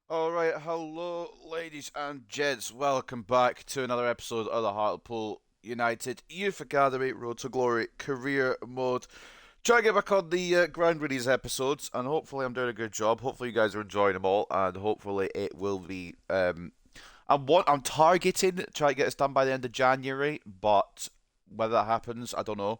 Alright, hello ladies and gents, welcome back to another episode of the Hartlepool United Youth Academy Road to Glory Career Mode. Try to get back on the ground with these episodes, and hopefully I'm doing a good job. Hopefully you guys are enjoying them all, and hopefully it will be. I'm targeting try to get this done by the end of January, but whether that happens, I don't know.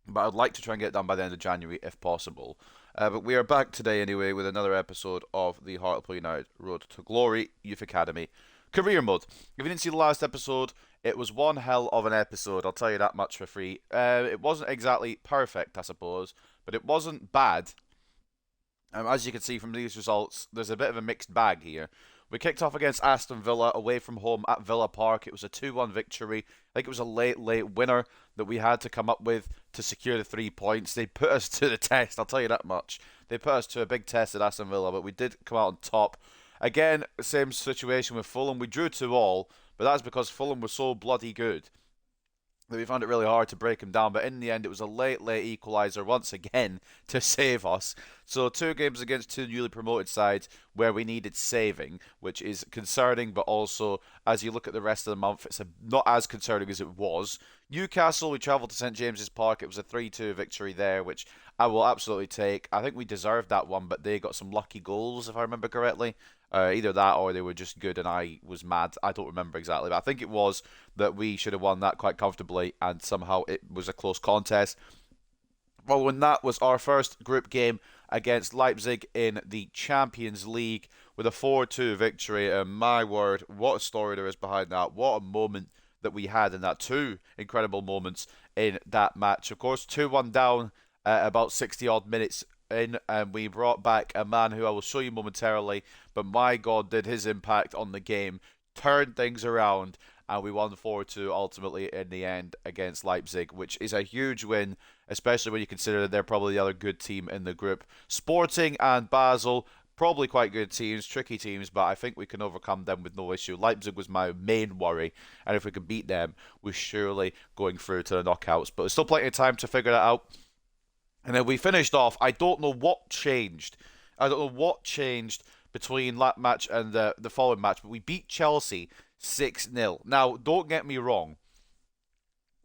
But I'd like to try and get it done by the end of January if possible. But we are back today anyway with another episode of the Hartlepool United Road to Glory Youth Academy Career Mode. If you didn't see the last episode, it was one hell of an episode, I'll tell you that much for free. It wasn't exactly perfect, I suppose, but it wasn't bad. As you can see from these results, there's a bit of a mixed bag here. We kicked off against Aston Villa away from home at Villa Park. It was a 2-1 victory. I think it was a late winner that we had to come up with to secure the 3 points. They put us to the test, I'll tell you that much. They put us to a big test at Aston Villa, but we did come out on top. Again, same situation with Fulham. We drew 2-2, but that's because Fulham was so bloody good that we found it really hard to break him down. But in the end, it was a late equaliser once again to save us. So 2 games against 2 newly promoted sides where we needed saving, which is concerning. But also, as you look at the rest of the month, it's not as concerning as it was. Newcastle, we travelled to St James's Park. It was a 3-2 victory there, which I will absolutely take. I think we deserved that one, but they got some lucky goals, if I remember correctly. Either that or they were just good and I was mad. I don't remember exactly, but I think it was that we should have won that quite comfortably and somehow it was a close contest. Following that was our first group game against Leipzig in the Champions League with a 4-2 victory. And my word, what a story there is behind that. What a moment that we had in that. Two incredible moments in that match. Of course, 2-1 down about 60 odd minutes in, and we brought back a man who I will show you momentarily. But my God, did his impact on the game turn things around, and we won 4-2 ultimately in the end against Leipzig, which is a huge win, especially when you consider that they're probably the other good team in the group. Sporting and Basel, probably quite good teams, tricky teams, but I think we can overcome them with no issue. Leipzig was my main worry, and if we can beat them, we're surely going through to the knockouts. But there's still plenty of time to figure that out. And then we finished off. I don't know what changed. I don't know what changed between that match and the following match, but we beat Chelsea 6-0. Now, don't get me wrong.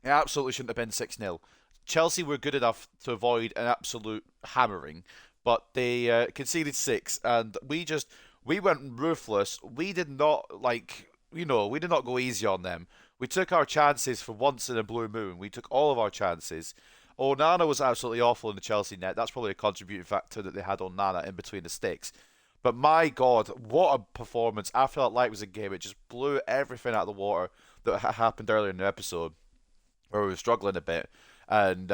It absolutely shouldn't have been 6-0. Chelsea were good enough to avoid an absolute hammering, but they conceded 6, and we went ruthless. We did not, we did not go easy on them. We took our chances for once in a blue moon. We took all of our chances. Onana was absolutely awful in the Chelsea net. That's probably a contributing factor that they had Onana in between the sticks. But my God, what a performance. After that Leipzig game, it just blew everything out of the water that happened earlier in the episode where we were struggling a bit. And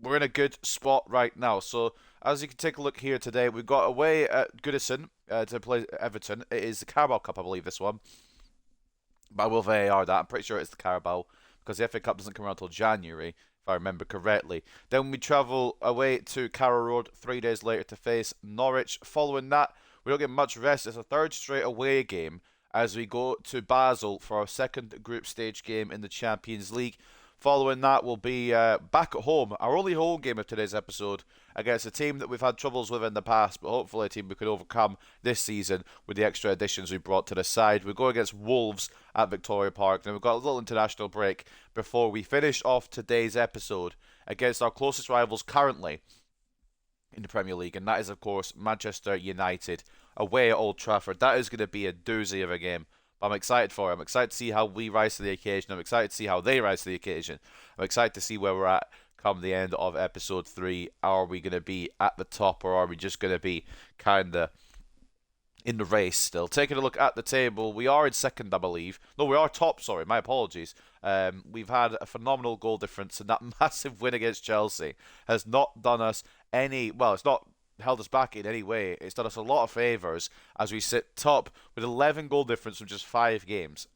we're in a good spot right now. So, as you can take a look here today, we've got away at Goodison to play Everton. It is the Carabao Cup, I believe, this one. But I will VAR that. I'm pretty sure it's the Carabao because the FA Cup doesn't come around until January, if I remember correctly. Then we travel away to Carrow Road 3 days later to face Norwich. Following that, we don't get much rest. It's a third straight away game as we go to Basel for our second group stage game in the Champions League. Following that, we'll be back at home, our only home game of today's episode, against a team that we've had troubles with in the past, but hopefully a team we can overcome this season with the extra additions we brought to the side. We go against Wolves at Victoria Park, and we've got a little international break before we finish off today's episode against our closest rivals currently in the Premier League, and that is, of course, Manchester United away at Old Trafford. That is going to be a doozy of a game. But I'm excited for it. I'm excited to see how we rise to the occasion. I'm excited to see how they rise to the occasion. I'm excited to see where we're at come the end of episode 3. Are we going to be at the top, or are we just going to be kind of in the race still? Taking a look at the table, we are in second, I believe. No, we are top, sorry, my apologies. We've had a phenomenal goal difference, and that massive win against Chelsea has not done us any, well, it's not held us back in any way. It's done us a lot of favours as we sit top with 11 goal difference from just 5 games.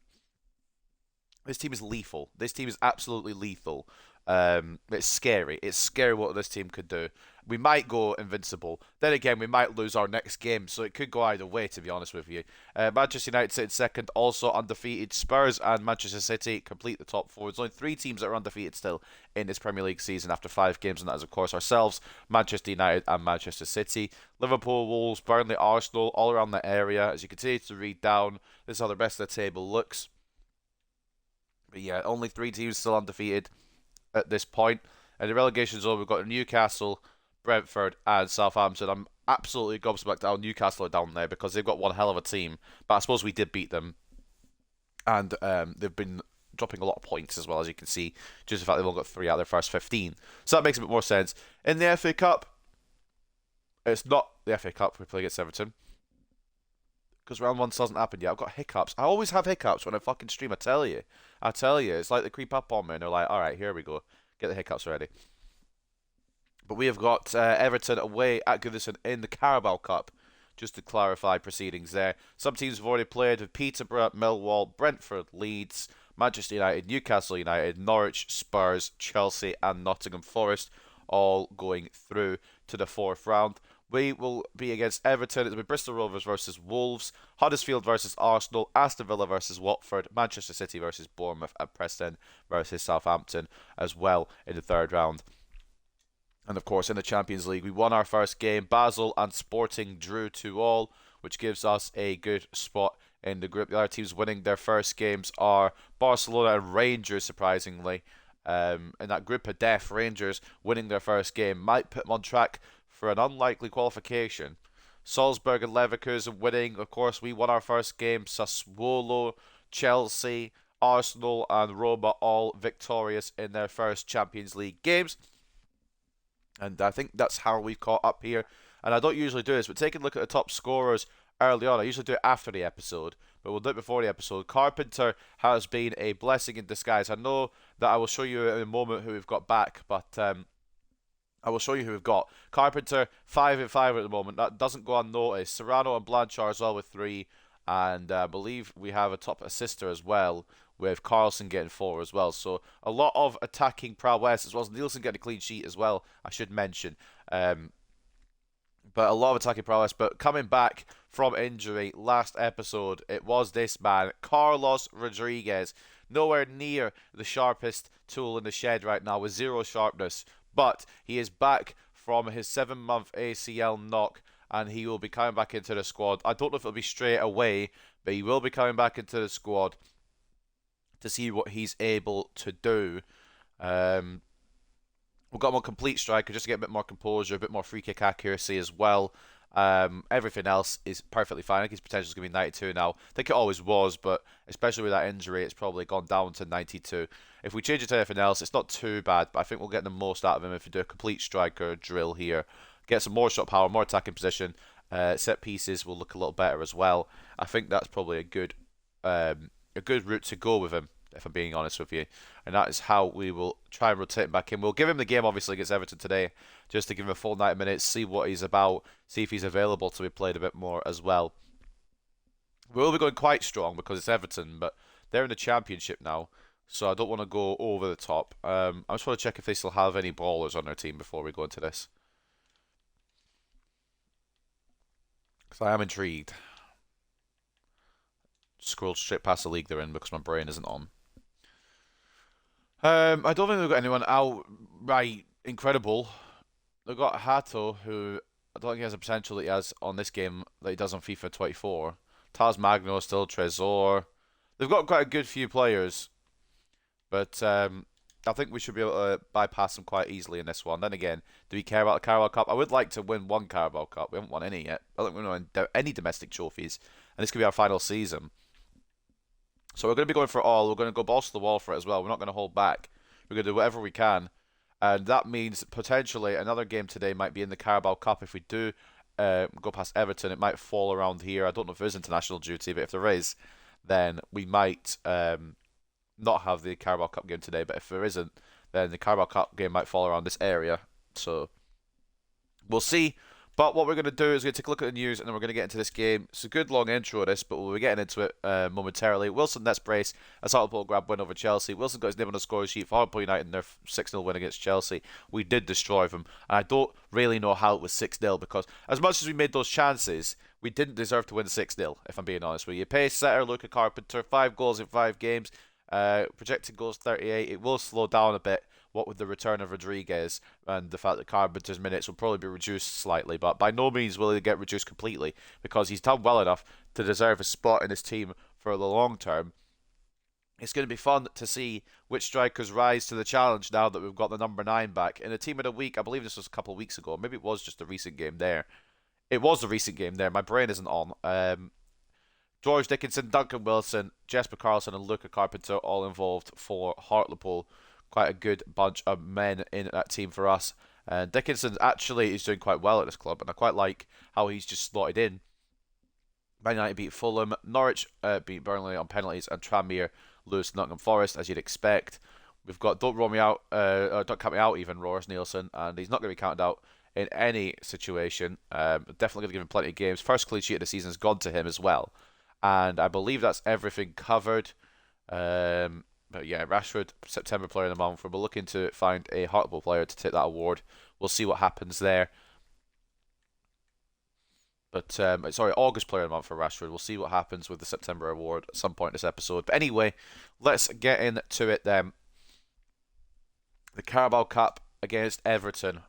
This team is lethal. This team is absolutely lethal. It's scary. It's scary what this team could do. We might go invincible. Then again, we might lose our next game, so it could go either way, to be honest with you. Manchester United sit in second, also undefeated. Spurs and Manchester City complete the top four. There's only three teams that are undefeated still in this Premier League season after 5 games, and that is, of course, ourselves, Manchester United, and Manchester City. Liverpool, Wolves, Burnley, Arsenal, all around the area. As you continue to read down, this is how the rest of the table looks. But yeah, only three teams still undefeated at this point. And the relegation zone, we've got Newcastle, Brentford, and Southampton. I'm absolutely gobsmacked how Newcastle are down there because they've got one hell of a team. But I suppose we did beat them. And they've been dropping a lot of points as well, as you can see. Just the fact they've only got 3 out of their first 15. So that makes a bit more sense. In the FA Cup, it's not the FA Cup we play against Everton. Because round 1 hasn't happened yet. I've got hiccups. I always have hiccups when I fucking stream, I tell you. I tell you. It's like they creep up on me and they're like, alright, here we go. Get the hiccups ready. But we have got Everton away at Goodison in the Carabao Cup. Just to clarify proceedings there. Some teams have already played with Peterborough, Millwall, Brentford, Leeds, Manchester United, Newcastle United, Norwich, Spurs, Chelsea and Nottingham Forest all going through to the 4th round. We will be against Everton. It'll be Bristol Rovers versus Wolves, Huddersfield versus Arsenal, Aston Villa versus Watford, Manchester City versus Bournemouth, and Preston versus Southampton as well in the 3rd round. And of course, in the Champions League, we won our first game. Basel and Sporting drew 2-2, which gives us a good spot in the group. The other teams winning their first games are Barcelona and Rangers, surprisingly. In that group of death, Rangers winning their first game might put them on track for an unlikely qualification. Salzburg and Leverkusen winning. Of course, we won our first game. Sassuolo, Chelsea, Arsenal and Roma all victorious in their first Champions League games. And I think that's how we've caught up here. And I don't usually do this, but taking a look at the top scorers early on, I usually do it after the episode, but we'll do it before the episode. Carpenter has been a blessing in disguise. I know that I will show you in a moment who we've got back, but I will show you who we've got. Carpenter, 5 and 5 at the moment. That doesn't go unnoticed. Serrano and Blanchard as well with 3. And I believe we have a top assister as well, with Carlson getting 4 as well. So a lot of attacking prowess, as well as Nielsen getting a clean sheet as well, I should mention. But a lot of attacking prowess. But coming back from injury, last episode, it was this man, Carlos Rodriguez. Nowhere near the sharpest tool in the shed right now, with 0 sharpness. But he is back from his 7-month ACL knock, and he will be coming back into the squad. I don't know if it'll be straight away, but he will be coming back into the squad to see what he's able to do. We've got him on complete striker just to get a bit more composure, a bit more free kick accuracy as well. Everything else is perfectly fine. I think his potential is going to be 92 now. I think it always was, but especially with that injury, it's probably gone down to 92. If we change it to anything else, it's not too bad, but I think we'll get the most out of him if we do a complete striker drill here. Get some more shot power, more attacking position. Set pieces will look a little better as well. I think that's probably a good route to go with him, if I'm being honest with you. And that is how we will try and rotate him back in. We'll give him the game, obviously, against Everton today, just to give him a full 90 minutes, see what he's about, see if he's available to be played a bit more as well. We'll be going quite strong because it's Everton, but they're in the Championship now, so I don't want to go over the top. I just want to check if they still have any ballers on their team before we go into this, because I am intrigued. Scroll straight past the league they're in because my brain isn't on. I don't think they've got anyone outright incredible. They've got Hato, who I don't think he has the potential that he has on this game that he does on FIFA 24. Taz Magno still, Trezor. They've got quite a good few players, but I think we should be able to bypass them quite easily in this one. Then again, do we care about the Carabao Cup? I would like to win one Carabao Cup. We haven't won any yet. I don't think we've won any domestic trophies, and this could be our final season. So we're going to be going for it all. We're going to go balls to the wall for it as well. We're not going to hold back. We're going to do whatever we can. And that means potentially another game today might be in the Carabao Cup. If we do go past Everton, it might fall around here. I don't know if there is international duty, but if there is, then we might not have the Carabao Cup game today. But if there isn't, then the Carabao Cup game might fall around this area. So we'll see. But what we're going to do is we're going to take a look at the news and then we're going to get into this game. It's a good long intro of this, but we'll be getting into it momentarily. Wilson nets brace as Hartlepool grab win over Chelsea. Wilson got his name on the score sheet for Hartlepool United in their 6-0 win against Chelsea. We did destroy them, and I don't really know how it was 6-0 because as much as we made those chances, we didn't deserve to win 6-0, if I'm being honest with you. Pace setter Luca Carpenter, 5 goals in 5 games. Projected goals 38. It will slow down a bit, what with the return of Rodriguez and the fact that Carpenter's minutes will probably be reduced slightly, but by no means will he get reduced completely because he's done well enough to deserve a spot in his team for the long term. It's going to be fun to see which strikers rise to the challenge now that we've got the number 9 back. In the team of the week, I believe this was a couple of weeks ago, maybe it was just a recent game there. It was a recent game there, my brain isn't on. George Dickinson, Duncan Wilson, Jesper Carlson and Luca Carpenter all involved for Hartlepool. Quite a good bunch of men in that team for us. Dickinson actually is doing quite well at this club, and I quite like how he's just slotted in. Man United beat Fulham, Norwich beat Burnley on penalties, and Tranmere lose to Nottingham Forest, as you'd expect. We've got Don't Roll Me Out, Don't Count Me Out even, Roars Nielsen, and he's not going to be counted out in any situation. Definitely going to give him plenty of games. First clean sheet of the season has gone to him as well. And I believe that's everything covered. But yeah, Rashford, September Player of the Month. We're looking to find a Hartlepool player to take that award. We'll see what happens there. But sorry, August Player of the Month for Rashford. We'll see what happens with the September award at some point in this episode. But anyway, let's get into it then. The Carabao Cup against Everton.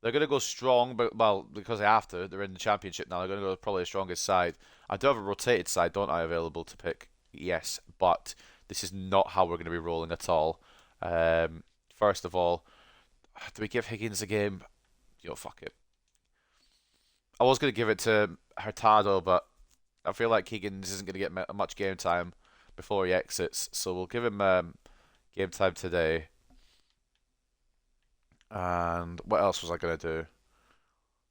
They're going to go strong, but well, because they have to. They're in the Championship now. They're going to go probably the strongest side. I do have a rotated side, don't I, available to pick? Yes, but this is not how we're going to be rolling at all. First of all, do we give Higgins a game? Fuck it. I was going to give it to Hurtado, but I feel like Higgins isn't going to get much game time before he exits, so we'll give him game time today. And what else was I going to do?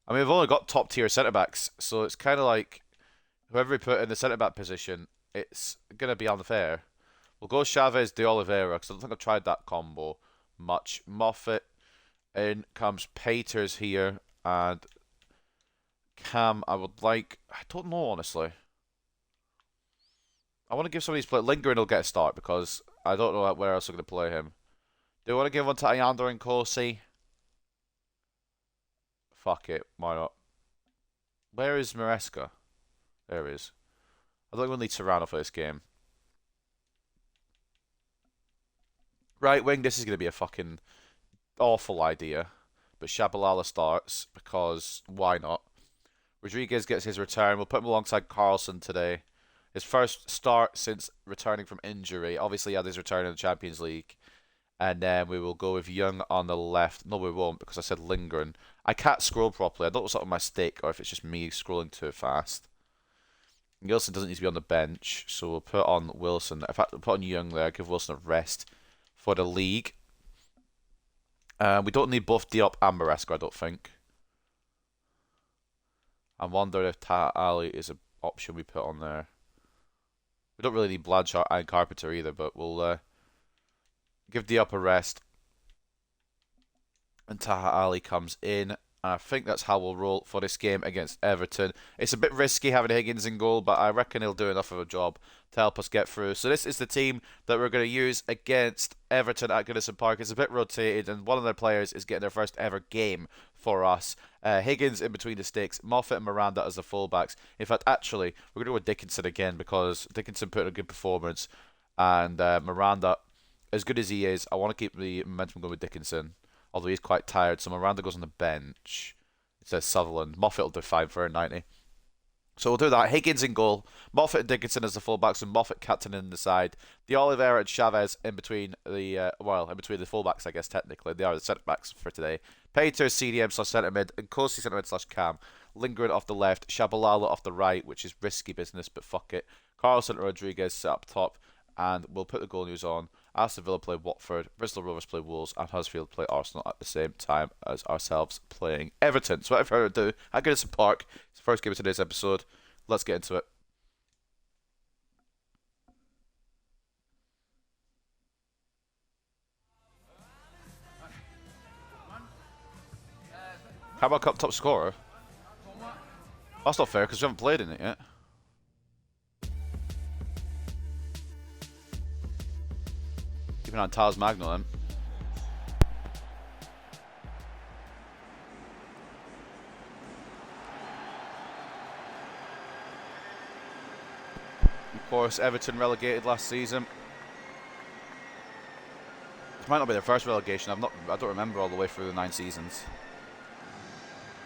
I mean, we've only got top tier centre backs, so it's kind of like whoever we put in the centre back position, it's going to be unfair. We'll go Chavez de Oliveira because I don't think I've tried that combo much. Moffat, in comes Peters here, and Cam. I don't know honestly. I want to give somebody play. Lingering will get a start because I don't know where else I'm going to play him. Do I want to give one to Ayander and Corsi? Fuck it, why not? Where is Maresca? There he is. I think we'll need Serrano for this game. Right wing, this is going to be a fucking awful idea. But Shabalala starts because why not? Rodriguez gets his return. We'll put him alongside Carlson today. His first start since returning from injury. Obviously, he had his return in the Champions League. And then we will go with Young on the left. No, we won't because I said Lingering. I can't scroll properly. I don't know what's up with my stick or if it's just me scrolling too fast. Wilson doesn't need to be on the bench, so we'll put on Wilson. In fact, we'll put on Young there. Give Wilson a rest for the league. We don't need both Diop and Maresca, I don't think. I wonder if Ali is an option we put on there. We don't really need Blanchard and Carpenter either, but we'll give Diop a rest. And Taha Ali comes in. And I think that's how we'll roll for this game against Everton. It's a bit risky having Higgins in goal, but I reckon he'll do enough of a job to help us get through. So this is the team that we're going to use against Everton at Goodison Park. It's a bit rotated, and one of their players is getting their first ever game for us. Higgins in between the sticks, Moffat and Miranda as the fullbacks. In fact, actually, we're going to go with Dickinson again because Dickinson put in a good performance. And Miranda, as good as he is, I want to keep the momentum going with Dickinson. Although he's quite tired, so Miranda goes on the bench. It says Sutherland. Moffat will do fine for a 90. So we'll do that. Higgins in goal. Moffat and Dickinson as the fullbacks, and Moffat captain in the side. The Oliveira and Chavez in between the in between the fullbacks, I guess technically they are the centre backs for today. Peters CDM / centre mid, and Corsi centre mid / cam. Lingering off the left, Shabalala off the right, which is risky business, but fuck it. Carlson and Rodriguez set up top, and we'll put the goal news on. Aston Villa play Watford, Bristol Rovers play Wolves, and Huddersfield play Arsenal at the same time as ourselves playing Everton. So without further ado, at Goodison Park, it's the first game of today's episode. Let's get into it. Carabao Cup top scorer? That's not fair because we haven't played in it yet. Keeping on Taz Magno then. Of course, Everton relegated last season. It might not be their first relegation. I don't remember all the way through the 9 seasons.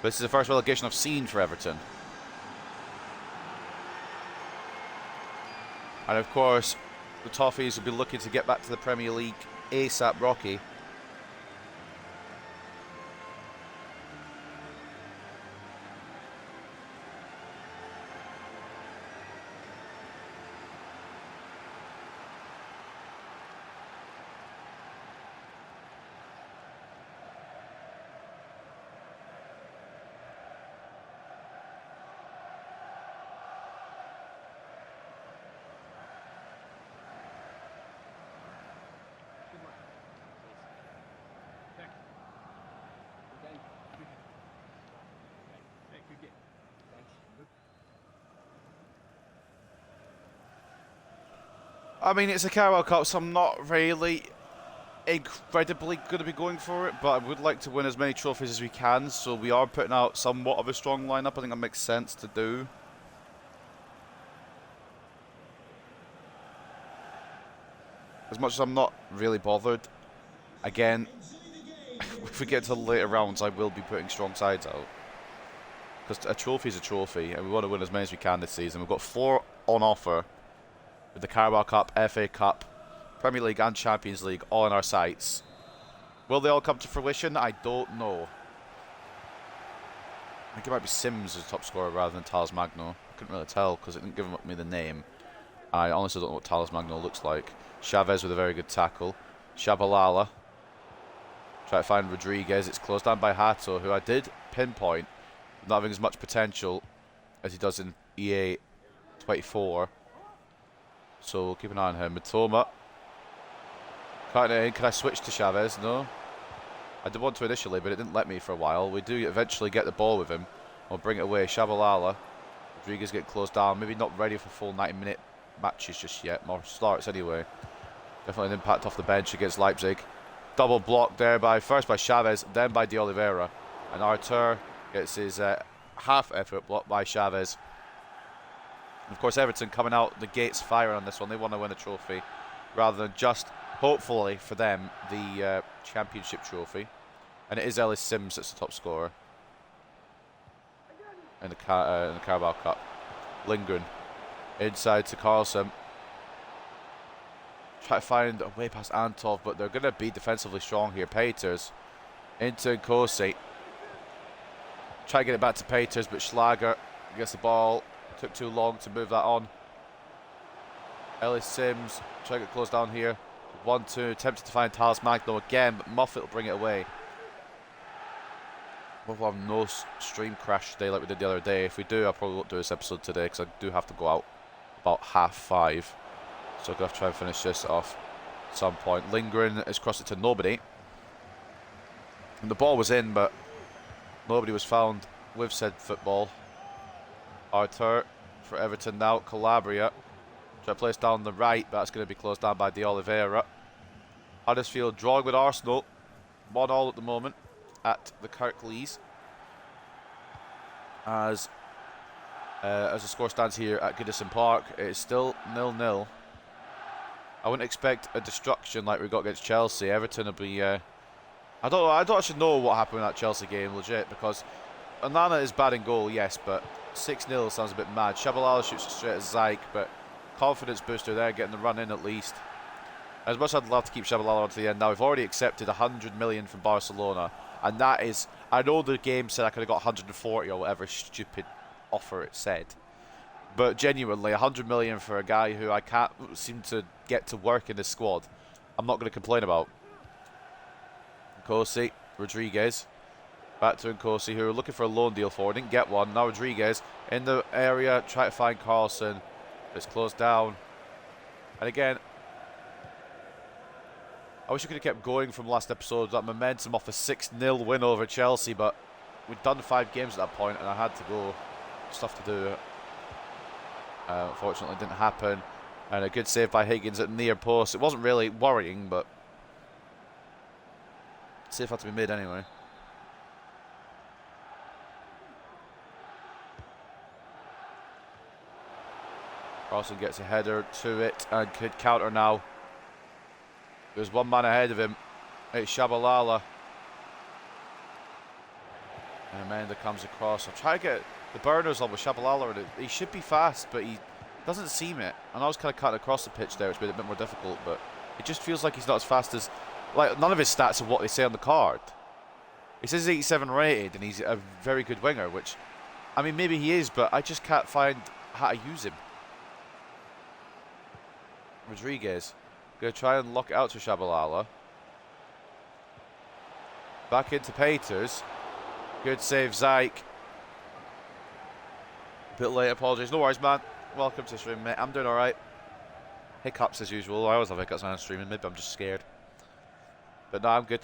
But this is the first relegation I've seen for Everton. And of course, the Toffees will be looking to get back to the Premier League ASAP Rocky. I mean, it's a Carabao Cup, so I'm not really incredibly going to be going for it, but I would like to win as many trophies as we can, so we are putting out somewhat of a strong lineup. I think that makes sense to do. As much as I'm not really bothered, again, if we get to the later rounds, I will be putting strong sides out. Because a trophy is a trophy, and we want to win as many as we can this season. We've got 4 on offer, with the Carabao Cup, FA Cup, Premier League and Champions League all in our sights. Will they all come to fruition? I don't know. I think it might be Sims as top scorer rather than Talis Magno. I couldn't really tell because it didn't give me the name. I honestly don't know what Talis Magno looks like. Chavez with a very good tackle. Shabalala. Try to find Rodriguez. It's closed down by Hato, who I did pinpoint, not having as much potential as he does in EA 24. So we'll keep an eye on him. Matoma. Cutting it in. Can I switch to Chavez? No. I did want to initially, but it didn't let me for a while. We do eventually get the ball with him. We'll bring it away. Shabalala. Rodriguez getting closed down. Maybe not ready for full 90-minute matches just yet. More starts anyway. Definitely an impact off the bench against Leipzig. Double block there first by Chavez, then by De Oliveira. And Artur gets his half effort blocked by Chavez. Of course, Everton coming out the gates firing on this one. They want to win a trophy rather than just, hopefully for them, the championship trophy. And it is Ellis Sims that's the top scorer in the Carabao Cup. Lindgren inside to Carlson. Try to find a way past Antov, but they're going to be defensively strong here. Peters into Nkosi. Try to get it back to Peters, but Schlager gets the ball. Took too long to move that on. Ellis Sims try to get closed down here. 1-2, tempted to find Talis Magno again, but Moffat will bring it away. We'll have no stream crash today like we did the other day. If we do, I probably won't do this episode today because I do have to go out about 5:30. So I'm going to have to try and finish this off at some point. Lindgren has crossed it to nobody. And the ball was in, but nobody was found with said football. Artur for Everton now. Calabria. Try to place down the right, but that's going to be closed down by De Oliveira. Huddersfield drawing with Arsenal. 1-1 at the moment at the Kirklees. As the score stands here at Goodison Park, it is still 0-0. I wouldn't expect a destruction like we got against Chelsea. Everton will be... I don't actually know what happened in that Chelsea game, legit, because Onana is bad in goal, yes, but 6-0 sounds a bit mad. Shabalala shoots it straight at Zyke, but confidence booster there, getting the run in at least. As much as I'd love to keep Shabalala on to the end, now we've already accepted 100 million from Barcelona, and that is... I know the game said I could have got 140 or whatever stupid offer it said. But genuinely, 100 million for a guy who I can't seem to get to work in this squad, I'm not going to complain about. Nkosi, Rodriguez. Back to Nkosi, who were looking for a loan deal for. Didn't get one. Now Rodriguez in the area, try to find Carlson. It's closed down. And again, I wish we could have kept going from last episode. That momentum off a 6-0 win over Chelsea, but we'd done 5 games at that point, and I had to go. Stuff to do. Unfortunately, didn't happen. And a good save by Higgins at near post. It wasn't really worrying, but save had to be made anyway. Carlson gets a header to it and could counter now. There's one man ahead of him. It's Shabalala. And Amanda comes across. I'll try to get the burners on with Shabalala. He should be fast, but he doesn't seem it. And I was kind of cutting across the pitch there, which made it a bit more difficult, but it just feels like he's not as fast as... Like, none of his stats are what they say on the card. He says he's 87 rated, and he's a very good winger, which... I mean, maybe he is, but I just can't find how to use him. Rodriguez. Going to try and lock it out to Shabalala. Back into Peters. Good save, Zyke. Bit late, apologies. No worries, man. Welcome to the stream, mate. I'm doing alright. Hiccups as usual. I always have hiccups when I'm streaming. Maybe I'm just scared. But no, I'm good.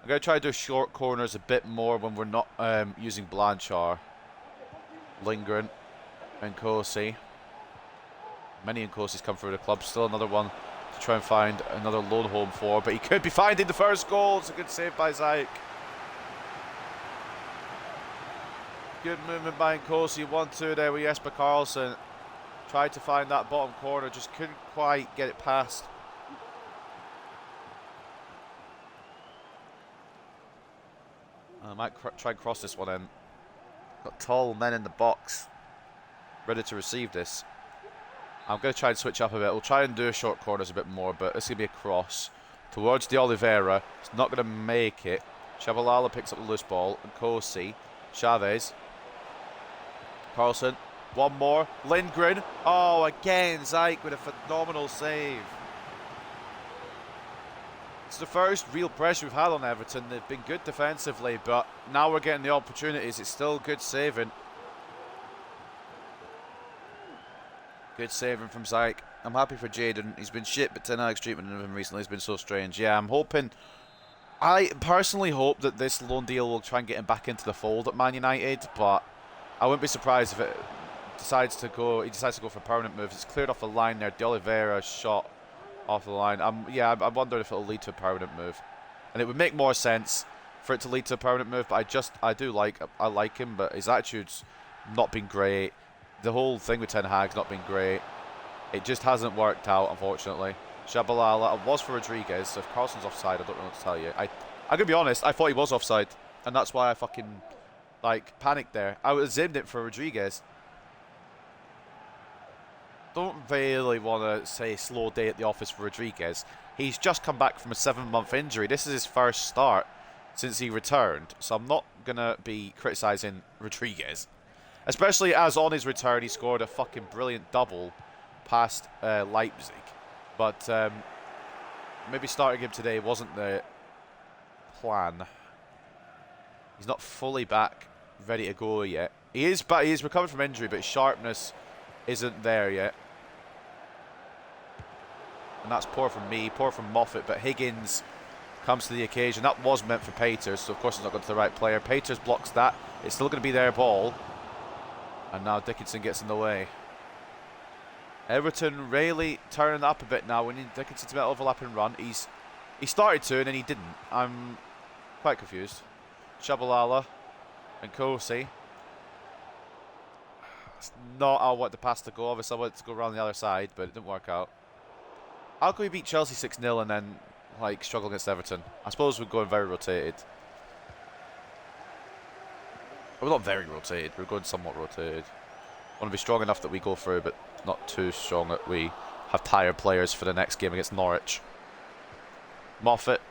I'm going to try to do short corners a bit more when we're not using Blanchard. Lindgren and Kosi. Many Nkosi's come through the club. Still another one to try and find another loan home for. But he could be finding the first goal. It's a good save by Zyke. Good movement by Nkosi. 1-2 there with Jesper Karlsson. Tried to find that bottom corner. Just couldn't quite get it past. I might try and cross this one in. Got tall men in the box. Ready to receive this. I'm going to try and switch up a bit. We'll try and do short corners a bit more, but it's going to be a cross towards the Oliveira. It's not going to make it. Shabalala picks up the loose ball. Nkosi. Chavez. Karlsson. One more. Lindgren. Oh, again, Zyke with a phenomenal save. It's the first real pressure we've had on Everton. They've been good defensively, but now we're getting the opportunities. It's still good saving. Good saving from Zyke. I'm happy for Jadon. He's been shit, but Ten Hag's treatment of him recently has been so strange. Yeah, I'm hoping... I personally hope that this loan deal will try and get him back into the fold at Man United, but I wouldn't be surprised if it decides to go... He decides to go for permanent moves. It's cleared off the line there. De Oliveira shot off the line. I'm wondering if it'll lead to a permanent move. And it would make more sense for it to lead to a permanent move, but I like him, but his attitude's not been great. The whole thing with Ten Hag's not been great. It just hasn't worked out, unfortunately. Shabalala was for Rodriguez, so if Carlson's offside, I don't know what to tell you. I'm going to be honest, I thought he was offside, and that's why I fucking, panicked there. I was zimmed it for Rodriguez. Don't really want to say slow day at the office for Rodriguez. He's just come back from a 7-month injury. This is his first start since he returned, so I'm not going to be criticising Rodriguez. Especially as on his return he scored a fucking brilliant double past Leipzig. But maybe starting him today wasn't the plan. He's not fully back, ready to go yet. He is recovered from injury, but his sharpness isn't there yet. And that's poor from me, poor from Moffat, but Higgins comes to the occasion. That was meant for Peters, so of course it's not going to the right player. Peters blocks that. It's still going to be their ball. And now Dickinson gets in the way. Everton really turning up a bit now. We need Dickinson to make an overlapping run. He started to and then he didn't. I'm quite confused. Shabalala and Kosi. It's not how I want the pass to go. Obviously I wanted to go around the other side, but it didn't work out. How can we beat Chelsea 6-0 and then struggle against Everton? I suppose we're going very rotated. We're not very rotated, we're going somewhat rotated. Want to be strong enough that we go through, but not too strong that we have tired players for the next game against Norwich. Moffat,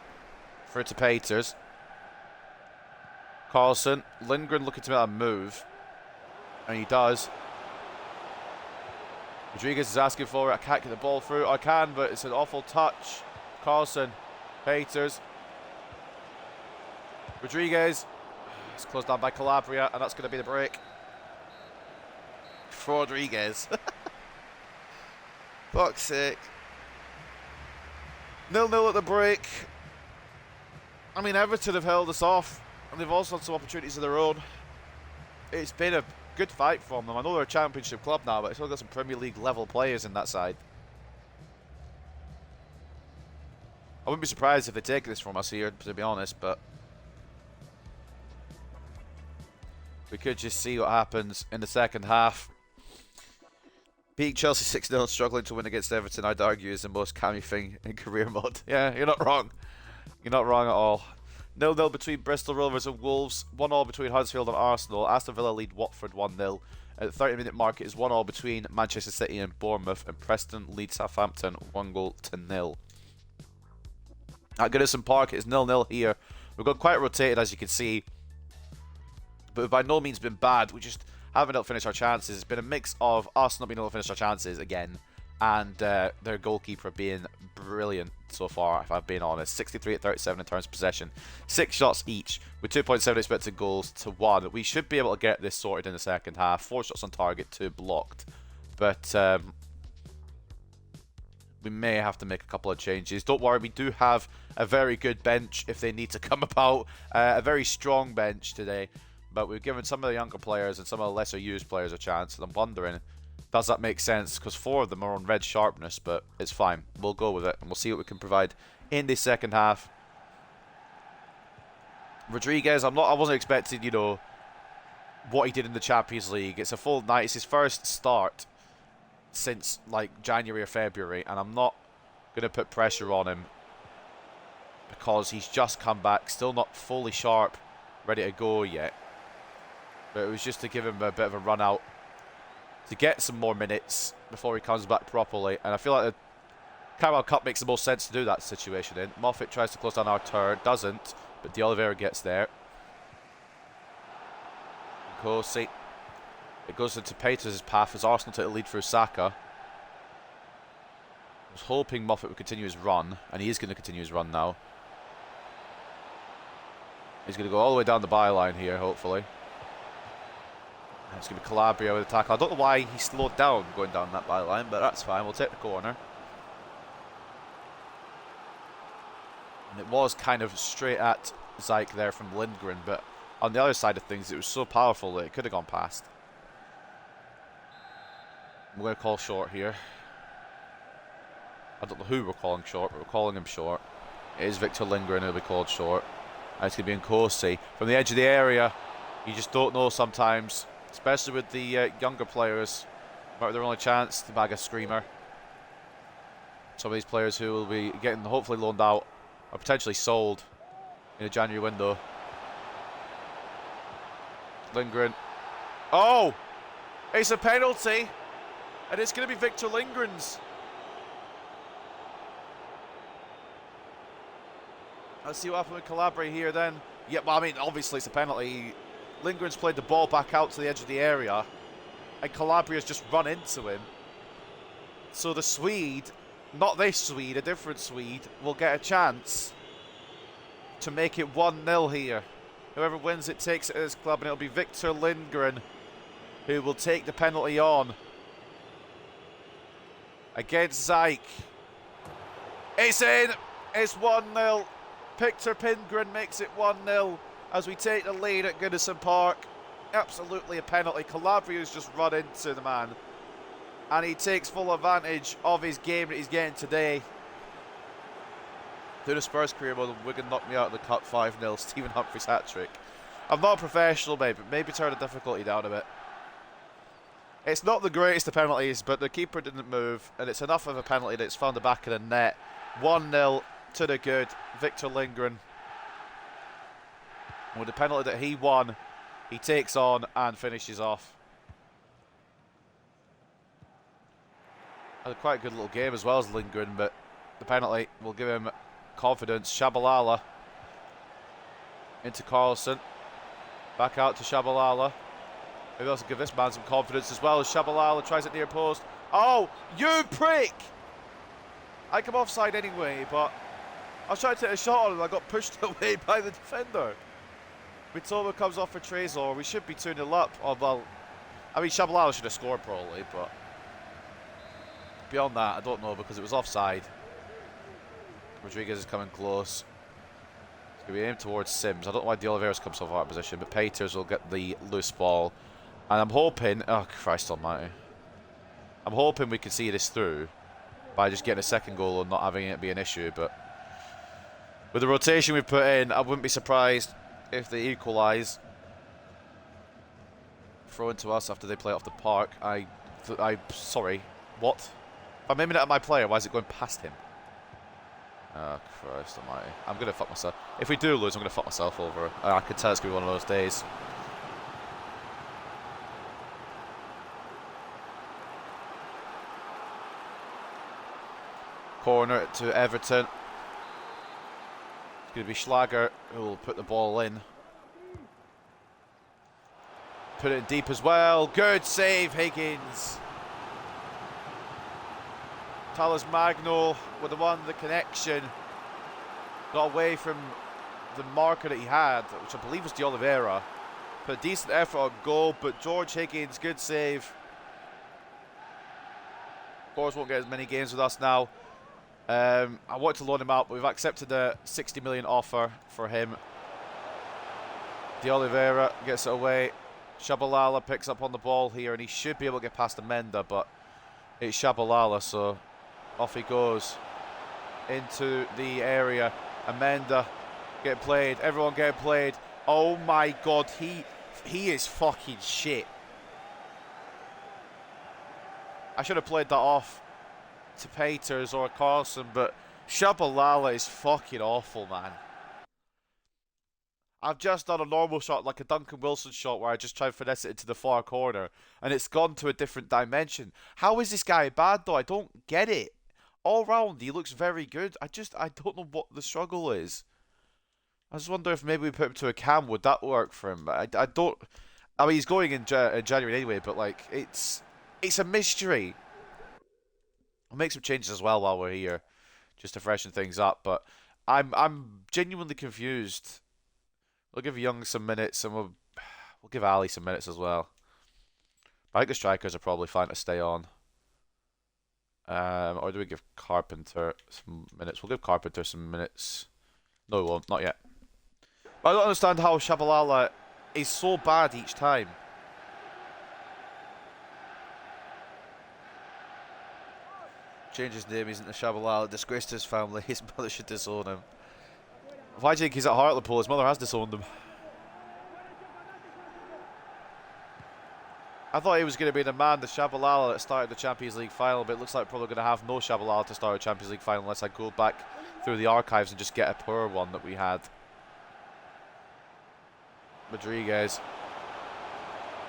through to Peters. Karlsson, Lindgren looking to make a move. And he does. Rodriguez is asking for it. I can't get the ball through. I can, but it's an awful touch. Karlsson, Peters. Rodriguez. It's closed down by Calabria, and that's going to be the break. For Rodriguez. Fuck's sake. 0-0 at the break. I mean, Everton have held us off, and they've also had some opportunities of their own. It's been a good fight from them. I know they're a championship club now, but it's still got some Premier League level players in that side. I wouldn't be surprised if they take this from us here, to be honest, but we could just see what happens in the second half. Beating Chelsea 6-0 and struggling to win against Everton, I'd argue, is the most cammy thing in career mode. Yeah, you're not wrong. You're not wrong at all. 0-0 between Bristol Rovers and Wolves. 1-1 between Huddersfield and Arsenal. Aston Villa lead Watford 1-0. At the 30-minute mark, it is 1-1 between Manchester City and Bournemouth. And Preston leads Southampton 1-0. At Goodison Park, it's 0-0 here. We've got quite rotated, as you can see. But we've by no means been bad. We just haven't been able to finish our chances. It's been a mix of us not being able to finish our chances again, and their goalkeeper being brilliant so far, if I've been honest. 63 at 37 in terms of possession. 6 shots each, with 2.7 expected goals to 1. We should be able to get this sorted in the second half. 4 shots on target, 2 blocked. But we may have to make a couple of changes. Don't worry, we do have a very good bench if they need to come about. A very strong bench today. But we've given some of the younger players and some of the lesser used players a chance. And I'm wondering, does that make sense? Because 4 of them are on red sharpness, but it's fine. We'll go with it, and we'll see what we can provide in the second half. Rodriguez, I wasn't expecting, you know, what he did in the Champions League. It's a full night. It's his first start since, like, January or February, and I'm not going to put pressure on him because he's just come back, still not fully sharp, ready to go yet. But it was just to give him a bit of a run out to get some more minutes before he comes back properly. And I feel like the Carabao Cup makes the most sense to do that situation in. Moffat tries to close down our turn, doesn't, but De Oliveira gets there. Kosi. It goes into Peters' path as Arsenal take the lead through Saka. I was hoping Moffat would continue his run, and he is going to continue his run now. He's going to go all the way down the byline here, hopefully. It's going to be Calabria with a tackle. I don't know why he slowed down going down that byline, but that's fine. We'll take the corner. And it was kind of straight at Zyke there from Lindgren, but on the other side of things, it was so powerful that it could have gone past. We're going to call short here. I don't know who we're calling short, but we're calling him short. It is Victor Lindgren who'll be called short. And it's going to be Nkosi. From the edge of the area, you just don't know sometimes. Especially with the younger players, might be their only chance to bag a screamer. Some of these players who will be getting hopefully loaned out or potentially sold in a January window. Lindgren. Oh! It's a penalty! And it's going to be Victor Lindgren's. Let's see what happens with Calabria here then. Yeah, well, I mean, obviously it's a penalty. Lindgren's played the ball back out to the edge of the area, and Calabria's just run into him. So the Swede, not this Swede, a different Swede, will get a chance to make it 1-0 here. Whoever wins it takes it at his club, and it'll be Victor Lindgren who will take the penalty on against Zyke. It's in! It's 1-0. Victor Lindgren makes it 1-0. As we take the lead at Goodison Park. Absolutely a penalty. Calabria's just run into the man. And he takes full advantage of his game that he's getting today. Through the Spurs career mode, Wigan knocked me out of the cup 5-0. Stephen Humphrey's hat-trick. I'm not a professional, mate, but maybe turn the difficulty down a bit. It's not the greatest of penalties, but the keeper didn't move. And it's enough of a penalty that it's found the back of the net. 1-0 to the good. Victor Lindgren. With the penalty that he won, he takes on and finishes off. Had a quite good little game as well as Lindgren, but the penalty will give him confidence. Shabalala into Carlson. Back out to Shabalala. Maybe also give this man some confidence as well as Shabalala tries it near post. Oh, you prick! I come offside anyway, but I was trying to take a shot on him and I got pushed away by the defender. Mitoma comes off for Trezor. We should be 2-0 up. Oh, well, I mean, Shabalala should have scored probably, but beyond that, I don't know because it was offside. Rodriguez is coming close. We aim towards Sims. I don't know why De Oliveira's come so far out of position, but Peters will get the loose ball. And I'm hoping... Oh, Christ almighty. I'm hoping we can see this through by just getting a second goal and not having it be an issue, but with the rotation we've put in, I wouldn't be surprised if they equalise. Throw into us after they play off the park. Sorry, what? If I'm aiming it at my player, why is it going past him? Oh, Christ almighty. I'm going to fuck myself. If we do lose, I'm going to fuck myself over. I can tell it's going to be one of those days. Corner to Everton. It's going to be Schlager who will put the ball in. Put it in deep as well. Good save, Higgins. Talos Magno with the connection. Got away from the marker that he had, which I believe was De Oliveira. Put a decent effort on goal, but George Higgins, good save. Of course, won't get as many games with us now. I wanted to loan him out, but we've accepted a 60 million offer for him. De Oliveira gets it away. Shabalala picks up on the ball here, and he should be able to get past Amenda, but it's Shabalala, so off he goes into the area. Amenda getting played, everyone getting played. Oh my God, he is fucking shit. I should have played that off to Peters or Carlson, but Shabalala is fucking awful, man. I've just done a normal shot, like a Duncan Wilson shot, where I just try and finesse it into the far corner, and it's gone to a different dimension. How is this guy bad, though? I don't get it. All round, he looks very good. I don't know what the struggle is. I just wonder if maybe we put him to a cam, would that work for him? I mean, he's going in January anyway, but like, it's a mystery. I'll make some changes as well while we're here, just to freshen things up, but I'm genuinely confused. We'll give Young some minutes, and we'll give Ali some minutes as well. I think the strikers are probably fine to stay on. Or do we give Carpenter some minutes? We'll give Carpenter some minutes. No, we won't. Not yet. But I don't understand how Shabalala is so bad each time. Change his name, isn't the Shabalala. Disgraced his family. His mother should disown him. Why do you think he's at Hartlepool? His mother has disowned him. I thought he was going to be the man, the Shabalala that started the Champions League final, but it looks like we're probably going to have no Shabalala to start a Champions League final unless I go back through the archives and just get a poor one that we had. Rodriguez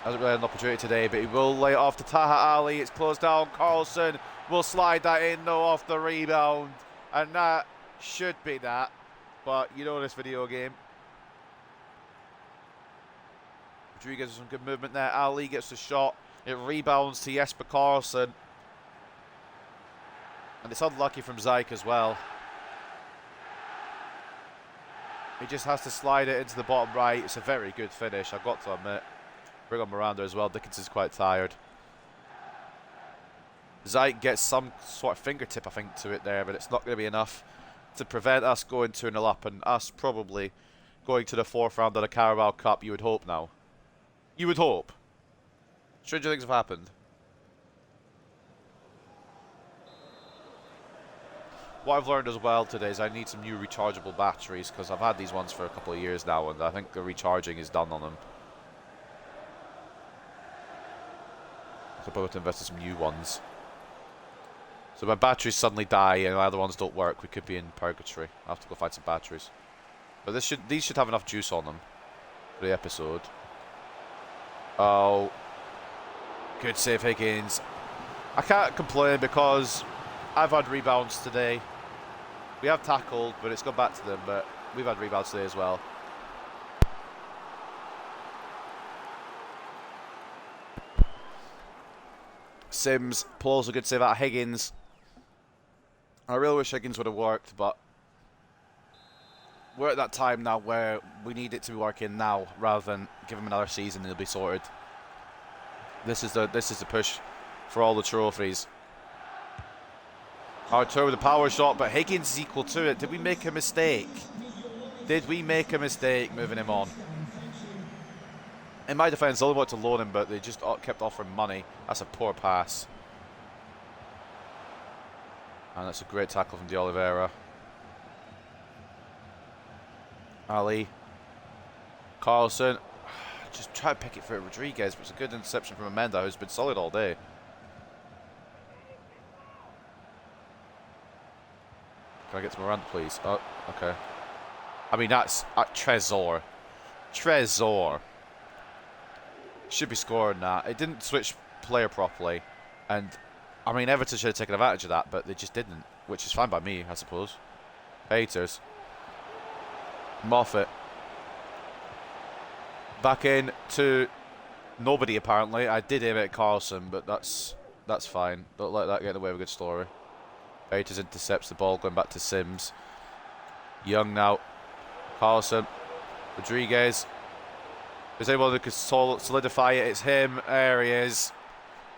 hasn't really had an opportunity today, but he will lay it off to Taha Ali. It's closed down. Carlson will slide that in, though, off the rebound. And that should be that. But you know this video game. Rodriguez has some good movement there. Ali gets the shot. It rebounds to Jesper Carlson. And it's unlucky from Zayk as well. He just has to slide it into the bottom right. It's a very good finish, I've got to admit. Bring on Miranda as well. Dickinson's quite tired. Zayk gets some sort of fingertip, I think, to it there, but it's not going to be enough to prevent us going 2-0 up and us probably going to the fourth round of the Carabao Cup, you would hope now. You would hope. Stranger things have happened. What I've learned as well today is I need some new rechargeable batteries, because I've had these ones for a couple of years now and I think the recharging is done on them. So probably have to invest in some new ones. So when batteries suddenly die and other ones don't work, we could be in purgatory. I'll have to go find some batteries. But these should have enough juice on them for the episode. Oh. Good save, Higgins. I can't complain because I've had rebounds today. We have tackled, but it's gone back to them. But we've had rebounds today as well. Sims pulls a good save out of Higgins. I really wish Higgins would have worked, but we're at that time now where we need it to be working now rather than give him another season and he'll be sorted. This is the push for all the trophies. Artur with a power shot, but Higgins is equal to it. Did we make a mistake? Did we make a mistake moving him on? In my defence, I only wanted to loan him, but they just kept offering money. That's a poor pass. And that's a great tackle from De Oliveira. Ali. Carlson. Just try to pick it for Rodriguez, but it's a good interception from Amenda, who's been solid all day. Can I get to Morant, please? Oh, okay. I mean, that's Trezor. Trezor. Should be scoring that. It didn't switch player properly. And, I mean, Everton should have taken advantage of that, but they just didn't. Which is fine by me, I suppose. Peters. Moffat. Back in to nobody, apparently. I did aim at Carlson, but that's fine. Don't let that get in the way of a good story. Peters intercepts the ball, going back to Sims. Young now. Carlson. Rodriguez. Is anyone who could solidify it? It's him. There he is.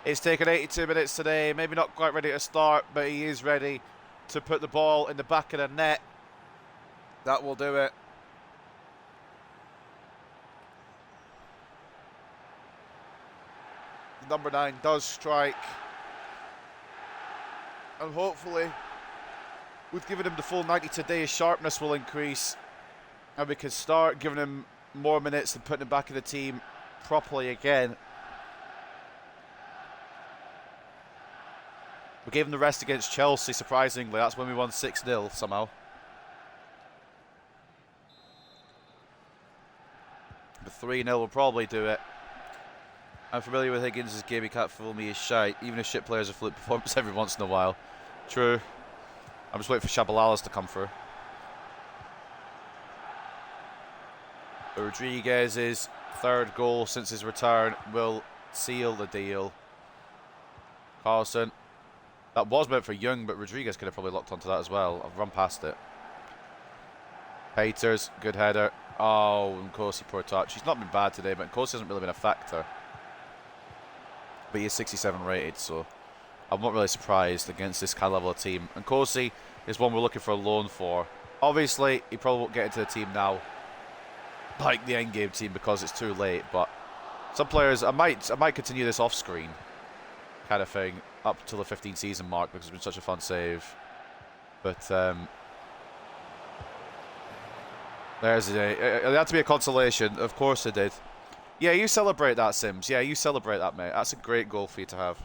It's taken 82 minutes today. Maybe not quite ready to start, but he is ready to put the ball in the back of the net. That will do it. Number 9 does strike. And hopefully, with giving him the full 90 today, his sharpness will increase. And we can start giving him more minutes and putting him back in the team properly again. We gave him the rest against Chelsea, surprisingly. That's when we won 6-0 somehow. But 3-0 will probably do it. I'm familiar with Higgins' game, he can't fool me, he's shite. Even if shit players have flip performance every once in a while. True. I'm just waiting for Shabalalas to come through. Rodriguez's third goal since his return will seal the deal. Carlson. That was meant for Young, but Rodriguez could have probably locked onto that as well. I've run past it. Peters, good header. Oh, Nkosi, poor touch. He's not been bad today, but Nkosi hasn't really been a factor. But he is 67 rated, so I'm not really surprised against this kind of level of team. Nkosi is one we're looking for a loan for. Obviously, he probably won't get into the team now, like the endgame team, because it's too late. But some players, I might continue this off screen kind of thing up till the 15 season mark because it's been such a fun save. But there's it had to be a consolation. Of course it did. Yeah, you celebrate that, Sims. Yeah, you celebrate that, mate. That's a great goal for you to have.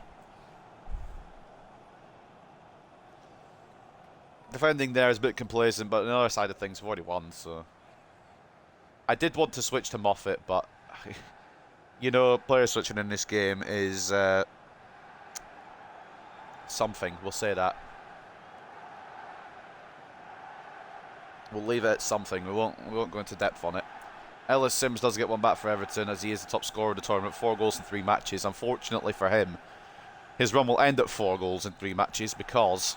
Defending there is a bit complacent, but on the other side of things, we've already won, so I did want to switch to Moffat, but you know, player switching in this game is something. We'll say that. We'll leave it at something. We won't go into depth on it. Ellis Sims does get one back for Everton as he is the top scorer of the tournament. 4 goals in 3 matches. Unfortunately for him, his run will end at 4 goals in 3 matches because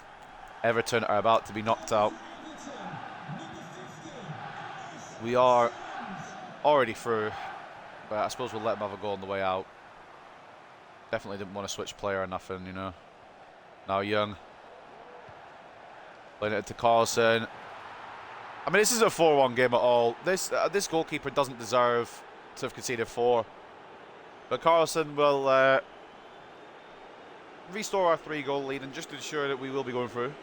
Everton are about to be knocked out. We are already through, but I suppose we'll let him have a goal on the way out. Definitely didn't want to switch player or nothing, you know. Now Young. Playing it to Carlson. I mean, this isn't a 4-1 game at all. This goalkeeper doesn't deserve to have conceded 4. But Carlson will restore our 3-goal lead and just ensure that we will be going through.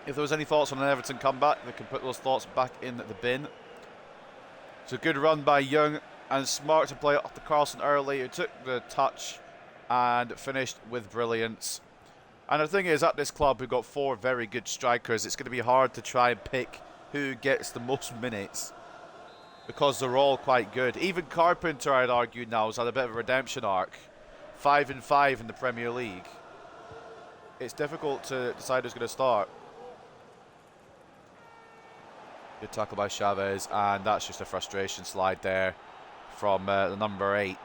If there was any thoughts on an Everton comeback, they can put those thoughts back in the bin. It's a good run by Young and smart to play it off to Carlson early, who took the touch and finished with brilliance. And the thing is, at this club we've got 4 very good strikers. It's going to be hard to try and pick who gets the most minutes because they're all quite good. Even Carpenter, I'd argue now, has had a bit of a redemption arc. 5-5 in the Premier League. It's difficult to decide who's going to start. Good tackle by Chavez, and that's just a frustration slide there from the number 8.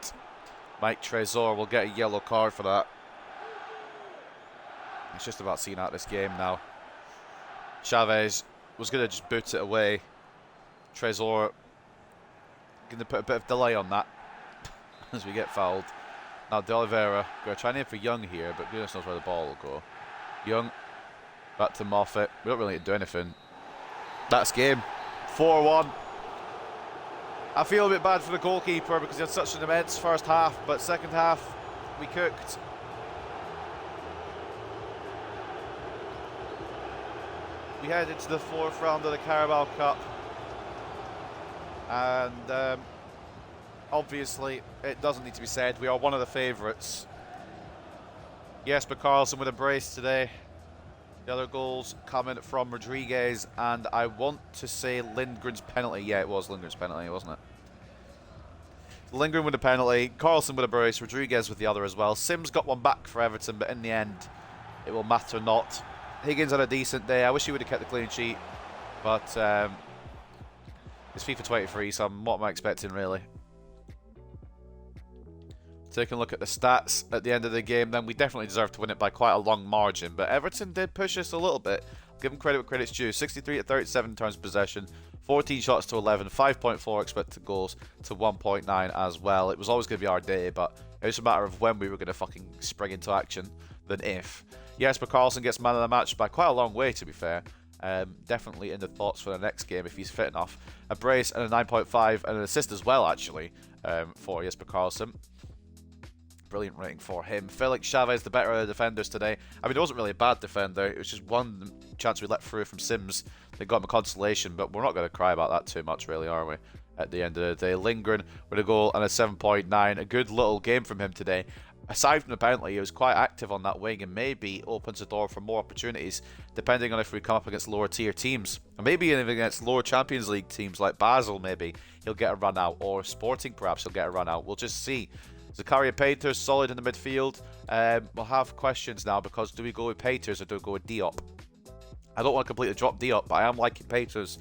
Mike Trezor will get a yellow card for that. He's just about seen out this game now. Chavez was going to just boot it away. Trezor going to put a bit of delay on that as we get fouled. Now De Oliveira. Going to try and aim for Young here, but goodness knows where the ball will go. Young. Back to Moffat. We don't really need to do anything. That's game. 4-1. I feel a bit bad for the goalkeeper because he had such an immense first half, but second half, we cooked. We head into the fourth round of the Carabao Cup. And obviously, it doesn't need to be said, we are one of the favourites. Jesper Karlsson with a brace today. The other goals coming from Rodriguez, and I want to say Lindgren's penalty. Yeah, it was Lindgren's penalty, wasn't it? Lindgren with a penalty, Karlsson with a brace, Rodriguez with the other as well. Sims got one back for Everton, but in the end, it will matter not. Higgins had a decent day. I wish he would have kept the clean sheet, but it's FIFA 23, so what am I expecting, really? Taking a look at the stats at the end of the game, then we definitely deserved to win it by quite a long margin, but Everton did push us a little bit. Give them credit where credit's due. 63 to 37 in terms of possession, 14 shots to 11, 5.4 expected goals to 1.9 as well. It was always going to be our day, but it was a matter of when we were going to fucking spring into action than if. Jesper Karlsson gets man of the match by quite a long way, to be fair. Definitely in the thoughts for the next game if he's fit enough. A brace and a 9.5 and an assist as well, actually, for Jesper Karlsson. Brilliant rating for him. Felix Chavez, the better of the defenders today. I mean, it wasn't really a bad defender. It was just one chance we let through from Sims that got him a consolation, but we're not going to cry about that too much, really, are we? At the end of the day, Lindgren with a goal and a 7.9. A good little game from him today. Aside from the penalty, he was quite active on that wing and maybe opens the door for more opportunities, depending on if we come up against lower tier teams. And maybe even against lower Champions League teams like Basel, maybe he'll get a run out, or Sporting perhaps he'll get a run out. We'll just see. Zakaria Peters, solid in the midfield. We'll have questions now because do we go with Peters or do we go with Diop? I don't want to completely drop Diop, but I am liking Peters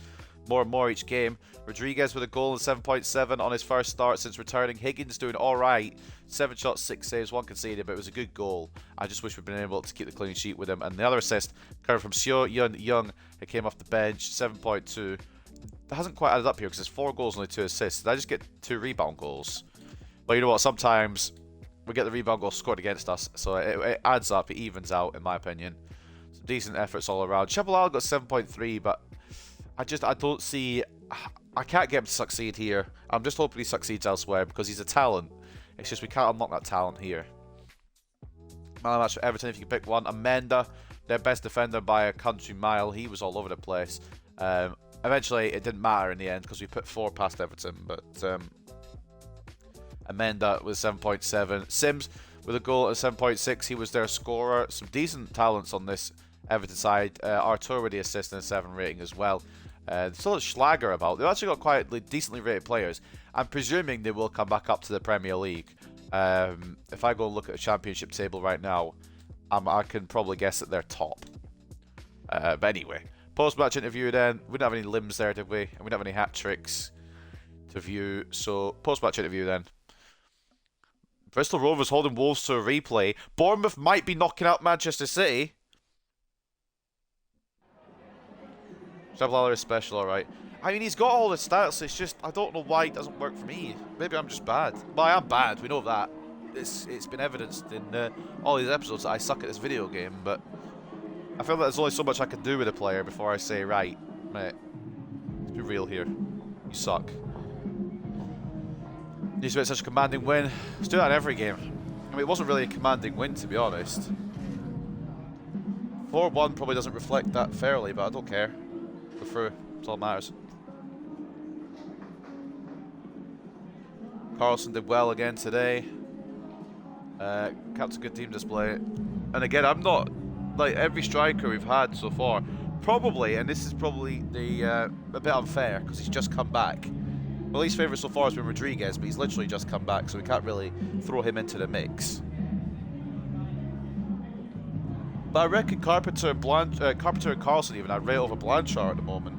more and more each game. Rodriguez with a goal and 7.7 on his first start since returning. Higgins doing alright. 7 shots, 6 saves, 1 conceded, but it was a good goal. I just wish we'd been able to keep the clean sheet with him. And the other assist coming from Seo Yun Young, who came off the bench, 7.2. That hasn't quite added up here because it's 4 goals, only 2 assists. Did I just get 2 rebound goals? But you know what, sometimes we get the rebound goal scored against us, so it adds up, it evens out, in my opinion. Some decent efforts all around. Chabalal got 7.3, but I don't see... I can't get him to succeed here. I'm just hoping he succeeds elsewhere, because he's a talent. It's just we can't unlock that talent here. Man of the match for Everton, if you can pick one. Amenda, their best defender by a country mile. He was all over the place. Eventually, it didn't matter in the end, because we put 4 past Everton, but... Amenda with 7.7. Sims with a goal at 7.6. He was their scorer. Some decent talents on this Everton side. Artur with the assist and a 7 rating as well. Still a Schlager about. They've actually got quite decently rated players. I'm presuming they will come back up to the Premier League. If I go and look at the Championship table right now, I can probably guess that they're top. But anyway, post-match interview then. We didn't have any limbs there, did we? And we didn't have any hat-tricks to view. So, post-match interview then. Bristol Rovers holding Wolves to a replay. Bournemouth might be knocking out Manchester City. Shabalala is special, alright. I mean, he's got all the stats, it's just, I don't know why it doesn't work for me. Maybe I'm just bad. Well, I am bad, we know that. It's been evidenced in all these episodes that I suck at this video game, but I feel that there's only so much I can do with a player before I say, right, mate, let's be real here. You suck. Needs to make such a commanding win. Let's do that in every game. I mean, it wasn't really a commanding win, to be honest. 4-1 probably doesn't reflect that fairly, but I don't care. Go through. That's all that matters. Karlsson did well again today. Kept a good team display. And again, I'm not... Like, every striker we've had so far, probably, and this is probably a bit unfair, because he's just come back. Well, least favourite so far has been Rodriguez, but he's literally just come back, so we can't really throw him into the mix. But I reckon Carpenter and Karlsson even are right over Blanchard at the moment.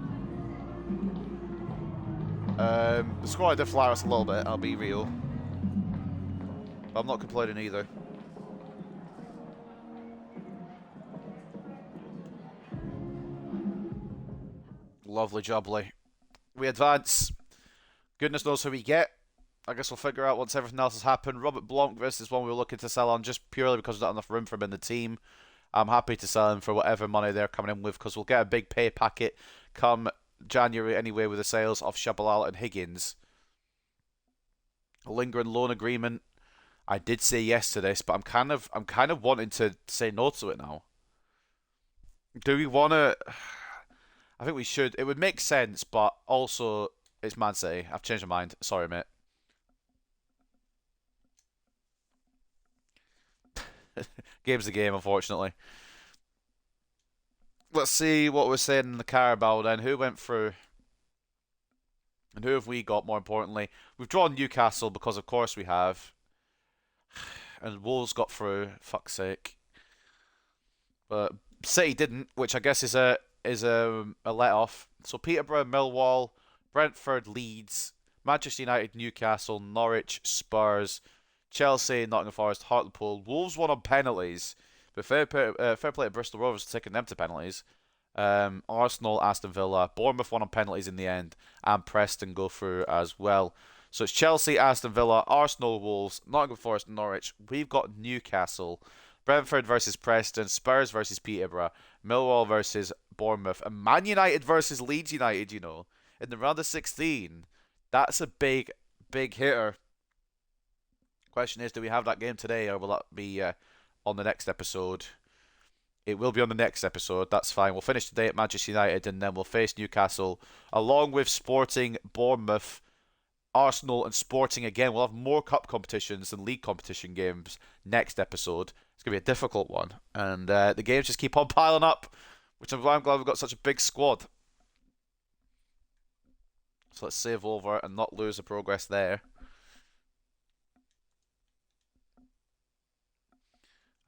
The scoreline did flatter us a little bit, I'll be real. But I'm not complaining either. Lovely jubbly. We advance. Goodness knows who we get. I guess we'll figure out once everything else has happened. Robert Blomqvist is one we were looking to sell on just purely because there's not enough room for him in the team. I'm happy to sell him for whatever money they're coming in with because we'll get a big pay packet come January anyway with the sales of Shabalala and Higgins. A lingering loan agreement. I did say yes to this, but I'm kind of wanting to say no to it now. Do we want to? I think we should. It would make sense, but also it's Man City. I've changed my mind. Sorry, mate. Game's the game, unfortunately. Let's see what we're saying in the Carabao then. Who went through? And who have we got, more importantly? We've drawn Newcastle because, of course, we have. And Wolves got through. Fuck's sake. But City didn't, which I guess is a let off. So Peterborough, Millwall, Brentford, Leeds, Manchester United, Newcastle, Norwich, Spurs, Chelsea, Nottingham Forest, Hartlepool. Wolves won on penalties, but fair play to Bristol Rovers for taking them to penalties. Arsenal, Aston Villa, Bournemouth won on penalties in the end, and Preston go through as well. So it's Chelsea, Aston Villa, Arsenal, Wolves, Nottingham Forest, Norwich. We've got Newcastle, Brentford versus Preston, Spurs versus Peterborough, Millwall versus Bournemouth, and Man United versus Leeds United, you know, in the round of 16. That's a big, big hitter. Question is, do we have that game today, or will that be on the next episode? It will be on the next episode. That's fine. We'll finish today at Manchester United, and then we'll face Newcastle, along with Sporting, Bournemouth, Arsenal, and Sporting again. We'll have more cup competitions and league competition games next episode. It's going to be a difficult one. And the games just keep on piling up, which I'm glad we've got such a big squad. So let's save over and not lose the progress there.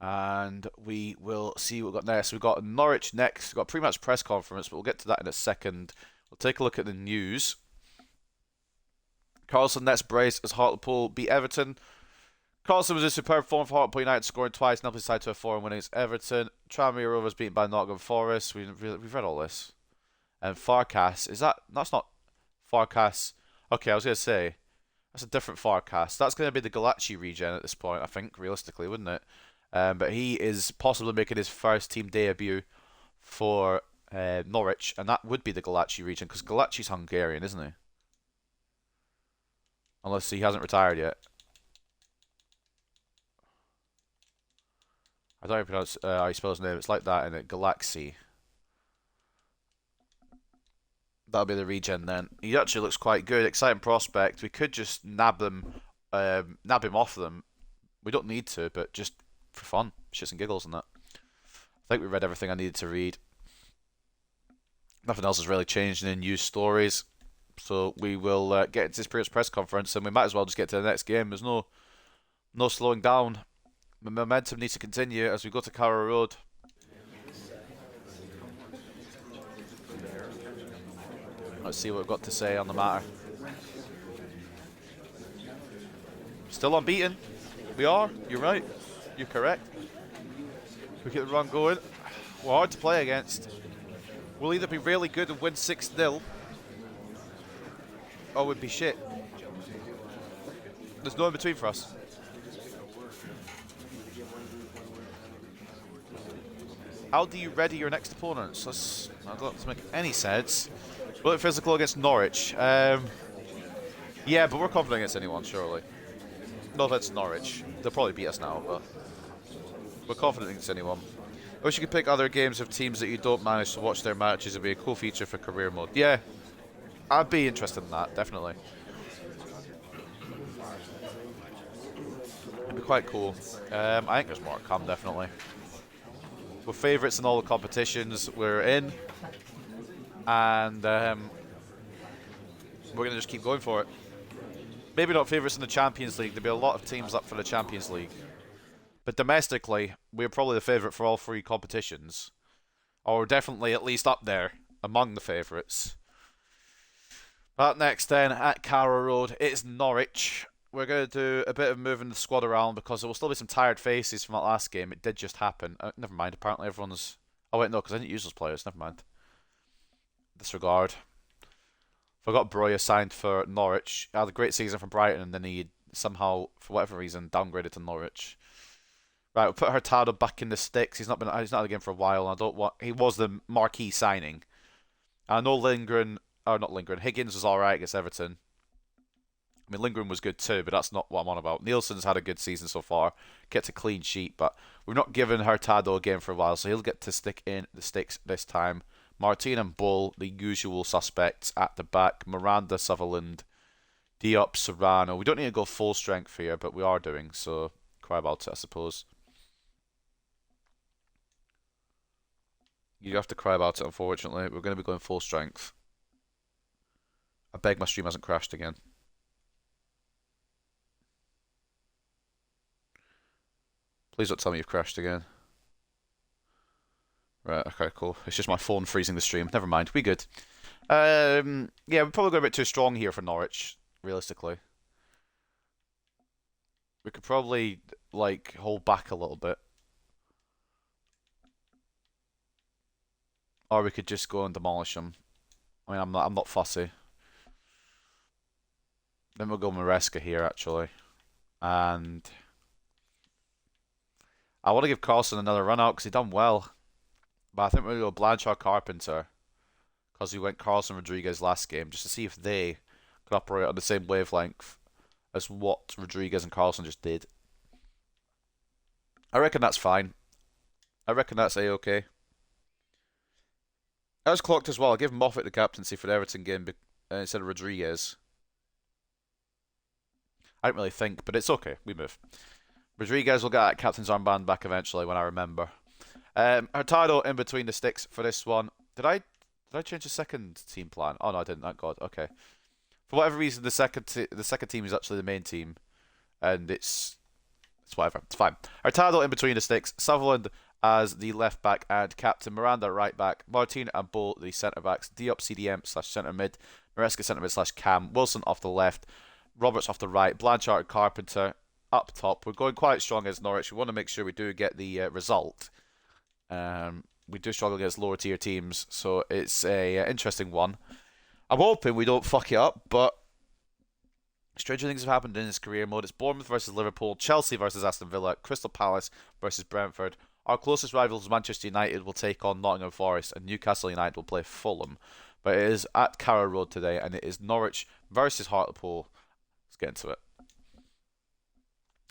And we will see what we've got next. We've got Norwich next. We've got a pre-match press conference, but we'll get to that in a second. We'll take a look at the news. Carlson nets brace as Hartlepool beat Everton. Carlson was a superb form for Hartlepool United, scoring twice, and helped his side to a 4-1 win against Everton. Tranmere Rovers beaten by Nottingham Forest. We've read all this. And Farkas, that's not Farkas. Okay, I was going to say, that's a different Farkas. That's going to be the Galachi regen at this point, I think, realistically, wouldn't it? But he is possibly making his first team debut for Norwich, and that would be the Galachi region, because Galachi's Hungarian, isn't he? Unless he hasn't retired yet. I don't even pronounce how you spell his name. It's like that, isn't it? Galaxy. That'll be the regen then. He actually looks quite good. Exciting prospect. We could just nab him off them. We don't need to, but just for fun, shits and giggles and that. I think we read everything I needed to read. Nothing else has really changed in the news stories. So we will get into this period's press conference, and we might as well just get to the next game. There's no slowing down. The momentum needs to continue as we go to Carrow Road. Let's see what we've got to say on the matter. Still unbeaten. We are. You're right. You're correct. We get the run going. We're hard to play against. We'll either be really good and win 6-0, or we'd be shit. There's no in between for us. How do you ready your next opponents? That doesn't make any sense. Will it physical against Norwich? Yeah, but we're confident against anyone, surely. No offense to Norwich. They'll probably beat us now, but we're confident against anyone. I wish you could pick other games of teams that you don't manage to watch their matches. It'd be a cool feature for career mode. Yeah, I'd be interested in that, definitely. It'd be quite cool. I think there's more to come, definitely. We're favourites in all the competitions we're in. And we're going to just keep going for it. Maybe not favourites in the Champions League. There'll be a lot of teams up for the Champions League. But domestically, we're probably the favourite for all three competitions. Or definitely at least up there among the favourites. Up next then, at Carrow Road, it's Norwich. We're going to do a bit of moving the squad around because there will still be some tired faces from that last game. It did just happen. Never mind, apparently everyone's... Oh wait, no, because I didn't use those players. Never mind. Disregard. Forgot Broya signed for Norwich. Had a great season for Brighton, and then he somehow, for whatever reason, downgraded to Norwich. Right, we'll put Hurtado back in the sticks. He's not out of the game for a while, and I don't want. He was the marquee signing. I know Higgins was all right against Everton. I mean, Lindgren was good too, but that's not what I'm on about. Nielsen's had a good season so far, gets a clean sheet, but we've not given Hurtado a game for a while, so he'll get to stick in the sticks this time. Martin and Bull, the usual suspects at the back. Miranda, Sutherland, Diop, Serrano. We don't need to go full strength here, but we are doing, so cry about it, I suppose. You have to cry about it, unfortunately. We're going to be going full strength. I beg my stream hasn't crashed again. Please don't tell me you've crashed again. Right, okay, cool. It's just my phone freezing the stream. Never mind, we good. Yeah, we're probably going a bit too strong here for Norwich, realistically. We could probably, like, hold back a little bit. Or we could just go and demolish them. I mean, I'm not fussy. Then we'll go Maresca here, actually. And I want to give Carlson another run out because he done well. But I think we're going to go Blanchard Carpenter because we went Carlson Rodriguez last game just to see if they could operate on the same wavelength as what Rodriguez and Carlson just did. I reckon that's fine. I reckon that's A-okay. I was clocked as well. I give Moffat the captaincy for the Everton game instead of Rodriguez. I didn't really think, but it's okay. We move. Rodriguez will get that captain's armband back eventually when I remember. Hurtado in between the sticks for this one. Did I change the second team plan? Oh no, I didn't. Thank God. Okay. For whatever reason, the second team is actually the main team, and it's whatever. It's fine. Hurtado in between the sticks. Sutherland as the left back and captain. Miranda right back. Martin and Bull the centre backs. Diop CDM / centre mid. Maresca centre mid / cam. Wilson off the left. Roberts off the right. Blanchard and Carpenter up top. We're going quite strong against Norwich. We want to make sure we do get the result. We do struggle against lower tier teams, so it's a interesting one. I'm hoping we don't fuck it up, but stranger things have happened in this career mode. It's Bournemouth versus Liverpool, Chelsea versus Aston Villa, Crystal Palace versus Brentford. Our closest rivals, Manchester United, will take on Nottingham Forest, and Newcastle United will play Fulham. But it is at Carrow Road today, and it is Norwich versus Hartlepool. Let's get into it.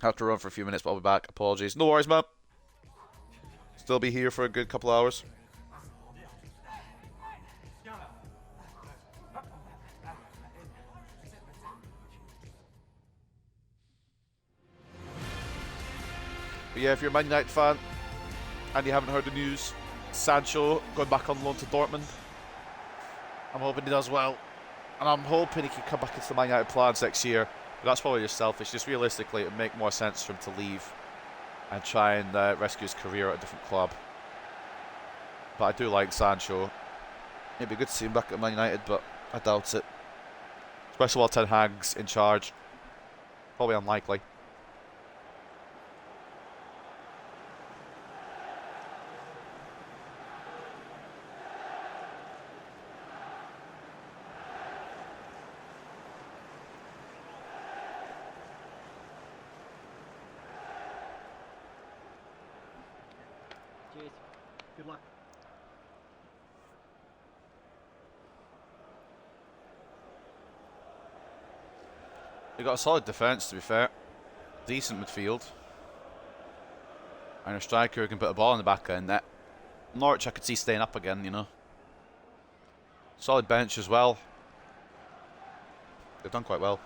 Have to run for a few minutes, but I'll be back. Apologies. No worries, man. Still be here for a good couple hours. But yeah, if you're a Man United fan and you haven't heard the news, Sancho going back on loan to Dortmund. I'm hoping he does well. And I'm hoping he can come back into the Man United plans next year. But that's probably just selfish. Just realistically, it would make more sense for him to leave and try and rescue his career at a different club. But I do like Sancho. It'd be good to see him back at Man United, but I doubt it. Especially while Ten Hag's in charge. Probably unlikely. Cheers. Good luck. They got a solid defence, to be fair. Decent midfield. And a striker who can put a ball in the back of the net. Norwich I could see staying up again, you know. Solid bench as well. They've done quite well.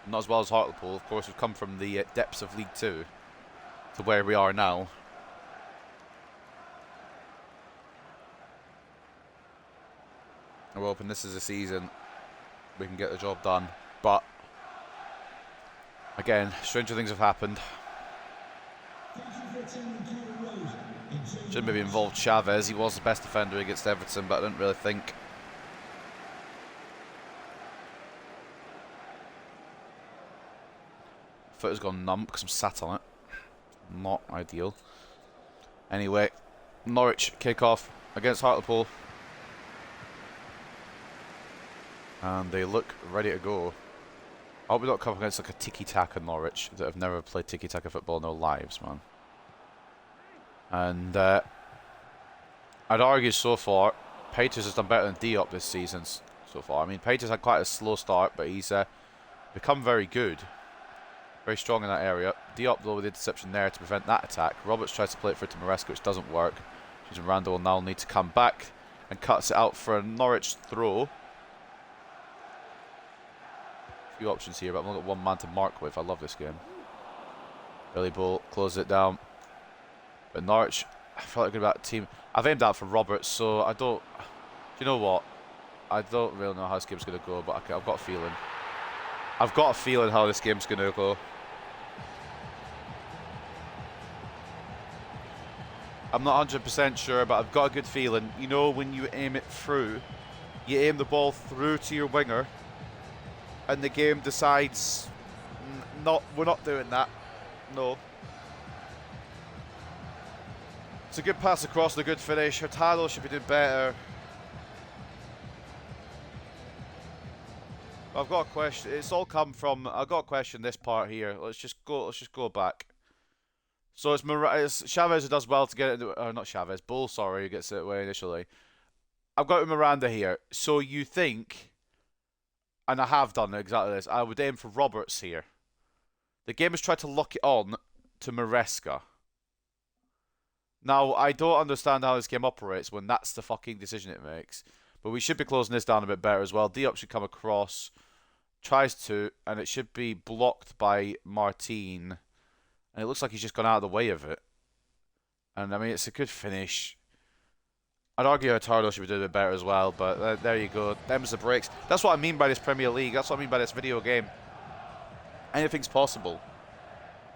Not as well as Hartlepool. Of course, we've come from the depths of League 2 to where we are now. We're hoping this is a season we can get the job done. But, again, stranger things have happened. Should maybe involve Chavez. He was the best defender against Everton, but I didn't really think. Foot has gone numb because I'm sat on it. Not ideal. Anyway, Norwich kick off against Hartlepool. And they look ready to go. I hope we don't come against like a tiki-taka Norwich that have never played tiki-taka football in their lives, man. And I'd argue so far, Peters has done better than Diop this season so far. I mean, Peters had quite a slow start, but he's become very good. Very strong in that area. Diop, though, with the interception there to prevent that attack. Roberts tries to play it through to Maresca, which doesn't work. Miranda will now need to come back and cuts it out for a Norwich throw. A few options here, but I've only got one man to mark with. I love this game. Billy Bull closes it down. But Norwich, I felt like about team. I've aimed out for Roberts, so I don't. Do you know what? I don't really know how this game's going to go, but I've got a feeling. I've got a feeling how this game's going to go. I'm not 100% sure, but I've got a good feeling. You know, when you aim it through, you aim the ball through to your winger, and the game decides, we're not doing that. No. It's a good pass across, a good finish. Hurtado should be doing better. I've got a question. It's all come from. I've got a question. This part here. Let's just go back. So it's Chavez who does well to get it into. Not Chavez. Bull. Sorry, who gets it away initially. I've got Miranda here. So you think, and I have done exactly this. I would aim for Roberts here. The game has tried to lock it on to Maresca. Now, I don't understand how this game operates when that's the fucking decision it makes. But we should be closing this down a bit better as well. Diop should come across. Tries to, and it should be blocked by Martin. And it looks like he's just gone out of the way of it. And, I mean, it's a good finish. I'd argue Hurtado should be doing a bit better as well. But there you go. Them's the breaks. That's what I mean by this Premier League. That's what I mean by this video game. Anything's possible.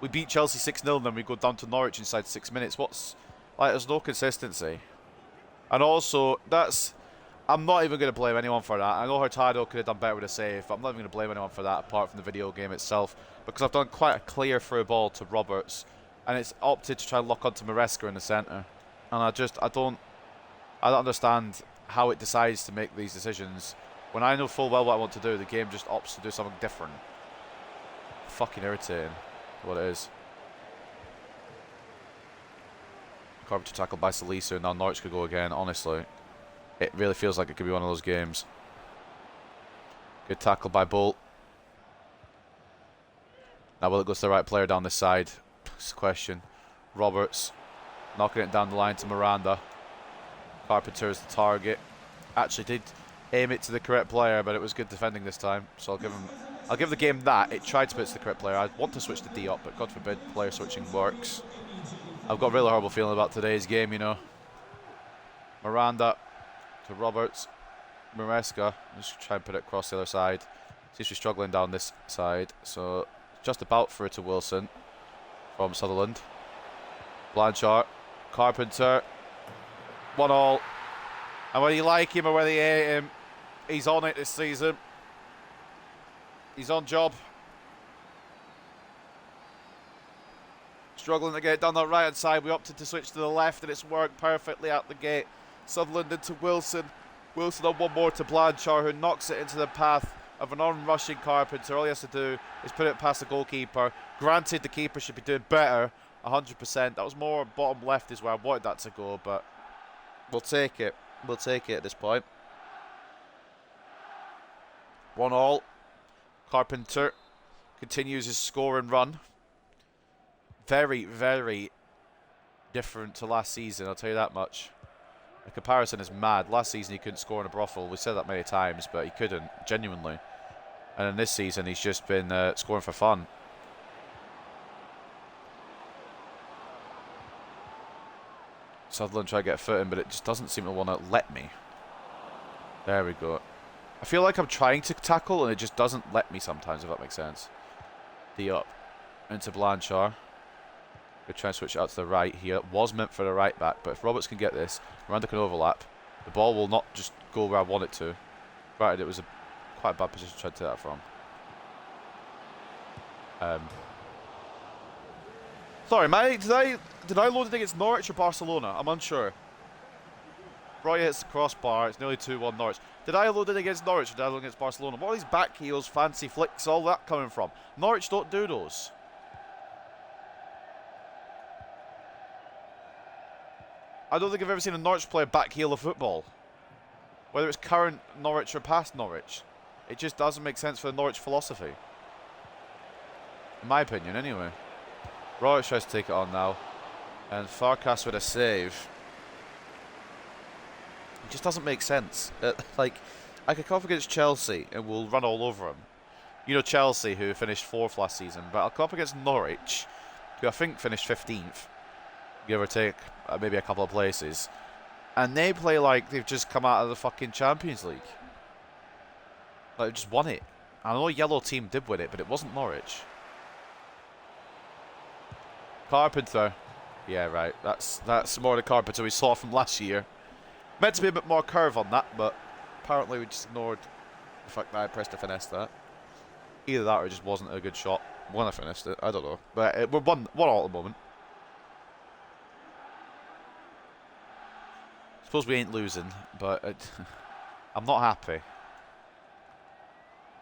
We beat Chelsea 6-0 and then we go down to Norwich inside 6 minutes. There's no consistency. And also, I'm not even going to blame anyone for that. I know Hurtado could have done better with a save, but I'm not even going to blame anyone for that apart from the video game itself. Because I've done quite a clear through ball to Roberts. And it's opted to try and lock onto Maresca in the centre. And I don't understand how it decides to make these decisions. When I know full well what I want to do, the game just opts to do something different. Fucking irritating. What it is. Carpenter tackled by Salisa, and now Norwich could go again. Honestly, it really feels like it could be one of those games. Good tackle by Bolt. Now will it go to the right player down this side? It's a question. Roberts knocking it down the line to Miranda. Carpenter is the target. Actually did aim it to the correct player, but it was good defending this time. So I'll give the game that. It tried to put it to the correct player. I want to switch to Diop, but God forbid player switching works. I've got a really horrible feeling about today's game, you know. Miranda to Roberts. Maresca. Let's try and put it across the other side. Seems to be struggling down this side. So just about through to Wilson from Sutherland. Blanchard. Carpenter. 1-1. And whether you like him or whether you hate him, he's on it this season. He's on job. Struggling to get it down that right hand side. We opted to switch to the left and it's worked perfectly out the gate. Sutherland into Wilson. Wilson on one more to Blanchard, who knocks it into the path of an on-rushing Carpenter. All he has to do is put it past the goalkeeper. Granted, the keeper should be doing better, 100%. That was more bottom left is where I wanted that to go, but we'll take it. We'll take it at this point. 1-1. Carpenter continues his score and run. Very, very different to last season, I'll tell you that much. The comparison is mad. Last season he couldn't score in a brothel. We said that many times, but he couldn't, genuinely. And in this season he's just been scoring for fun. Sutherland tried to get a foot in, but it just doesn't seem to want to let me. There we go. I feel like I'm trying to tackle and it just doesn't let me sometimes, if that makes sense. Diop into Blanchard. We're trying to switch it out to the right here. It was meant for the right back, but if Roberts can get this, Miranda can overlap. The ball will not just go where I want it to. Granted, it was quite a bad position to try to take that from. Sorry, did I load it against Norwich or Barcelona? I'm unsure. Roy hits the crossbar. It's nearly 2-1 Norwich. Did I load in against Norwich or did I load against Barcelona? What are these back heels, fancy flicks, all that coming from? Norwich don't do those. I don't think I've ever seen a Norwich player back heel of football. Whether it's current Norwich or past Norwich. It just doesn't make sense for the Norwich philosophy. In my opinion, anyway. Roy tries to take it on now. And Farkas with a save. It just doesn't make sense. Like, I could come up against Chelsea and we'll run all over them. You know Chelsea, who finished 4th last season. But I'll come up against Norwich, who I think finished 15th. Give or take maybe a couple of places. And they play like they've just come out of the fucking Champions League. Like, they've just won it. I know a yellow team did win it, but it wasn't Norwich. Carpenter. Yeah, right. That's more the Carpenter we saw from last year. Meant to be a bit more curve on that, but apparently we just ignored the fact that I pressed to finesse that. Either that or it just wasn't a good shot when I finished it. I don't know. But we're 1-1 at the moment. Suppose we ain't losing, but I'm not happy.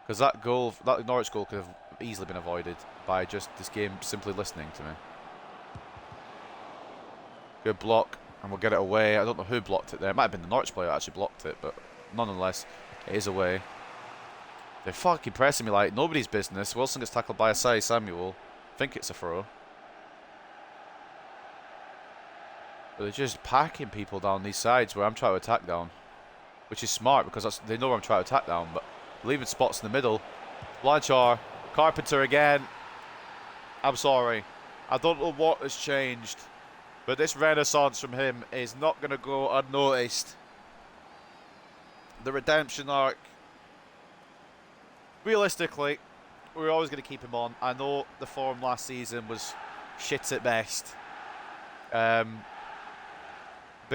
Because that goal, that Norwich goal could have easily been avoided by just this game simply listening to me. Good block, and we'll get it away. I don't know who blocked it there. It might have been the Norwich player that actually blocked it, but nonetheless, it is away. They're fucking pressing me like nobody's business. Wilson gets tackled by Asai Samuel. I think it's a throw. But they're just packing people down these sides where I'm trying to attack down. Which is smart because they know where I'm trying to attack down. But leaving spots in the middle. Blanchard. Carpenter again. I'm sorry. I don't know what has changed. But this renaissance from him is not going to go unnoticed. The redemption arc. Realistically, we're always going to keep him on. I know the form last season was shit at best. But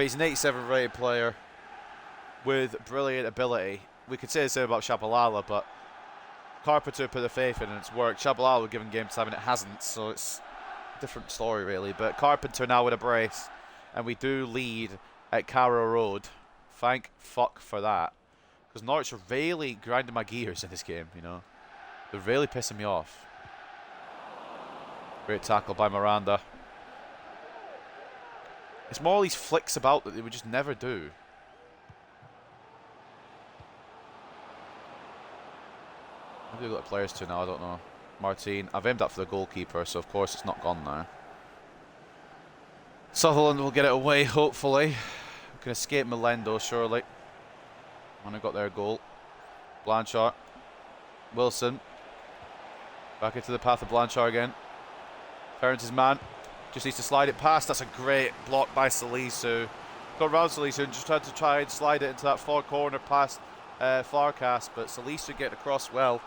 he's an 87 rated player with brilliant ability. We could say the same about Shabalala, but Carpenter put the faith in and it's worked. Shabalala was given game time and it hasn't, so it's a different story really. But Carpenter now with a brace, and we do lead at Carrow Road. Thank fuck for that. Because Norwich are really grinding my gears in this game, you know. They're really pissing me off. Great tackle by Miranda. It's more all these flicks about that they would just never do. Maybe they've got players to now, I don't know. Martin. I've aimed that for the goalkeeper, so of course it's not gone now. Sutherland will get it away, hopefully. We can escape Melendo, surely. And I got their goal. Blanchard. Wilson. Back into the path of Blanchard again. Ferrens his man. Just needs to slide it past. That's a great block by Salisu. Got around Salisu and just tried to try and slide it into that far corner past Farkas, but Salisu get across well.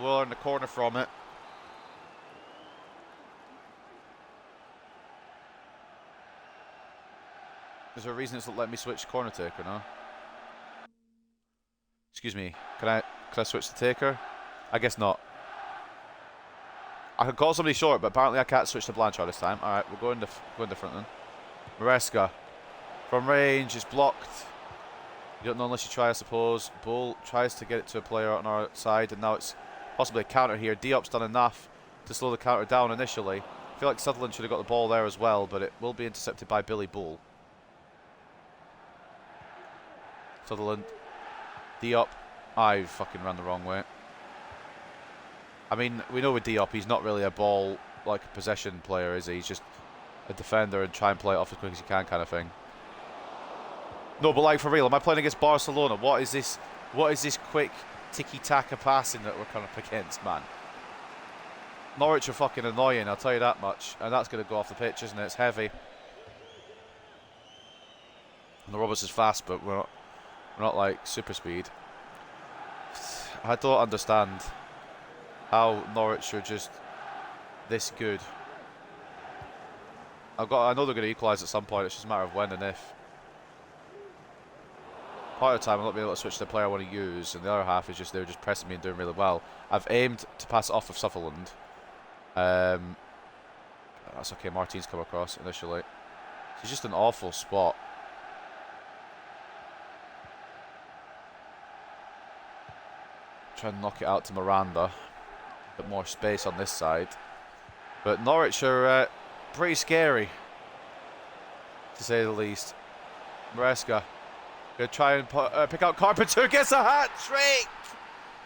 We're in the corner from it. Is there a reason it's not letting me switch corner taker now? Excuse me. Can I switch the taker? I guess not. I can call somebody short, but apparently I can't switch to Blanchard this time. Alright, we're going different then. Maresca. From range, is blocked. You don't know unless you try, I suppose. Bull tries to get it to a player on our side, and now it's possibly a counter here. Diop's done enough to slow the counter down initially. I feel like Sutherland should have got the ball there as well, but it will be intercepted by Billy Bull. Sutherland. Diop. I fucking ran the wrong way. I mean, we know with Diop, he's not really a ball, like, possession player, is he? He's just a defender and try and play it off as quick as you can kind of thing. No, but like, for real, am I playing against Barcelona? What is this quick tiki-taka passing that we're coming up against, man? Norwich are fucking annoying, I'll tell you that much. And that's going to go off the pitch, isn't it? It's heavy. And the Roberts is fast, but we're not like, super speed. I don't understand how Norwich are just this good. I know they're going to equalise at some point. It's just a matter of when and if. Part of the time I'm not being able to switch to the player I want to use, and the other half is just they're just pressing me and doing really well. I've aimed to pass it off of Sutherland. That's okay. Martin's come across initially. It's just an awful spot. Try and knock it out to Miranda. A bit more space on this side. But Norwich are pretty scary, to say the least. Maresca gonna try and pick out Carpenter. Gets a hat trick.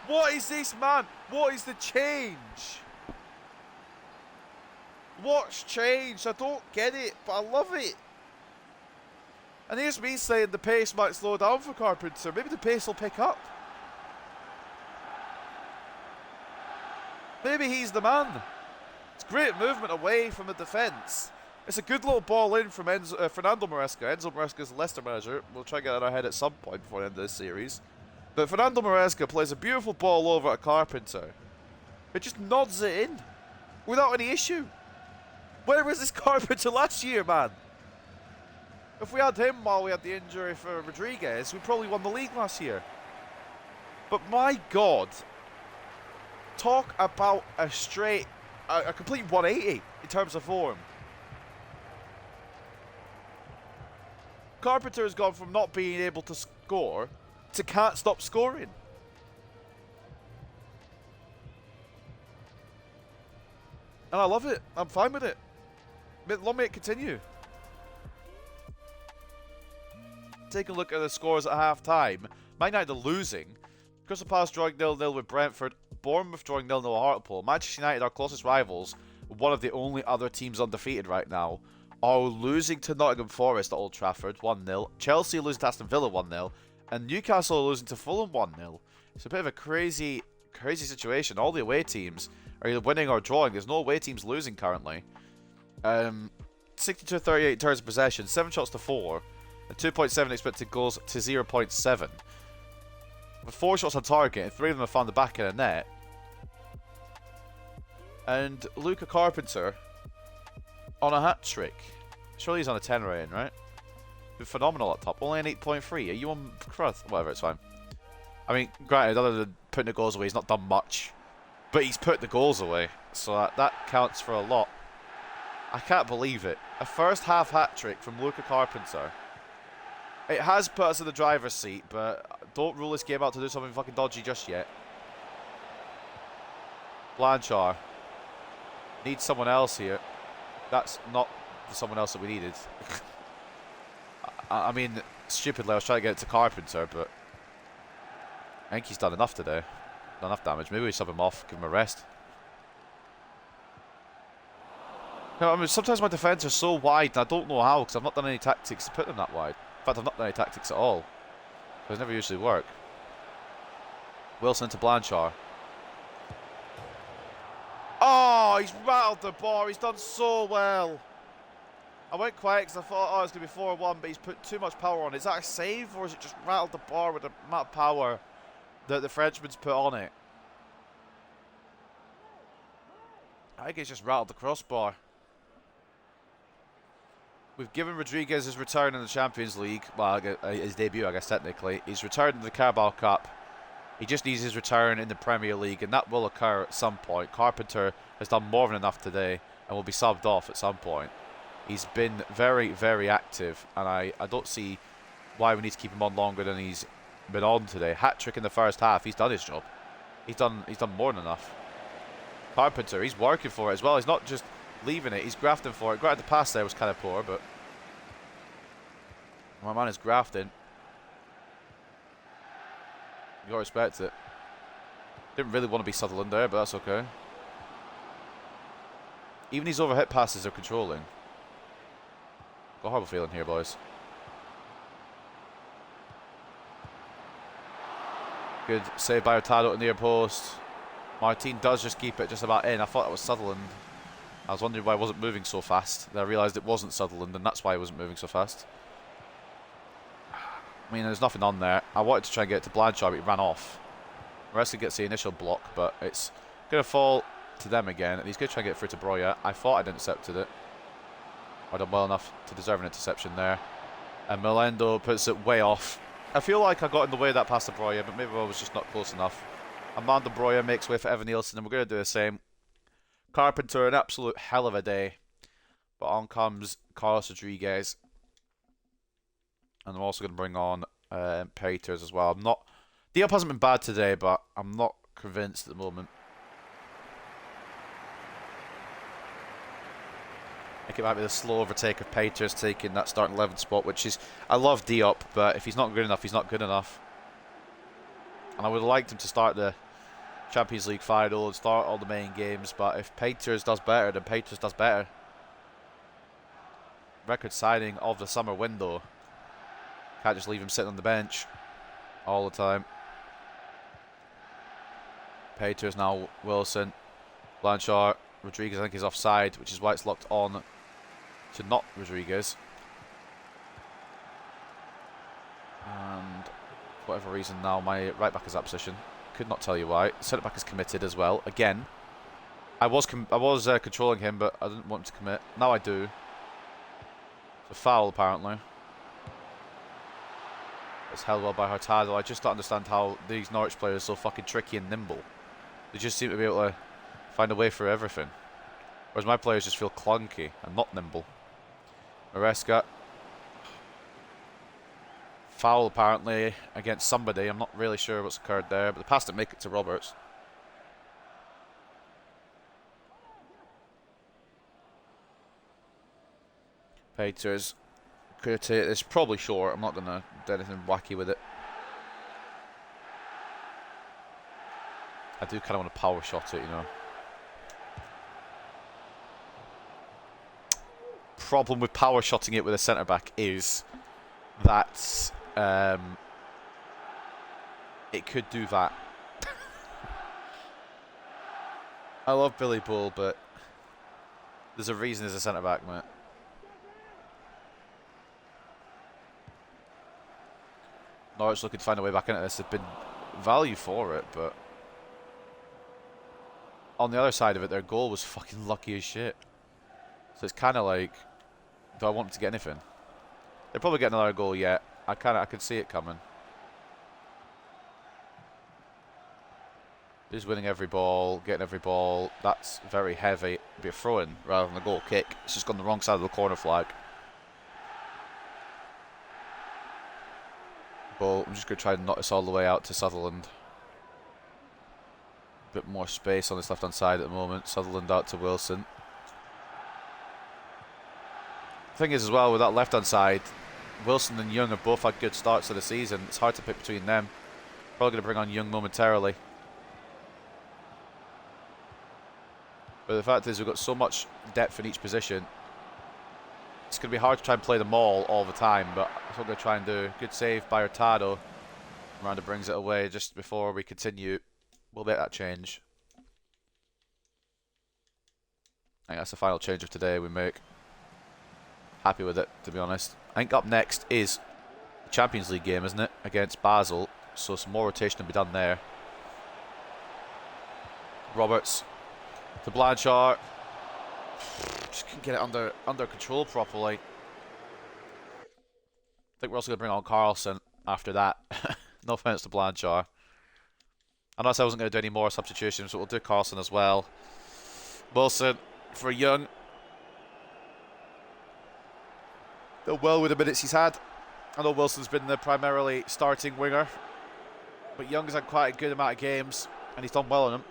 What is this, man? What is the change? What's changed? I don't get it, but I love it. And here's me saying the pace might slow down for Carpenter. Maybe the pace will pick up. Maybe he's the man. It's great movement away from the defence. It's a good little ball in from Fernando Maresca. Enzo Maresca is the Leicester manager. We'll try and get that in our head at some point before the end of this series. But Fernando Maresca plays a beautiful ball over at Carpenter. It just nods it in without any issue. Where was this Carpenter last year, man? If we had him while we had the injury for Rodriguez, we probably won the league last year. But my God, talk about a complete 180 in terms of form. Carpenter has gone from not being able to score to can't stop scoring. And I love it. I'm fine with it. Long may it continue. Take a look at the scores at half-time. Man United are losing. Crystal Palace drawing 0-0 with Brentford. Bournemouth drawing 0-0 with Hartlepool. Manchester United, our closest rivals, one of the only other teams undefeated right now, are losing to Nottingham Forest at Old Trafford 1-0. Chelsea losing to Aston Villa 1-0. And Newcastle are losing to Fulham 1-0. It's a bit of a crazy situation. All the away teams are either winning or drawing. There's no away teams losing currently. 62-38 turns of possession, 7 shots to 4, and 2.7 expected goals to 0.7. With 4 shots on target, and 3 of them have found the back of the net. And Luca Carpenter on a hat trick. Surely he's on a 10 rating, right? Been phenomenal at top. Only an 8.3. Are you on crud? Whatever, it's fine. I mean, granted, other than putting the goals away, he's not done much. But he's put the goals away. So that counts for a lot. I can't believe it. A first half hat trick from Luca Carpenter. It has put us in the driver's seat, but don't rule this game out to do something fucking dodgy just yet. Blanchard. Needs someone else here. That's not the someone else that we needed. I mean, stupidly, I was trying to get it to Carpenter, but I think he's done enough today. Done enough damage. Maybe we sub him off, give him a rest. I mean, sometimes my defence are so wide, and I don't know how, because I've not done any tactics to put them that wide. In fact, I've not done any tactics at all. Those never usually work. Wilson to Blanchard. Oh, he's rattled the bar. He's done so well. I went quiet because I thought, oh, it's going to be 4-1, but he's put too much power on it. Is that a save, or is it just rattled the bar with the amount of power that the Frenchman's put on it? I think he's just rattled the crossbar. We've given Rodriguez his return in the Champions League. Well, his debut, I guess, technically. He's returned in the Carabao Cup. He just needs his return in the Premier League, and that will occur at some point. Carpenter has done more than enough today and will be subbed off at some point. He's been very, very active, and I don't see why we need to keep him on longer than he's been on today. Hat-trick in the first half. He's done his job. He's done more than enough. Carpenter, he's working for it as well. He's not just leaving it. He's grafting for it. Granted, the pass there was kind of poor, but my man is grafting. You gotta respect it. Didn't really want to be Sutherland there, but that's okay. Even these overhit passes are controlling. Got a horrible feeling here, boys. Good save by Hurtado at the near post. Martin does just keep it just about in. I thought that was Sutherland. I was wondering why it wasn't moving so fast. Then I realised it wasn't Sutherland, and that's why it wasn't moving so fast. I mean, there's nothing on there. I wanted to try and get it to Blanchard, but he ran off. Maresca gets the initial block, but it's going to fall to them again. And he's going to try and get it through to Broya. I thought I'd intercepted it. I done well enough to deserve an interception there. And Melendo puts it way off. I feel like I got in the way of that pass to Broya, but maybe I was just not close enough. Amanda Broya makes way for Evan Nielsen, and we're going to do the same. Carpenter, an absolute hell of a day. But on comes Carlos Rodriguez. And I'm also going to bring on Peters as well. Diop hasn't been bad today, but I'm not convinced at the moment. I think it might be the slow overtake of Peters taking that starting 11 spot, which is... I love Diop, but if he's not good enough, he's not good enough. And I would have liked him to start the Champions League final and start all the main games, but if Peters does better, then Peters does better. Record signing of the summer window. Can't just leave him sitting on the bench all the time. Peters now, Wilson, Blanchard, Rodriguez I think is offside, which is why it's locked on to not Rodriguez. And for whatever reason now my right back is out of position. Could not tell you why. Centre back is committed as well. Again, I was controlling him, but I didn't want him to commit. Now I do. It's a foul apparently. It's held well by Hurtado. I just don't understand how these Norwich players are so fucking tricky and nimble. They just seem to be able to find a way through everything. Whereas my players just feel clunky and not nimble. Maresca. Foul apparently against somebody. I'm not really sure what's occurred there, but the pass didn't make it to Roberts. Peters. Could take this, probably short. I'm not going to do anything wacky with it. I do kind of want to power shot it, you know. Problem with power shotting it with a centre back is that it could do that. I love Billy Bull, but there's a reason there's a centre back, mate. Norwich looking to find a way back into this. There's been value for it, but on the other side of it, their goal was fucking lucky as shit. So it's kind of like, do I want them to get anything? They'll probably get another goal yet. I can see it coming. He's winning every ball, getting every ball. That's very heavy. It'd be a throw-in rather than a goal kick. It's just gone the wrong side of the corner flag. Ball. I'm just going to try and knock this all the way out to Sutherland. A bit more space on this left-hand side at the moment. Sutherland out to Wilson. The thing is as well, with that left-hand side, Wilson and Young have both had good starts to the season. It's hard to pick between them. Probably going to bring on Young momentarily. But the fact is we've got so much depth in each position. It's going to be hard to try and play them all the time, but that's what I'm going to try and do. Good save by Hurtado. Miranda brings it away just before we continue. We'll make that change. I think that's the final change of today we make. Happy with it, to be honest. I think up next is the Champions League game, isn't it? Against Basel. So some more rotation will be done there. Roberts to Blanchard. Just couldn't get it under control properly. I think we're also going to bring on Carlson after that. No offense to Blanchard. I know I said I wasn't going to do any more substitutions, but we'll do Carlson as well. Wilson for Young. Done well with the minutes he's had. I know Wilson's been the primarily starting winger, but Young's had quite a good amount of games, and he's done well on them.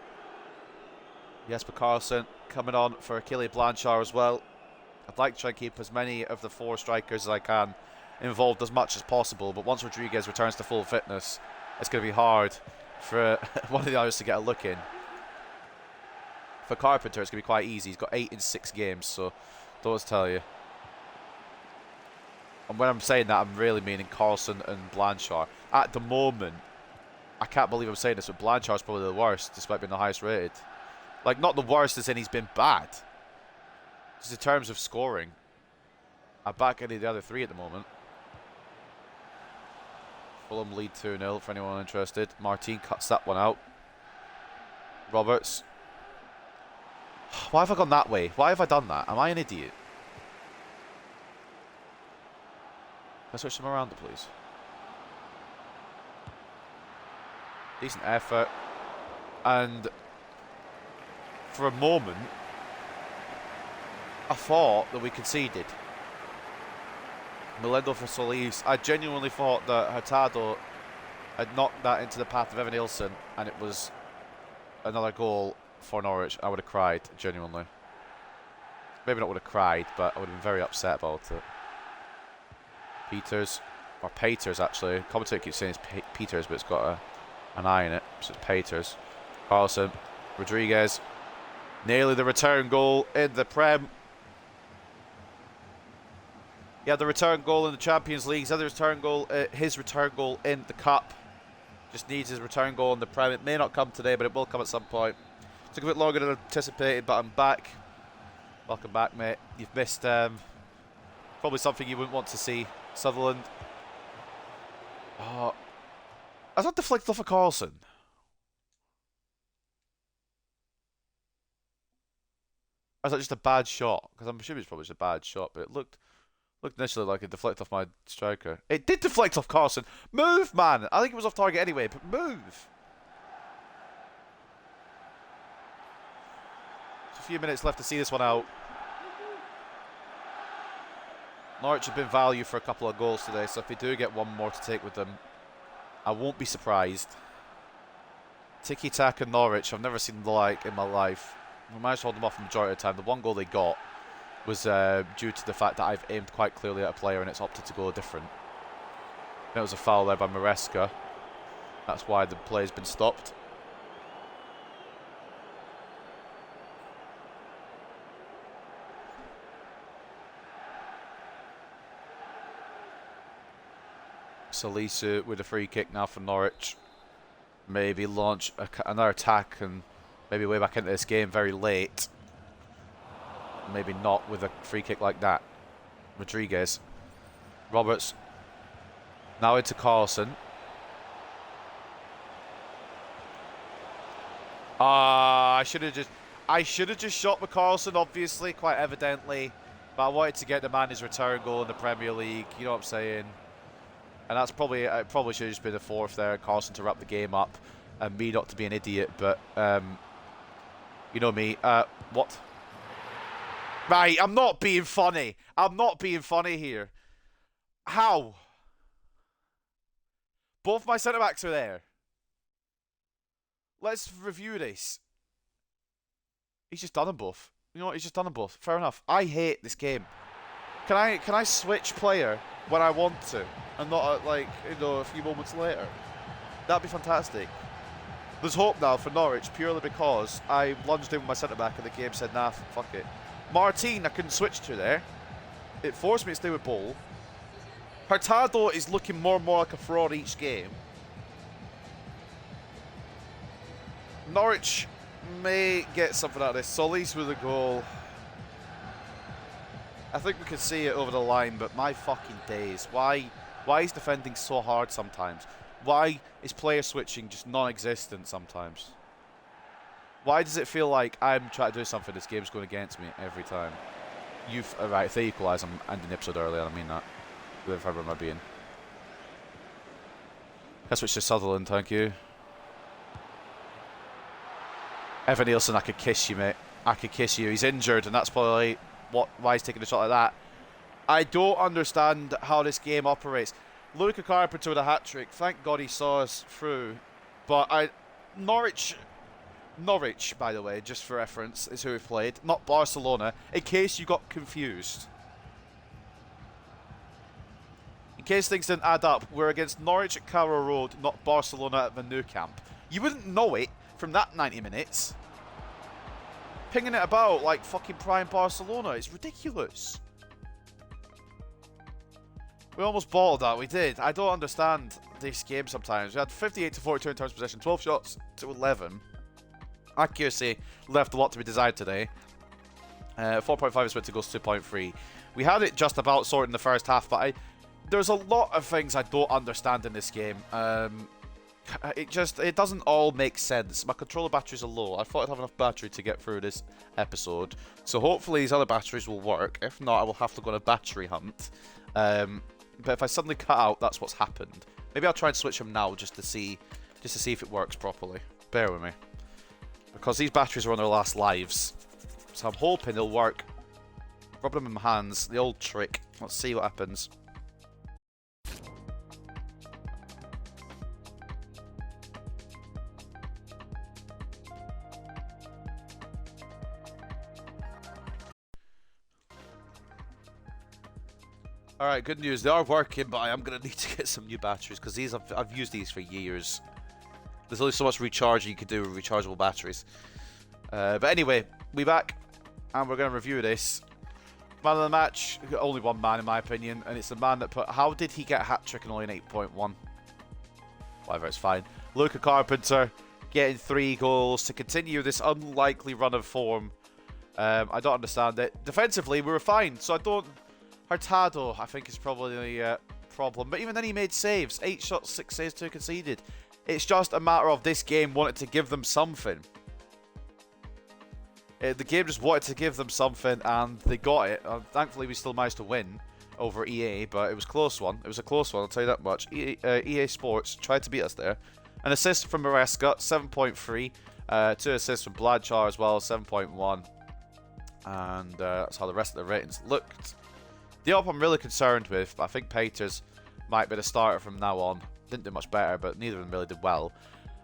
Jesper Carlson coming on for Achille Blanchard as well. I'd like to try and keep as many of the four strikers as I can involved as much as possible, but once Rodriguez returns to full fitness, it's going to be hard for one of the others to get a look in. For Carpenter, it's going to be quite easy. He's got 8 in 6 games, so don't tell you. And when I'm saying that, I'm really meaning Carlson and Blanchard. At the moment, I can't believe I'm saying this, but Blanchard's probably the worst, despite being the highest rated. Like, not the worst as in he's been bad. Just in terms of scoring. I back any of the other 3 at the moment. Fulham lead 2-0 for anyone interested. Martin cuts that one out. Roberts. Why have I gone that way? Why have I done that? Am I an idiot? Can I switch them around, please? Decent effort. And for a moment, I thought that we conceded. Melendo for Solis. I genuinely thought that Hurtado had knocked that into the path of Evan Nielsen, and it was another goal for Norwich. I would have cried, genuinely. Maybe not would have cried, but I would have been very upset about it. Peters, or Peters actually. Commentator keeps saying it's Peters, but it's got an I in it, so it's Peters. Carlson, Rodriguez, nearly the return goal in the Prem. He had the return goal in the Champions League. He's had the return goal, his return goal in the Cup. Just needs his return goal in the Prem. It may not come today, but it will come at some point. Took a bit longer than anticipated, but I'm back. Welcome back, mate. You've missed probably something you wouldn't want to see. Sutherland. Oh, has that deflected off of Carlson? Or is that just a bad shot? Because I'm assuming it's probably just a bad shot, but it looked initially like it deflected off my striker. It did deflect off Carlson. Move, man! I think it was off target anyway, but move! There's a few minutes left to see this one out. Norwich have been value for a couple of goals today, so if they do get one more to take with them, I won't be surprised. Tiki-taka Norwich, I've never seen the like in my life. We managed to hold them off the majority of the time. The one goal they got was due to the fact that I've aimed quite clearly at a player and it's opted to go different. It was a foul there by Maresca. That's why the play's been stopped. Salisu with a free kick now for Norwich. Maybe launch another attack and maybe way back into this game very late. Maybe not with a free kick like that. Rodriguez. Roberts. Now into Carlson. I should have just shot with Carlson, obviously, quite evidently. But I wanted to get the man his return goal in the Premier League. You know what I'm saying? And that's probably, it probably should have just been a fourth there. Carlson to wrap the game up. And me not to be an idiot, but you know me. What? Right, I'm not being funny. I'm not being funny here. How? Both my centre-backs are there. Let's review this. He's just done them both. You know what? He's just done them both. Fair enough. I hate this game. Can I switch player when I want to, and not like, you know, a few moments later? That'd be fantastic. There's hope now for Norwich purely because I lunged in with my centre-back and the game said, nah, fuck it. Martin, I couldn't switch to there. It forced me to stay with ball. Hurtado is looking more and more like a fraud each game. Norwich may get something out of this. Solis with a goal. I think we could see it over the line, but my fucking days. Why is defending so hard sometimes? Why is player switching just non-existent sometimes? Why does it feel like I'm trying to do something, this game's going against me every time? Right, if they equalise, I'm ending the episode early, I mean that. Whoever am I being? Let's switch to Sutherland, thank you. Evan Nielsen, I could kiss you, mate. I could kiss you. He's injured, and that's probably why he's taking a shot like that. I don't understand how this game operates. Luca Carpenter with a hat-trick. Thank God he saw us through. But Norwich, by the way, just for reference, is who we've played. Not Barcelona, in case you got confused. In case things didn't add up, we're against Norwich at Carrow Road, not Barcelona at the Nou Camp. You wouldn't know it from that 90 minutes. Pinging it about like fucking prime Barcelona. It's ridiculous. We almost bottled that. We did. I don't understand this game sometimes. We had 58 to 42 in terms of possession, 12 shots to 11. Accuracy left a lot to be desired today. 4.5 is went to goals, 2.3. We had it just about sorted in the first half, but there's a lot of things I don't understand in this game. It doesn't all make sense. My controller batteries are low. I thought I'd have enough battery to get through this episode. So hopefully these other batteries will work. If not, I will have to go on a battery hunt. But if I suddenly cut out, that's what's happened. Maybe I'll try and switch them now just to see if it works properly. Bear with me. Because these batteries are on their last lives. So I'm hoping they'll work. Rub them in my hands. The old trick. Let's see what happens. All right, good news. They are working, but I am gonna need to get some new batteries because these I've used these for years. There's only so much recharging you can do with rechargeable batteries. But anyway, we back, and we're gonna review this. Man of the match, only one man in my opinion, and it's the man that put. How did he get a hat trick and only an 8.1? Whatever, it's fine. Luca Carpenter getting 3 goals to continue this unlikely run of form. I don't understand it. Defensively, we were fine, so I don't. Hurtado, I think, is probably the problem. But even then, he made saves. 8 shots, 6 saves, 2 conceded. It's just a matter of this game wanted to give them something. The game just wanted to give them something, and they got it. Thankfully, we still managed to win over EA, but it was a close one. It was a close one, I'll tell you that much. EA Sports tried to beat us there. An assist from Maresca, 7.3. 2 assists from Blanchard as well, 7.1. And that's how the rest of the ratings looked. The op I'm really concerned with, but I think Peters might be the starter from now on. Didn't do much better, but neither of them really did well.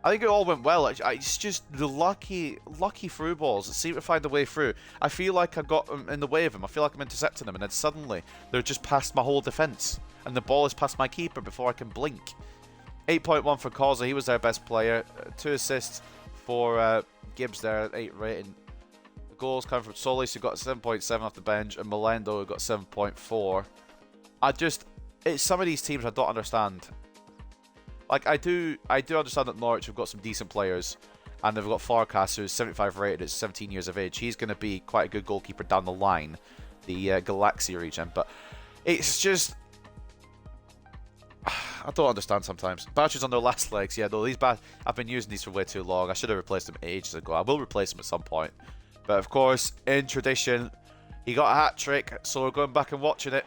I think it all went well. It's just the lucky through balls that seem to find a way through. I feel like I got in the way of them. I feel like I'm intercepting them, and then suddenly they're just past my whole defence, and the ball is past my keeper before I can blink. 8.1 for Causa. He was their best player. 2 assists for Gibbs there at 8 rating. Goals come from Solis, who got 7.7 off the bench, and Melendo, who got 7.4. It's some of these teams I don't understand. Like, I do understand that Norwich have got some decent players, and they've got Farkas, who's 75 rated at 17 years of age. He's going to be quite a good goalkeeper down the line, the Galaxia region, but it's just... I don't understand sometimes. Batteries on their last legs, yeah, though I've been using these for way too long. I should have replaced them ages ago. I will replace them at some point. But of course, in tradition, he got a hat-trick, so we're going back and watching it.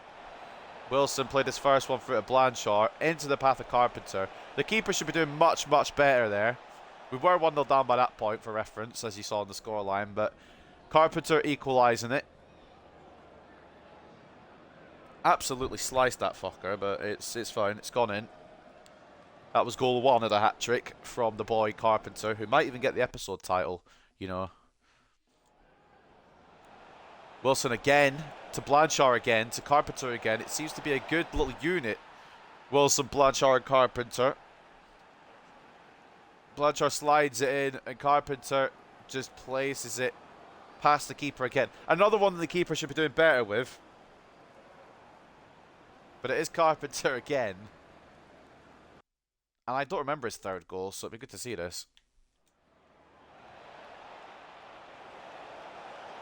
Wilson played his first one through to Blanchard, into the path of Carpenter. The keeper should be doing much, much better there. We were 1-0 down by that point, for reference, as you saw on the scoreline, but Carpenter equalising it. Absolutely sliced that fucker, but it's fine, it's gone in. That was goal 1 of the hat-trick from the boy Carpenter, who might even get the episode title, you know. Wilson again, to Blanchard again, to Carpenter again. It seems to be a good little unit. Wilson, Blanchard, Carpenter. Blanchard slides it in, and Carpenter just places it past the keeper again. Another one that the keeper should be doing better with. But it is Carpenter again. And I don't remember his 3rd goal, so it'd be good to see this.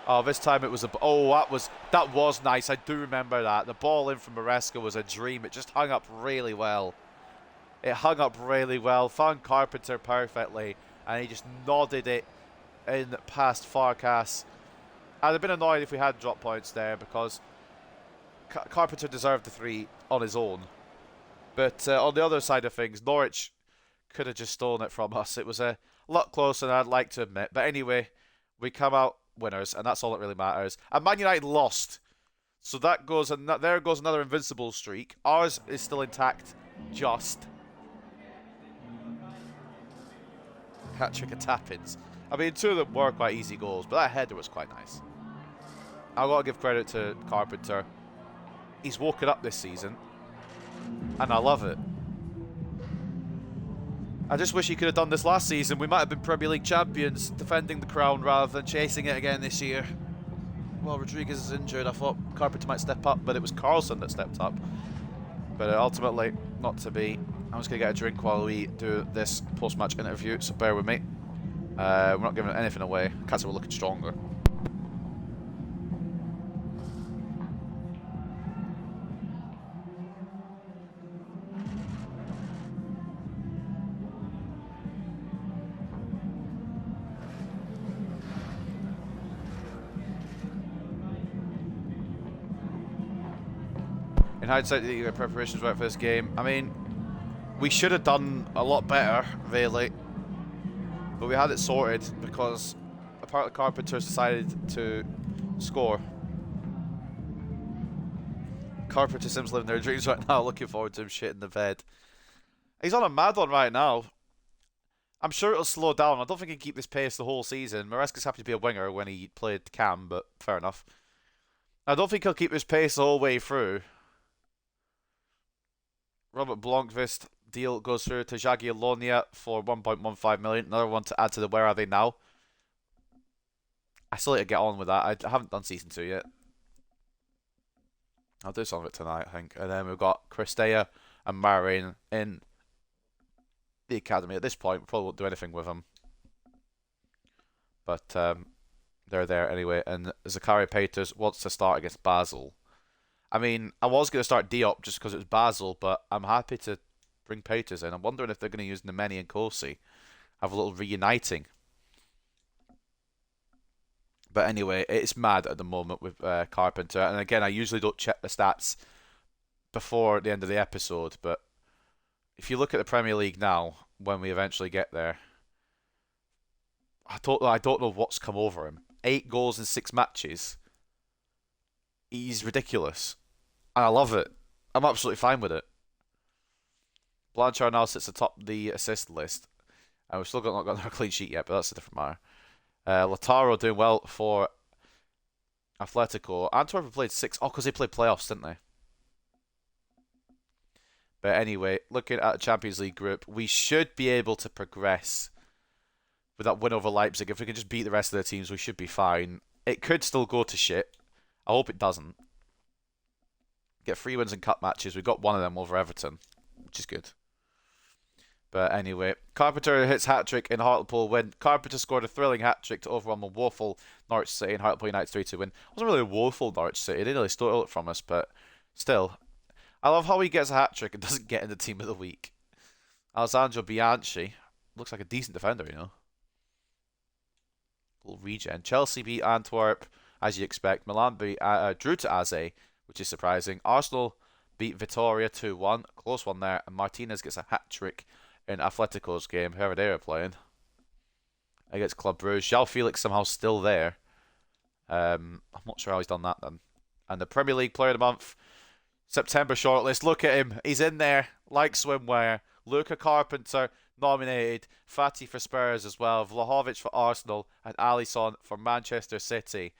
Oh, this time it was that was nice. I do remember that. The ball in from Maresca was a dream. It just hung up really well. It hung up really well. Found Carpenter perfectly, and he just nodded it in past Farkas. I'd have been annoyed if we had drop points there because Carpenter deserved the 3 on his own. But on the other side of things, Norwich could have just stolen it from us. It was a lot closer than I'd like to admit. But anyway, we come out winners, and that's all that really matters. And Man United lost, so that goes, and there goes another invincible streak. Ours is still intact, just. Hat-trick of tap-ins. I mean, 2 of them were quite easy goals, but that header was quite nice. I've got to give credit to Carpenter. He's woken up this season, and I love it. I just wish he could have done this last season. We might have been Premier League champions, defending the crown rather than chasing it again this year. Well, Rodriguez is injured. I thought Carpenter might step up, but it was Carlson that stepped up. But ultimately, not to be. I'm just going to get a drink while we do this post-match interview, so bear with me. We're not giving anything away. Can't say we're looking stronger. In hindsight, the preparations right for this game. I mean, we should have done a lot better, really. But we had it sorted because apparently Carpenter's decided to score. Carpenter Sims living their dreams right now. Looking forward to him shitting the bed. He's on a mad one right now. I'm sure it'll slow down. I don't think he can keep this pace the whole season. Maresca's happy to be a winger when he played Cam, but fair enough. I don't think he'll keep this pace the whole way through. Robert Blomqvist deal goes through to Jagiellonia for 1.15 million. Another one to add to the Where Are They Now. I still need to get on with that. I haven't done season 2 yet. I'll do some of it tonight, I think. And then we've got Christea and Marin in the academy. At this point, we probably won't do anything with them. But they're there anyway. And Zachary Peters wants to start against Basel. I mean, I was going to start Diop just because it was Basel, but I'm happy to bring Peters in. I'm wondering if they're going to use Nemeni and Kosi. Have a little reuniting. But anyway, it's mad at the moment with Carpenter. And again, I usually don't check the stats before the end of the episode. But if you look at the Premier League now, when we eventually get there, I don't know what's come over him. 8 goals in 6 matches. He's ridiculous. And I love it. I'm absolutely fine with it. Blanchard now sits atop the assist list. And we've still not got our clean sheet yet, but that's a different matter. Lautaro doing well for Atletico. Antwerp played 6. Oh, because they played playoffs, didn't they? But anyway, looking at the Champions League group, we should be able to progress with that win over Leipzig. If we can just beat the rest of the teams, we should be fine. It could still go to shit. I hope it doesn't. Get 3 wins in cup matches. We got one of them over Everton, which is good. But anyway, Carpenter hits hat-trick in Hartlepool win. Carpenter scored a thrilling hat-trick to overwhelm a woeful Norwich City in Hartlepool United's 3-2 win. It wasn't really a woeful Norwich City. They didn't really steal it from us, but still. I love how he gets a hat-trick and doesn't get in the team of the week. Alessandro Bianchi looks like a decent defender, you know. Little regen. Chelsea beat Antwerp, as you expect. Milan drew to Aze, which is surprising. Arsenal beat Vitoria 2-1. Close one there. And Martinez gets a hat-trick in Atletico's game, whoever they were playing, against Club Brugge. João Felix somehow still there. I'm not sure how he's done that then. And the Premier League Player of the Month, September shortlist. Look at him. He's in there, like swimwear. Luca Carpenter nominated. Fati for Spurs as well. Vlahovic for Arsenal. And Alisson for Manchester City.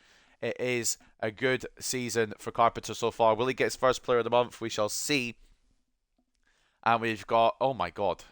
It is a good season for Carpenter so far. Will he get his first Player of the Month? We shall see. And we've got, oh my god.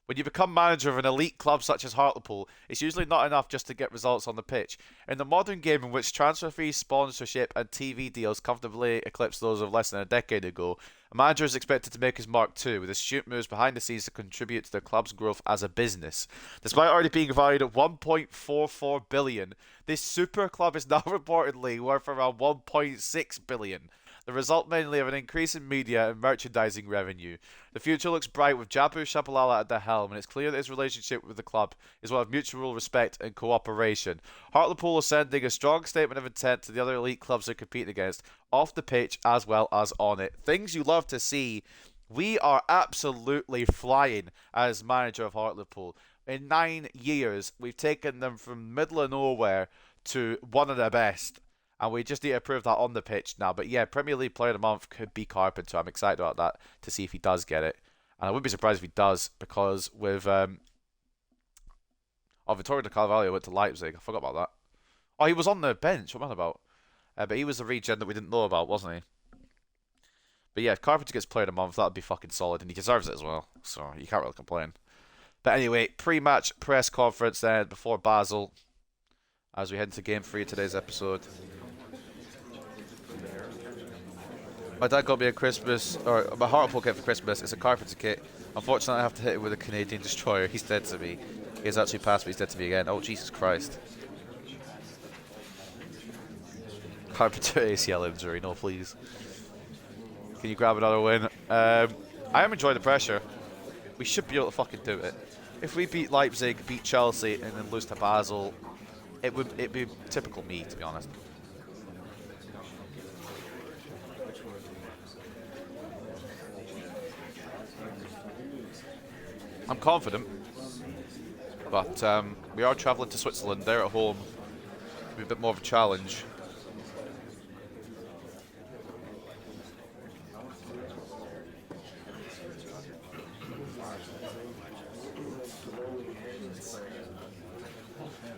When you become manager of an elite club such as Hartlepool, it's usually not enough just to get results on the pitch. In the modern game in which transfer fees, sponsorship and TV deals comfortably eclipse those of less than a decade ago, a manager is expected to make his mark too, with astute moves behind the scenes to contribute to the club's growth as a business. Despite already being valued at 1.44 billion, this super club is now reportedly worth around 1.6 billion. The result mainly of an increase in media and merchandising revenue. The future looks bright with Jabu Shabalala at the helm, and it's clear that his relationship with the club is one of mutual respect and cooperation. Hartlepool is sending a strong statement of intent to the other elite clubs they're competing against, off the pitch as well as on it. Things you love to see. We are absolutely flying as manager of Hartlepool. In 9 years, we've taken them from middle of nowhere to one of the best. And we just need to prove that on the pitch now. But yeah, Premier League Player of the Month could be Carpenter. I'm excited about that to see if he does get it. And I wouldn't be surprised if he does, because with Vittorio de Carvalho went to Leipzig. I forgot about that. Oh, he was on the bench. What am I about? But he was the regen that we didn't know about, wasn't he? But yeah, if Carpenter gets Player of the Month, that would be fucking solid. And he deserves it as well. So you can't really complain. But anyway, pre-match press conference then before Basel, as we head into Game 3 of today's episode. My dad got me a Christmas, or my Hartlepool kit for Christmas. It's a Carpenter kit. Unfortunately, I have to hit it with a Canadian destroyer. He's dead to me. He has actually passed, but he's dead to me again. Oh, Jesus Christ. Carpenter ACL injury, no please. Can you grab another win? I am enjoying the pressure. We should be able to fucking do it. If we beat Leipzig, beat Chelsea, and then lose to Basel, it'd be typical me, to be honest. I'm confident, but we are travelling to Switzerland. They're at home. It'll be a bit more of a challenge.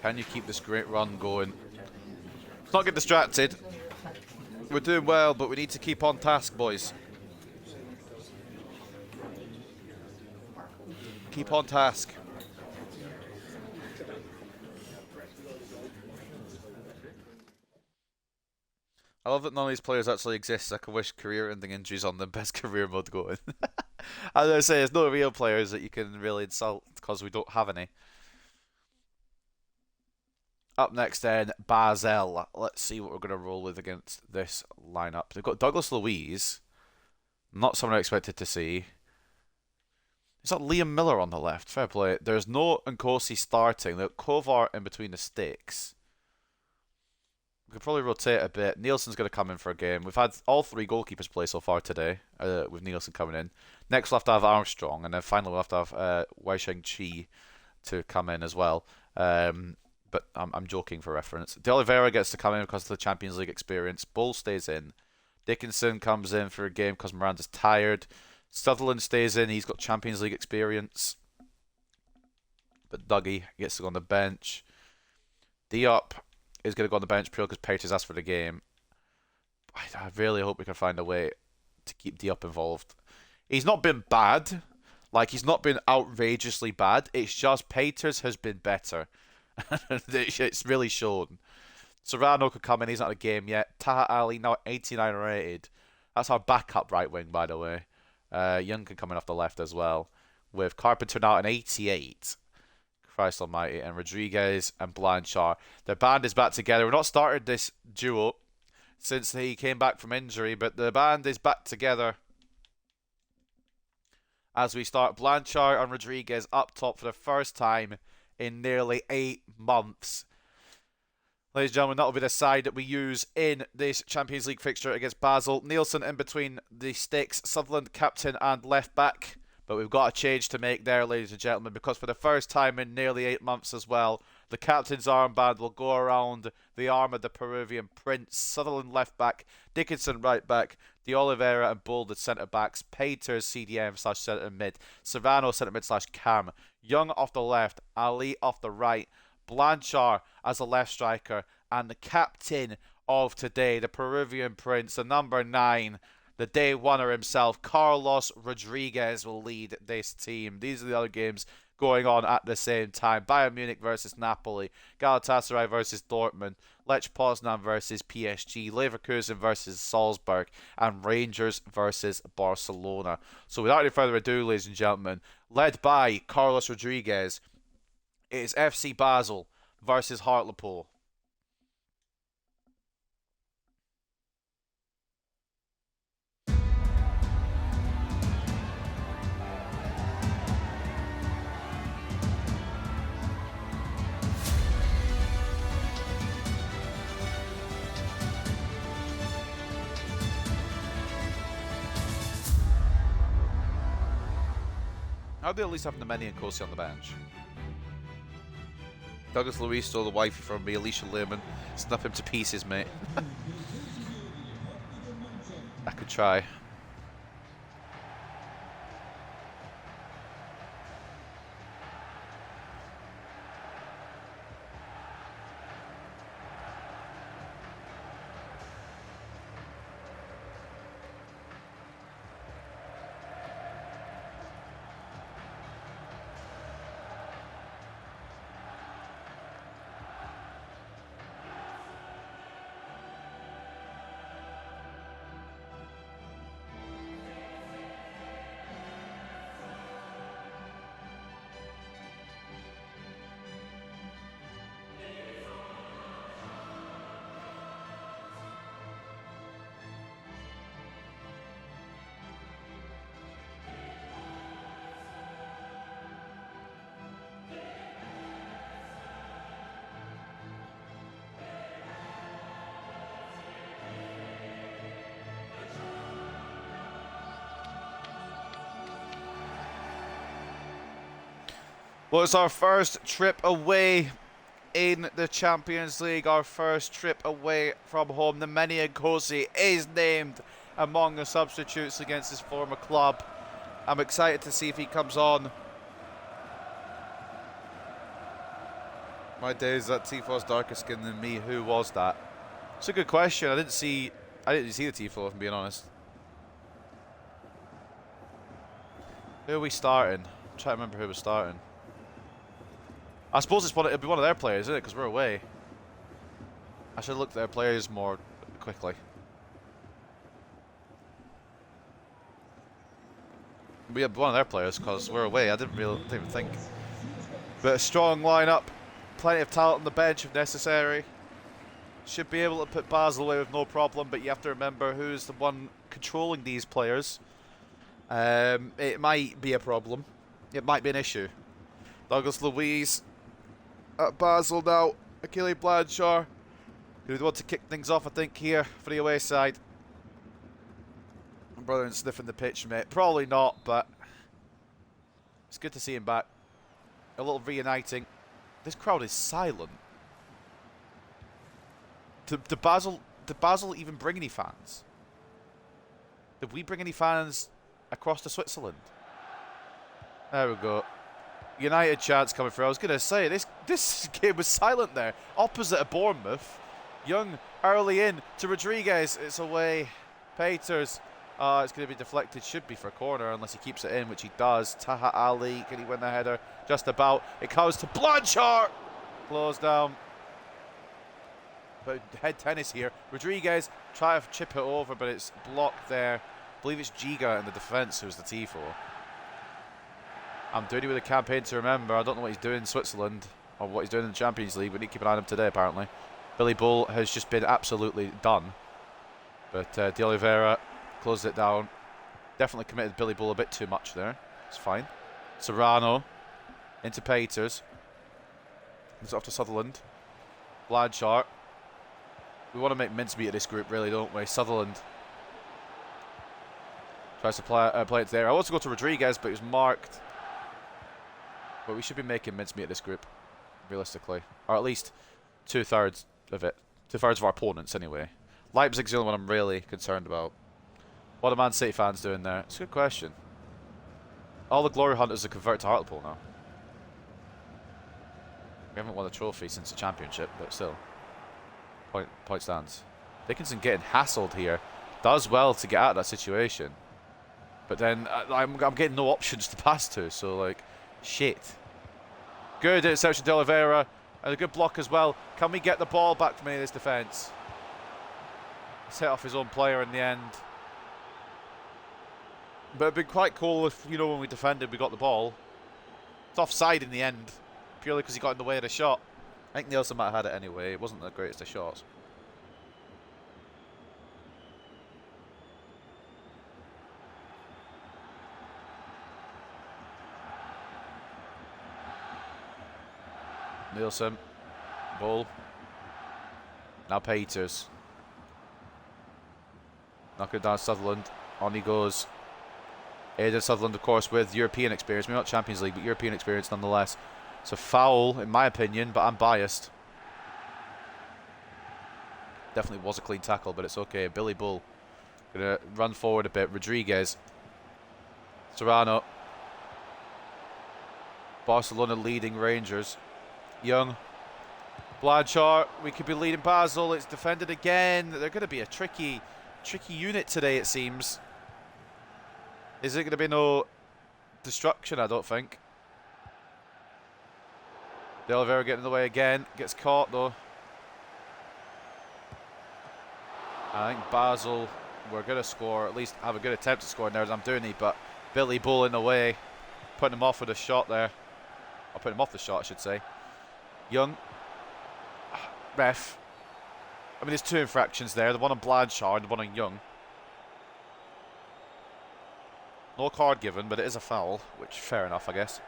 Can you keep this great run going? Let's not get distracted. We're doing well, but we need to keep on task, boys. Keep on task. I love that none of these players actually exist. I can wish career-ending injuries on them. Best career mode going. As I say, there's no real players that you can really insult because we don't have any. Up next then, Basel. Let's see what we're going to roll with against this lineup. They've got Douglas Luiz. Not someone I expected to see. Is that Liam Miller on the left? Fair play. There's no Nkosi starting. They've got Kovar in between the sticks. We could probably rotate a bit. Nielsen's going to come in for a game. We've had all three goalkeepers play so far today, with Nielsen coming in. Next we'll have to have Armstrong, and then finally we'll have to have Weisheng Chi to come in as well. But I'm joking for reference. De Oliveira gets to come in because of the Champions League experience. Bull stays in. Dickinson comes in for a game because Miranda's tired. Sutherland stays in. He's got Champions League experience. But Dougie gets to go on the bench. Diop is going to go on the bench purely because Peters asked for the game. I really hope we can find a way to keep Diop involved. He's not been bad. Like, he's not been outrageously bad. It's just Peters has been better. It's really shown. Serrano could come in. He's not in a game yet. Taha Ali, now 89 rated. That's our backup right wing, by the way. Young can come in off the left as well. With Carpenter now an 88. Christ almighty. And Rodriguez and Blanchard. Their band is back together. We've not started this duo since he came back from injury, but the band is back together as we start. Blanchard and Rodriguez up top for the first time in nearly 8 months. Ladies and gentlemen, that will be the side that we use in this Champions League fixture against Basel. Nielsen in between the sticks. Sutherland captain and left back. But we've got a change to make there, ladies and gentlemen, because for the first time in nearly 8 months as well, the captain's armband will go around the arm of the Peruvian prince. Sutherland left back, Dickinson right back, De Oliveira and Bull the centre backs, Peters CDM / centre mid, Serrano centre mid / cam, Young off the left, Ali off the right, Blanchard as a left striker, and the captain of today, the Peruvian prince, the number 9, the day oneer himself, Carlos Rodriguez, will lead this team. These are the other games going on at the same time. Bayern Munich versus Napoli, Galatasaray versus Dortmund, Lech Poznan versus PSG, Leverkusen versus Salzburg, and Rangers versus Barcelona. So without any further ado, ladies and gentlemen, led by Carlos Rodriguez, it is FC Basel versus Hartlepool. How do they at least have Nemeni and Kosi on the bench? Douglas Luiz stole the wifey from me, Alicia Lehman. Snap him to pieces, mate. I could try. Well, it's our first trip away in the Champions League, our first trip away from home. Nemeni Nkosi is named among the substitutes against his former club. I'm excited to see if he comes on. My days that Tifo's darker skin than me. Who was that? It's a good question. I didn't see the Tifo, if I'm being honest. Who are we starting? trying to remember who was starting. I suppose it'll be one of their players, isn't it? Because we're away. I should look at their players more quickly. We have one of their players because we're away. I didn't even think. But a strong lineup, plenty of talent on the bench if necessary. Should be able to put Basel away with no problem. But you have to remember who's the one controlling these players. It might be a problem. It might be an issue. Douglas Luiz at Basel now. Achille Blanchard, who would want to kick things off, I think, here for the away side. Brother and sniffing the pitch, mate. Probably not, but it's good to see him back. A little reuniting. This crowd is silent. Did Basel even bring any fans? Did we bring any fans across to Switzerland? There we go. United chance coming through. I was going to say, this game was silent there. Opposite of Bournemouth. Young early in to Rodriguez. It's away. Peters. It's going to be deflected. Should be for a corner unless he keeps it in, which he does. Taha Ali. Can he win the header? Just about. It comes to Blanchard. Close down. But head tennis here. Rodriguez try to chip it over, but it's blocked there. I believe it's Giga in the defence who's the Tifo. I'm doing it with a campaign to remember. I don't know what he's doing in Switzerland or what he's doing in the Champions League. We need to keep an eye on him today, apparently. Billy Bull has just been absolutely done. But De Oliveira closed it down. Definitely committed Billy Bull a bit too much there. It's fine. Serrano into Peters. It's off to Sutherland. Blanchard. We want to make mincemeat of this group, really, don't we? Sutherland tries to play it there. I want to go to Rodriguez, but he was marked. But we should be making mincemeat of this group, realistically. Or at least 2/3 of it. 2/3 of our opponents, anyway. Leipzig's the only one I'm really concerned about. What are Man City fans doing there? It's a good question. All the glory hunters are converted to Hartlepool now. We haven't won a trophy since the championship, but still. Point stands. Dickinson getting hassled here. Does well to get out of that situation. But then I'm getting no options to pass to, so like, shit. Good interception, De Oliveira. And a good block as well. Can we get the ball back from any of this defence? Set off his own player in the end. But it'd been quite cool if, you know, when we defended, we got the ball. It's offside in the end, purely because he got in the way of the shot. I think Nielsen might have had it anyway. It wasn't the greatest of shots. Nielsen. Ball. Now Peters. Knocking down Sutherland. On he goes. Aidan Sutherland, of course, with European experience. Maybe not Champions League, but European experience nonetheless. It's a foul, in my opinion, but I'm biased. Definitely was a clean tackle, but it's okay. Billy Bull going to run forward a bit. Rodriguez. Serrano. Barcelona leading Rangers. Young. Blanchard. We could be leading Basel. It's defended again. They're going to be a tricky unit today, it seems. Is it going to be no destruction? I don't think. De Oliveira getting in the way again. Gets caught though. I think Basel were going to score, at least have a good attempt to score in there as I'm doing it, but Billy Bull in the way, putting him off with a shot there. Or putting him off the shot, I should say. Young. Ref. I mean, there's two infractions there. The one on Blanchard and the one on Young. No card given, but it is a foul, which fair enough, I guess.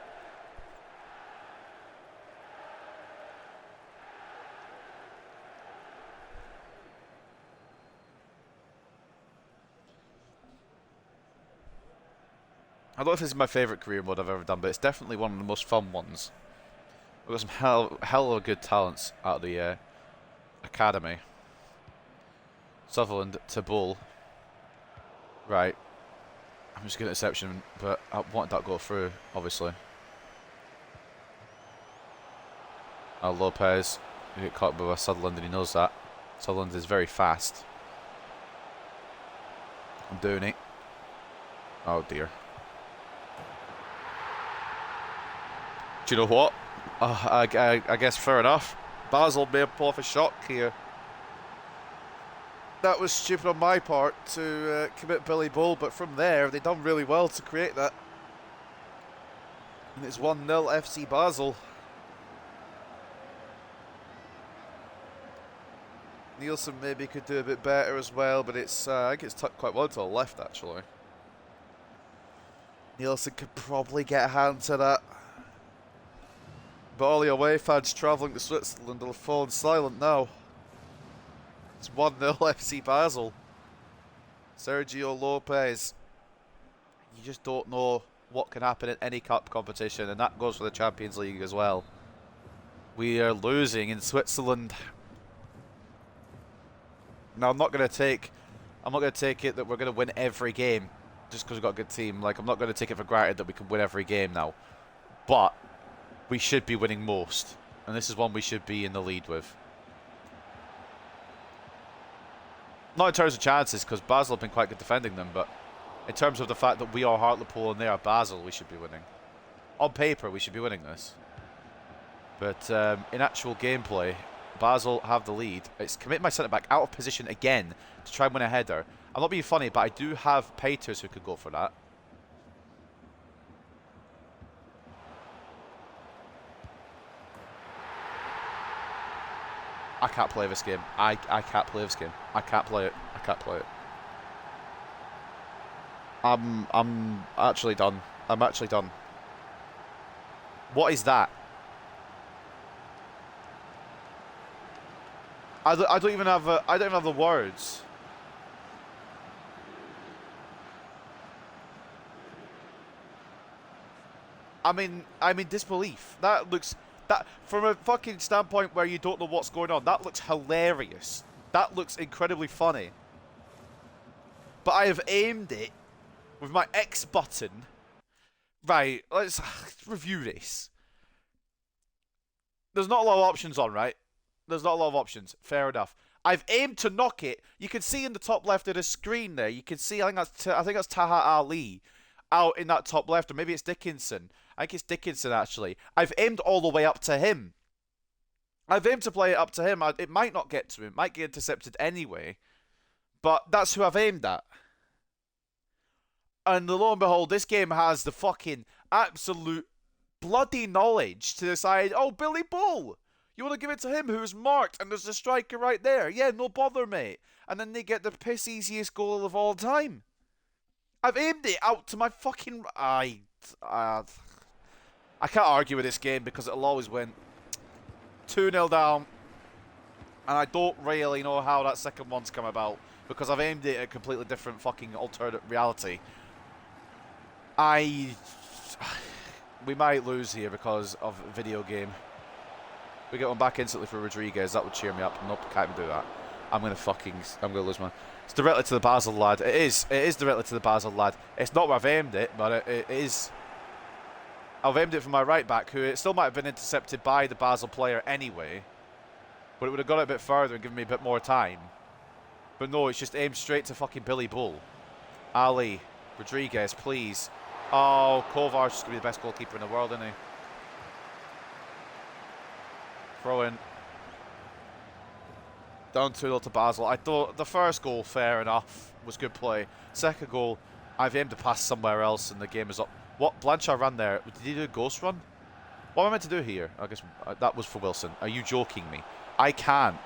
I don't know if this is my favourite career mode I've ever done, but it's definitely one of the most fun ones. We've got some hell of good talents out of the academy. Sutherland to Bull. Right. I'm just getting an interception, but I wanted that to go through, obviously. Lopez. He get caught by Sutherland and he knows that. Sutherland is very fast. I'm doing it. Oh dear. Do you know what? I guess fair enough. Basel may have pulled off a shock here. That was stupid on my part to commit Billy Bull, but from there they done really well to create that. And it's 1-0 FC Basel. Nielsen maybe could do a bit better as well, but it's I think it's tucked quite well to the left actually. Nielsen could probably get a hand to that. But all the away fans travelling to Switzerland will have fallen silent now. It's 1-0 FC Basel. Sergio Lopez. You just don't know what can happen in any cup competition, and that goes for the Champions League as well. We are losing in Switzerland. Now I'm not going to take it that we're going to win every game just because we've got a good team. Like, I'm not going to take it for granted that we can win every game now. But we should be winning most, and this is one we should be in the lead with. Not in terms of chances, because Basel have been quite good defending them, but in terms of the fact that we are Hartlepool and they are Basel, we should be winning. On paper, we should be winning this. But in actual gameplay, Basel have the lead. It's committed my centre-back out of position again to try and win a header. I'm not being funny, but I do have Peters who could go for that. I can't play this game. I can't play this game. I can't play it. I can't play it. I'm actually done. I'm actually done. What is that? I don't even have I don't even have the words. I'm in disbelief. That looks, that from a fucking standpoint where you don't know what's going on, that looks hilarious. That looks incredibly funny. But I have aimed it with my X button. Right, let's review this. There's not a lot of options on, right? There's not a lot of options. Fair enough. I've aimed to knock it. You can see in the top left of the screen there. You can see, I think that's Taha Ali out in that top left, or maybe it's Dickinson. I think it's Dickinson actually. I've aimed all the way up to him. I've aimed to play it up to him. It might not get to him. It might get intercepted anyway. But that's who I've aimed at. And lo and behold, this game has the fucking absolute bloody knowledge to decide, oh, Billy Bull, you want to give it to him who's marked and there's a striker right there. Yeah, no bother, mate. And then they get the piss easiest goal of all time. I've aimed it out to my fucking... I can't argue with this game because it'll always win. 2-0 down. And I don't really know how that second one's come about because I've aimed it at a completely different fucking alternate reality. We might lose here because of video game. We get one back instantly for Rodriguez. That would cheer me up. Nope, can't even do that. I'm gonna lose my... It's directly to the Basel lad. It is directly to the Basel lad. It's not where I've aimed it, but it is. I've aimed it from my right back, who it still might have been intercepted by the Basel player anyway. But it would have got it a bit further and given me a bit more time. But no, it's just aimed straight to fucking Billy Bull. Ali, Rodriguez, please. Oh, Kovar's just going to be the best goalkeeper in the world, isn't he? Throw in. Down 2-0 to Basel. I thought the first goal, fair enough, was good play. Second goal, I've aimed to pass somewhere else and the game is up. What? Blanchard ran there. Did he do a ghost run? What am I meant to do here? I guess that was for Wilson. Are you joking me? I can't.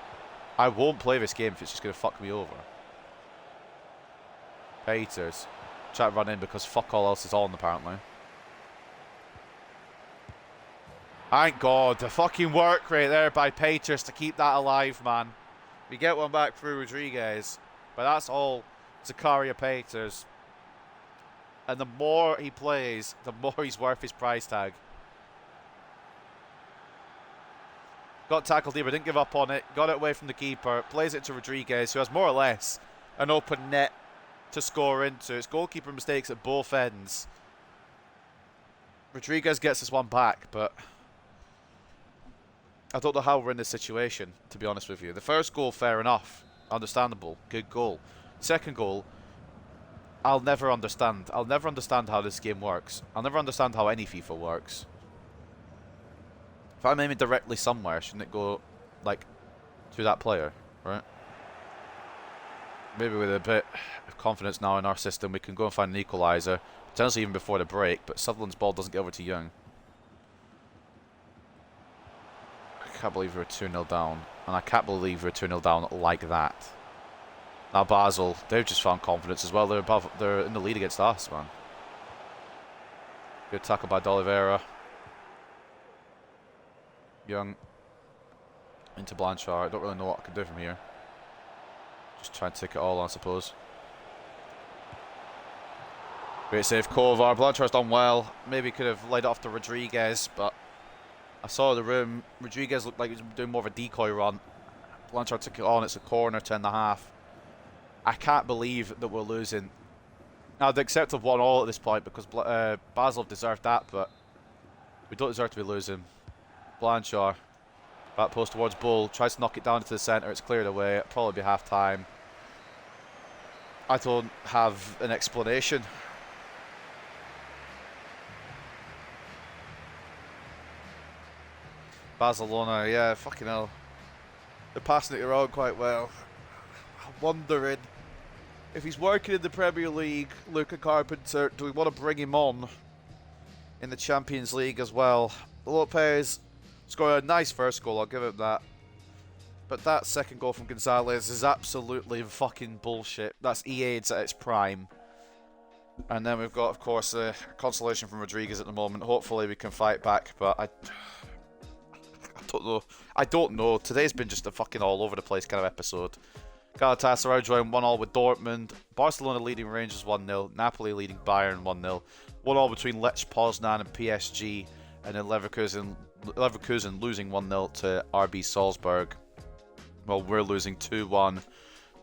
I won't play this game if it's just going to fuck me over. Peters. Try to run in because fuck all else is on, apparently. Thank God. The fucking work rate there by Peters to keep that alive, man. We get one back through Rodriguez. But that's all Zakaria Peters. And the more he plays, the more he's worth his price tag. Got tackled here, but didn't give up on it. Got it away from the keeper. Plays it to Rodriguez, who has more or less an open net to score into. It's goalkeeper mistakes at both ends. Rodriguez gets this one back, but I don't know how we're in this situation, to be honest with you. The first goal, fair enough. Understandable. Good goal. Second goal, I'll never understand. I'll never understand how this game works. I'll never understand how any FIFA works. If I'm aiming directly somewhere, shouldn't it go, like, to that player, right? Maybe with a bit of confidence now in our system, we can go and find an equaliser, potentially even before the break, but Sutherland's ball doesn't get over to Young. I can't believe we're 2-0 down, and I can't believe we're 2-0 down like that. Now Basel, they've just found confidence as well. They're in the lead against us, man. Good tackle by D'Oliveira. Young into Blanchard. I don't really know what I can do from here. Just try and take it all on, I suppose. Great save, Kovar. Blanchard's done well. Maybe could have laid it off to Rodriguez, but I saw the room. Rodriguez looked like he was doing more of a decoy run. Blanchard took it on. It's a corner, 10.5. I can't believe that we're losing. Now, I'd accept of 1-1 at this point because Basel have deserved that, but we don't deserve to be losing. Blanchard, back post towards Bull, tries to knock it down into the centre. It's cleared away. It'll probably be half time. I don't have an explanation. Barcelona, yeah, fucking hell. They're passing it around quite well. I'm wondering if he's working in the Premier League, Luca Carpenter, do we want to bring him on in the Champions League as well? Lopez scored a nice first goal, I'll give him that. But that second goal from Gonzalez is absolutely fucking bullshit. That's EA's at its prime. And then we've got, of course, a consolation from Rodriguez at the moment. Hopefully we can fight back, but I don't know. I don't know. Today's been just a fucking all over the place kind of episode. Galatasaray drawing 1-1 with Dortmund. Barcelona leading Rangers 1-0. Napoli leading Bayern 1-0. 1-1 between Lech Poznan and PSG. And then Leverkusen losing 1-0 to RB Salzburg. Well, we're losing 2-1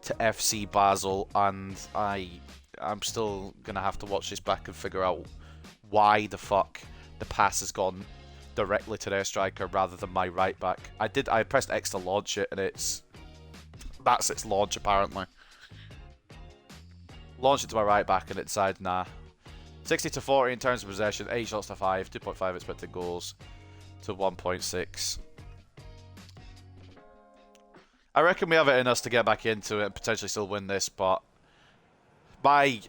to FC Basel. And I'm still going to have to watch this back and figure out why the fuck the pass has gone directly to their striker rather than my right back. I pressed X to launch it, and that's its launch apparently. Launched it to my right back and it decided nah. 60-40 in terms of possession, 8 shots to 5, 2.5 expected goals to 1.6. I reckon we have it in us to get back into it and potentially still win this, but my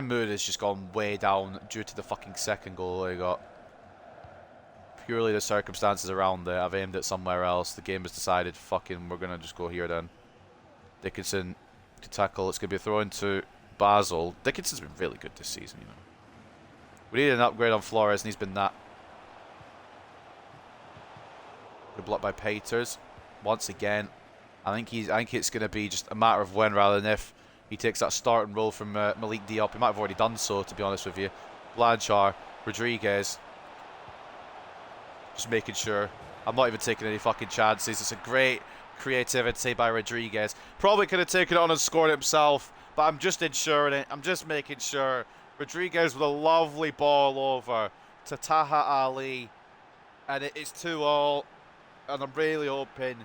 mood has just gone way down due to the fucking second goal I got. Purely the circumstances around it. I've aimed it somewhere else. The game has decided, fucking, we're going to just go here then. Dickinson to tackle. It's going to be a throw into Basel. Dickinson's been really good this season, you know. We need an upgrade on Flores, and he's been that. We're blocked by Peters once again. I think it's going to be just a matter of when rather than if he takes that starting role from Malik Diop. He might have already done so, to be honest with you. Blanchard, Rodriguez. Just making sure. I'm not even taking any fucking chances. It's a great creativity by Rodriguez. Probably could have taken it on and scored it himself, but I'm just ensuring it. I'm just making sure. Rodriguez with a lovely ball over to Taha Ali. And it is 2-2. And I'm really hoping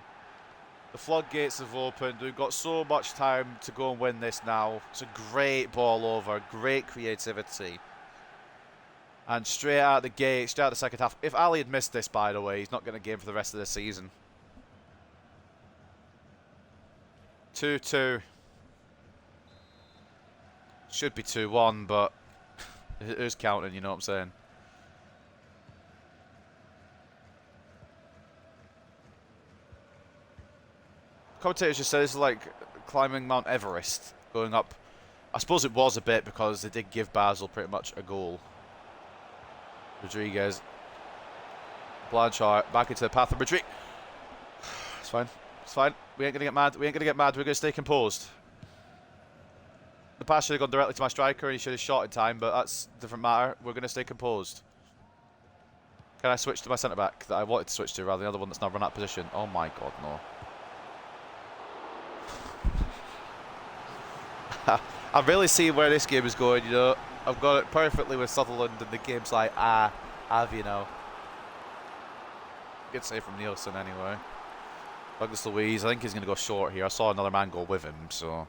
the floodgates have opened. We've got so much time to go and win this now. It's a great ball over. Great creativity. And straight out the gate, straight out the second half. If Ali had missed this, by the way, he's not going to game for the rest of the season. 2-2. Should be 2-1, but who's counting, you know what I'm saying? Commentators just said this is like climbing Mount Everest, going up. I suppose it was a bit because they did give Basel pretty much a goal. Rodriguez. Blanchard back into the path of Rodriguez. It's fine. It's fine. We ain't going to get mad. We ain't going to get mad. We're going to stay composed. The pass should have gone directly to my striker and he should have shot in time, but that's a different matter. We're going to stay composed. Can I switch to my centre-back that I wanted to switch to rather than the other one that's now run out of position? Oh my god, no. I really see where this game is going, you know. I've got it perfectly with Sutherland and the game's like, have you know. Good save from Nielsen anyway. Douglas Luiz, I think he's going to go short here. I saw another man go with him, so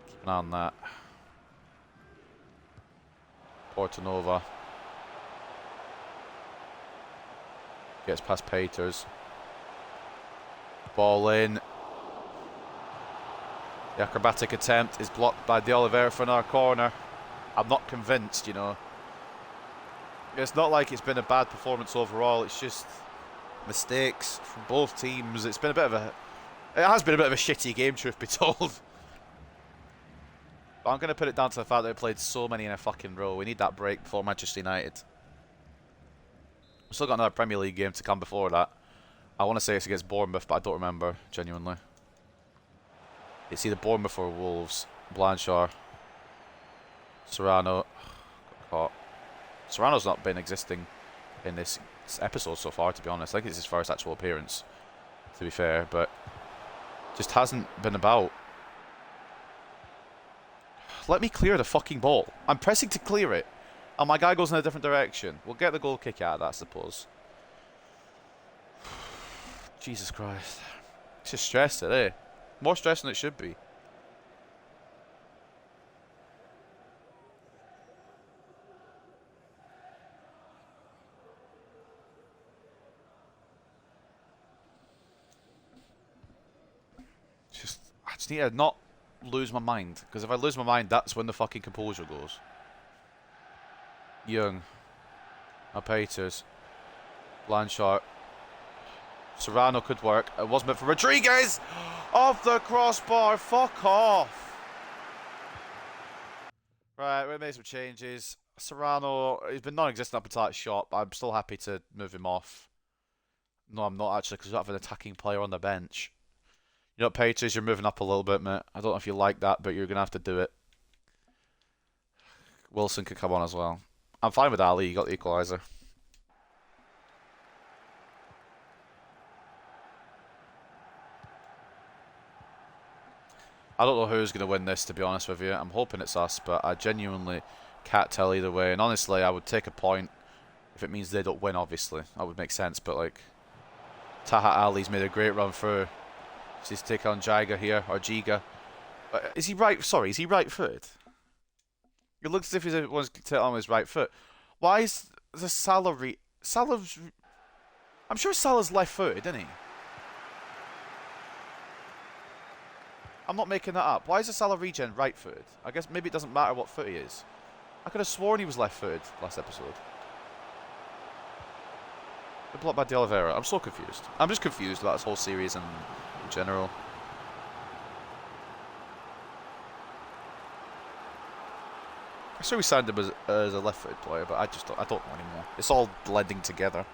keep an eye on that. Portanova. Gets past Peters. Ball in. The acrobatic attempt is blocked by De Oliveira for another corner. I'm not convinced, you know. It's not like it's been a bad performance overall. It's just mistakes from both teams. It's been a bit of a... It has been a bit of a shitty game, truth be told. But I'm going to put it down to the fact that we played so many in a fucking row. We need that break before Manchester United. We've still got another Premier League game to come before that. I want to say it's against Bournemouth, but I don't remember, genuinely. It's either Bournemouth or Wolves. Blanchard. Serrano. Got caught. Serrano's not been existing in this episode so far, to be honest. I think it's his first actual appearance, to be fair, but just hasn't been about. Let me clear the fucking ball. I'm pressing to clear it, and my guy goes in a different direction. We'll get the goal kick out of that, I suppose. Jesus Christ. It's just stress today. More stress than it should be. I just need to not lose my mind, because if I lose my mind, that's when the fucking composure goes. Young. Peters. Blanchard. Serrano could work. It was meant for Rodriguez! Off the crossbar. Fuck off. Right, we made some changes. Serrano, he's been non-existent up until that shot, but I'm still happy to move him off. No, I'm not actually, because we don't have an attacking player on the bench. You know what, Peters, you're moving up a little bit, mate. I don't know if you like that, but you're going to have to do it. Wilson could come on as well. I'm fine with Ali, you got the equaliser. I don't know who's going to win this, to be honest with you. I'm hoping it's us, but I genuinely can't tell either way. And honestly, I would take a point if it means they don't win, obviously. That would make sense, but like... Taha Ali's made a great run through. He's taking on Jiga here, or Giga. Is he right? Sorry, is he right-footed? It looks as if he wants to take on his right foot. Why is the Salah's... I'm sure Salah's left-footed, isn't he? I'm not making that up. Why is the Salah regen right-footed? I guess maybe it doesn't matter what foot he is. I could have sworn he was left-footed last episode. Blocked by De Oliveira. I'm so confused. I'm just confused about this whole series and in general. I sure we signed him as a left-footed player, but I don't know anymore. It's all blending together.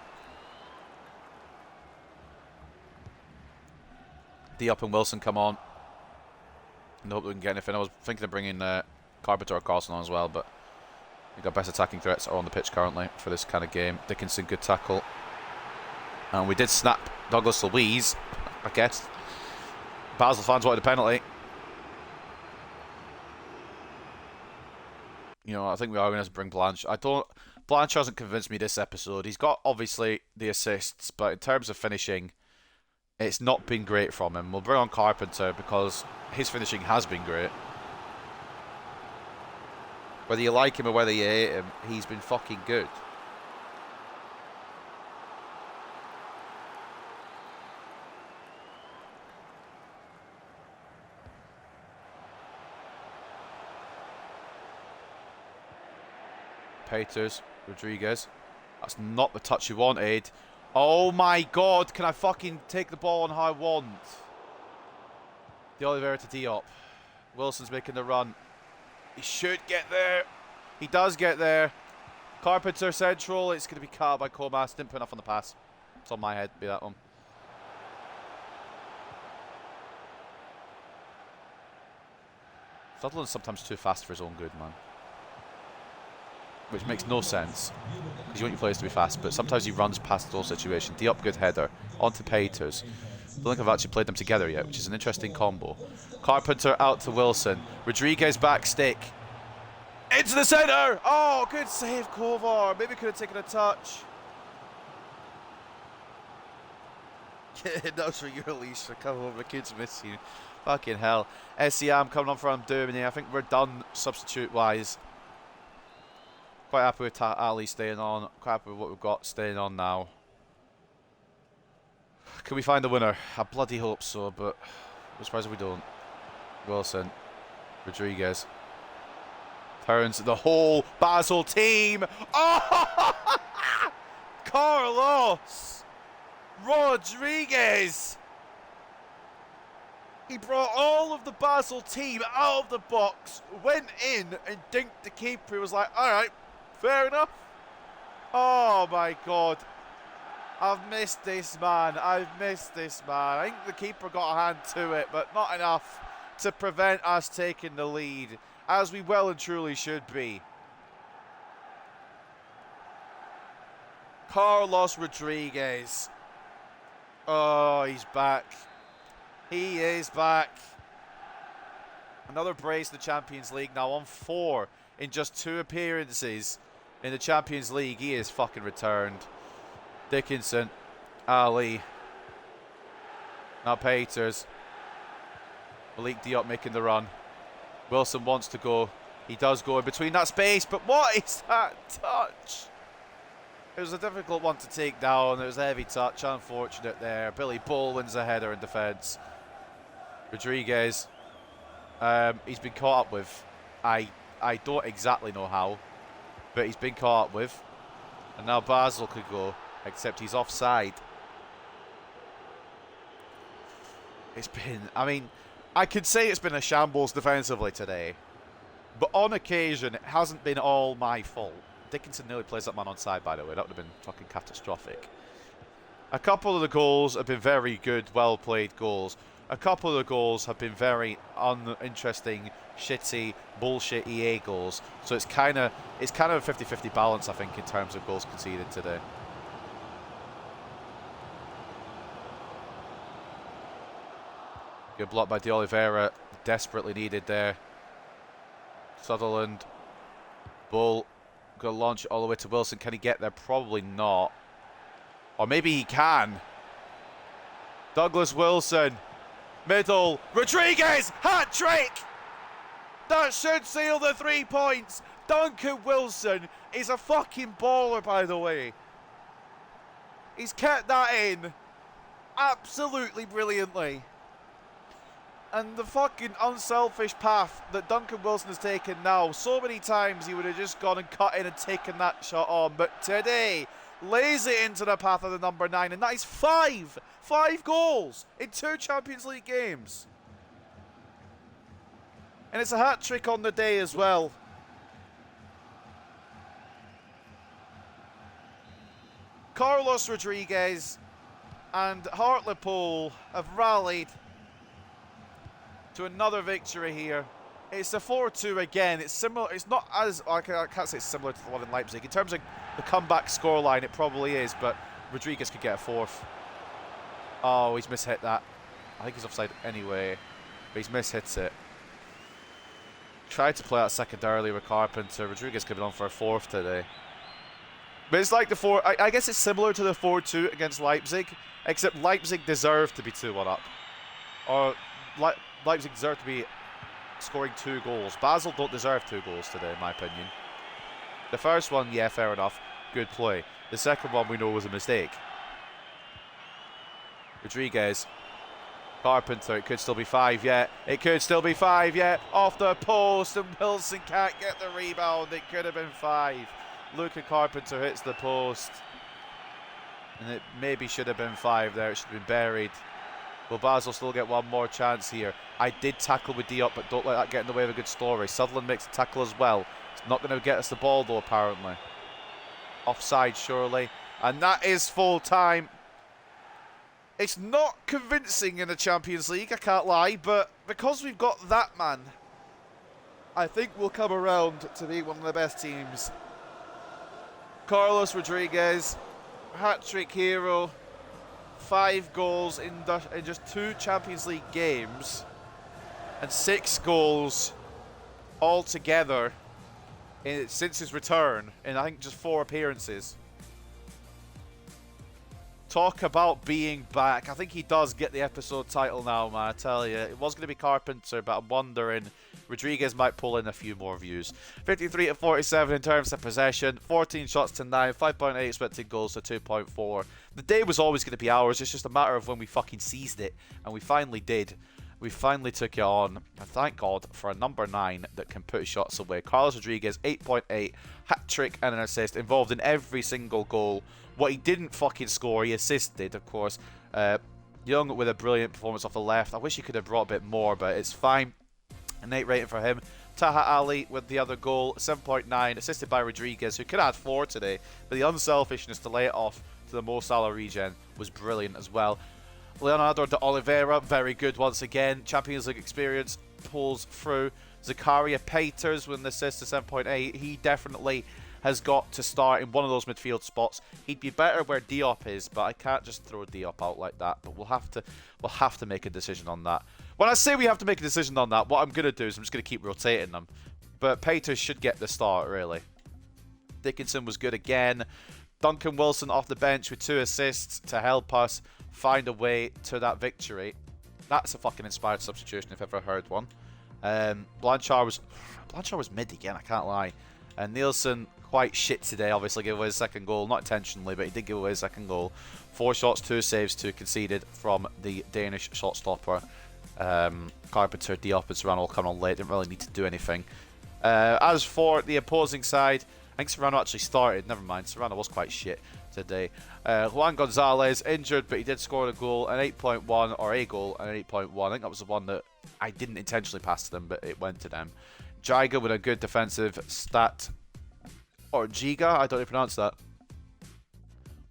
Diop and Wilson come on. And hope we can get anything. I was thinking of bringing Carpenter or Carlson on as well, but we've got best attacking threats are on the pitch currently for this kind of game. Dickinson, good tackle. And we did snap Douglas Luiz, I guess. Basel fans wanted a penalty. You know, I think we are going to have to bring Blanchard. Blanchard hasn't convinced me this episode. He's got, obviously, the assists, but in terms of finishing, it's not been great from him. We'll bring on Carpenter because his finishing has been great. Whether you like him or whether you hate him, he's been fucking good. Peters, Rodriguez. That's not the touch you wanted. Oh my god, can I fucking take the ball on how I want? De Oliveira to Diop. Wilson's making the run. He should get there. He does get there. Carpenter central. It's going to be cut by Comas. Didn't put enough on the pass. It's on my head. Be that one. Sutherland's sometimes too fast for his own good, man. Which makes no sense, because you want your players to be fast, but sometimes he runs past the whole situation. Diop, good header. On to Peters. Don't think I've actually played them together yet, which is an interesting combo. Carpenter out to Wilson. Rodriguez back stick. Into the centre! Oh, good save, Kovar. Maybe could have taken a touch. Yeah, that was for you, Alicia. Come over, the kids miss you. Fucking hell. SCM coming on from Germany. I think we're done substitute-wise. Quite happy with Ali staying on. Quite happy with what we've got staying on now. Can we find the winner? I bloody hope so, but I'm surprised if we don't. Wilson. Rodriguez. Turns the whole Basel team. Oh! Carlos Rodriguez. He brought all of the Basel team out of the box, went in and dinked the keeper. He was like, all right, fair enough. Oh my God. I've missed this, man. I've missed this, man. I think the keeper got a hand to it, but not enough to prevent us taking the lead, as we well and truly should be. Carlos Rodriguez. Oh, he's back. He is back. Another brace in the Champions League now, on 4 in just 2 appearances in the Champions League. He is fucking returned. Dickinson, Ali, now Peters, Malik Diop making the run. Wilson wants to go. He does go in between that space, but what is that touch? It was a difficult one to take down. It was a heavy touch, unfortunate there. Billy Bull wins a header in defence. Rodriguez, he's been caught up with. I don't exactly know how, but he's been caught up with. And now Basel could go, except he's offside. It's been, I mean, I could say it's been a shambles defensively today, but on occasion it hasn't been all my fault. Dickinson nearly plays that man onside, by the way. That would have been fucking catastrophic. A couple of the goals have been very good, well-played goals. A couple of the goals have been very uninteresting, shitty, bullshit EA goals. So it's kind of a 50-50 balance, I think, in terms of goals conceded today. Good block by De Oliveira, desperately needed there. Sutherland, Bull, going to launch it all the way to Wilson. Can he get there? Probably not. Or maybe he can. Douglas Wilson, middle, Rodriguez, hat-trick! That should seal the 3 points. Duncan Wilson is a fucking baller, by the way. He's kept that in absolutely brilliantly. And the fucking unselfish path that Duncan Wilson has taken now, so many times he would have just gone and cut in and taken that shot on. But today, lays it into the path of the number 9, and that is 5 goals in 2 Champions League games. And it's a hat-trick on the day as well. Carlos Rodriguez and Hartlepool have rallied to another victory here. It's a 4-2 again. It's similar. It's not as, I can't say it's similar to the one in Leipzig. In terms of the comeback scoreline, it probably is, but Rodriguez could get a 4th. Oh, he's mishit that. I think he's offside anyway, but he's mishits it. Tried to play that second early with Carpenter. Rodriguez could be on for a 4th today. But it's like the I guess it's similar to the 4-2 against Leipzig, except Leipzig deserved to be 2-1 up. Or Leipzig deserved to be scoring 2 goals. Basel don't deserve 2 goals today, in my opinion. The first one, yeah, fair enough. Good play. The second one we know was a mistake. Rodriguez. Carpenter, it could still be 5 yet. It could still be 5 yet. Off the post, and Wilson can't get the rebound. It could have been 5. Luca Carpenter hits the post. And it maybe should have been 5 there. It should have been buried. Will Basel still get one more chance here? I did tackle with Diop, but don't let that get in the way of a good story. Sutherland makes a tackle as well. It's not going to get us the ball, though, apparently. Offside, surely. And that is full time. It's not convincing in the Champions League, I can't lie, but because we've got that man, I think we'll come around to be one of the best teams. Carlos Rodriguez, hat-trick hero, 5 goals in just 2 Champions League games, and 6 goals altogether since his return in, I think, just 4 appearances. Talk about being back. I think he does get the episode title now, man. I tell you, it was going to be Carpenter, but I'm wondering Rodriguez might pull in a few more views. 53-47 in terms of possession, 14 shots to 9, 5.8 expected goals to 2.4. The day was always going to be ours, it's just a matter of when we fucking seized it, and we finally did. We finally took it on, and thank God for a number 9 that can put shots away. Carlos Rodriguez, 8.8, hat-trick and an assist, involved in every single goal. What he didn't fucking score, he assisted, of course. Young with a brilliant performance off the left. I wish he could have brought a bit more, but it's fine. An 8 rating for him. Taha Ali with the other goal, 7.9, assisted by Rodriguez, who could have had 4 today, but the unselfishness to lay it off to the Mo Salah regen was brilliant as well. Leonardo de Oliveira, very good once again. Champions League experience, pulls through. Zakaria Peters with an assist to 7.8. He definitely has got to start in one of those midfield spots. He'd be better where Diop is, but I can't just throw Diop out like that. But we'll have to make a decision on that. When I say we have to make a decision on that, what I'm going to do is I'm just going to keep rotating them. But Peters should get the start, really. Dickinson was good again. Duncan Wilson off the bench with 2 assists to help us find a way to that victory. That's a fucking inspired substitution if I've ever heard one. Blanchard was mid again, I can't lie. And Nielsen quite shit today, obviously gave away his second goal, not intentionally, but he did give away his second goal. 4 shots, 2 saves, 2 conceded from the Danish shot stopper. Carpenter, Diop and Serrano all coming on late, didn't really need to do anything. As for the opposing side, I think Serrano actually started, never mind, Serrano was quite shit today. Juan Gonzalez injured, but he did score a goal, an 8.1, or a goal, and an 8.1. I think that was the one that I didn't intentionally pass to them, but it went to them. Jiga with a good defensive stat, or Giga, I don't even pronounce that.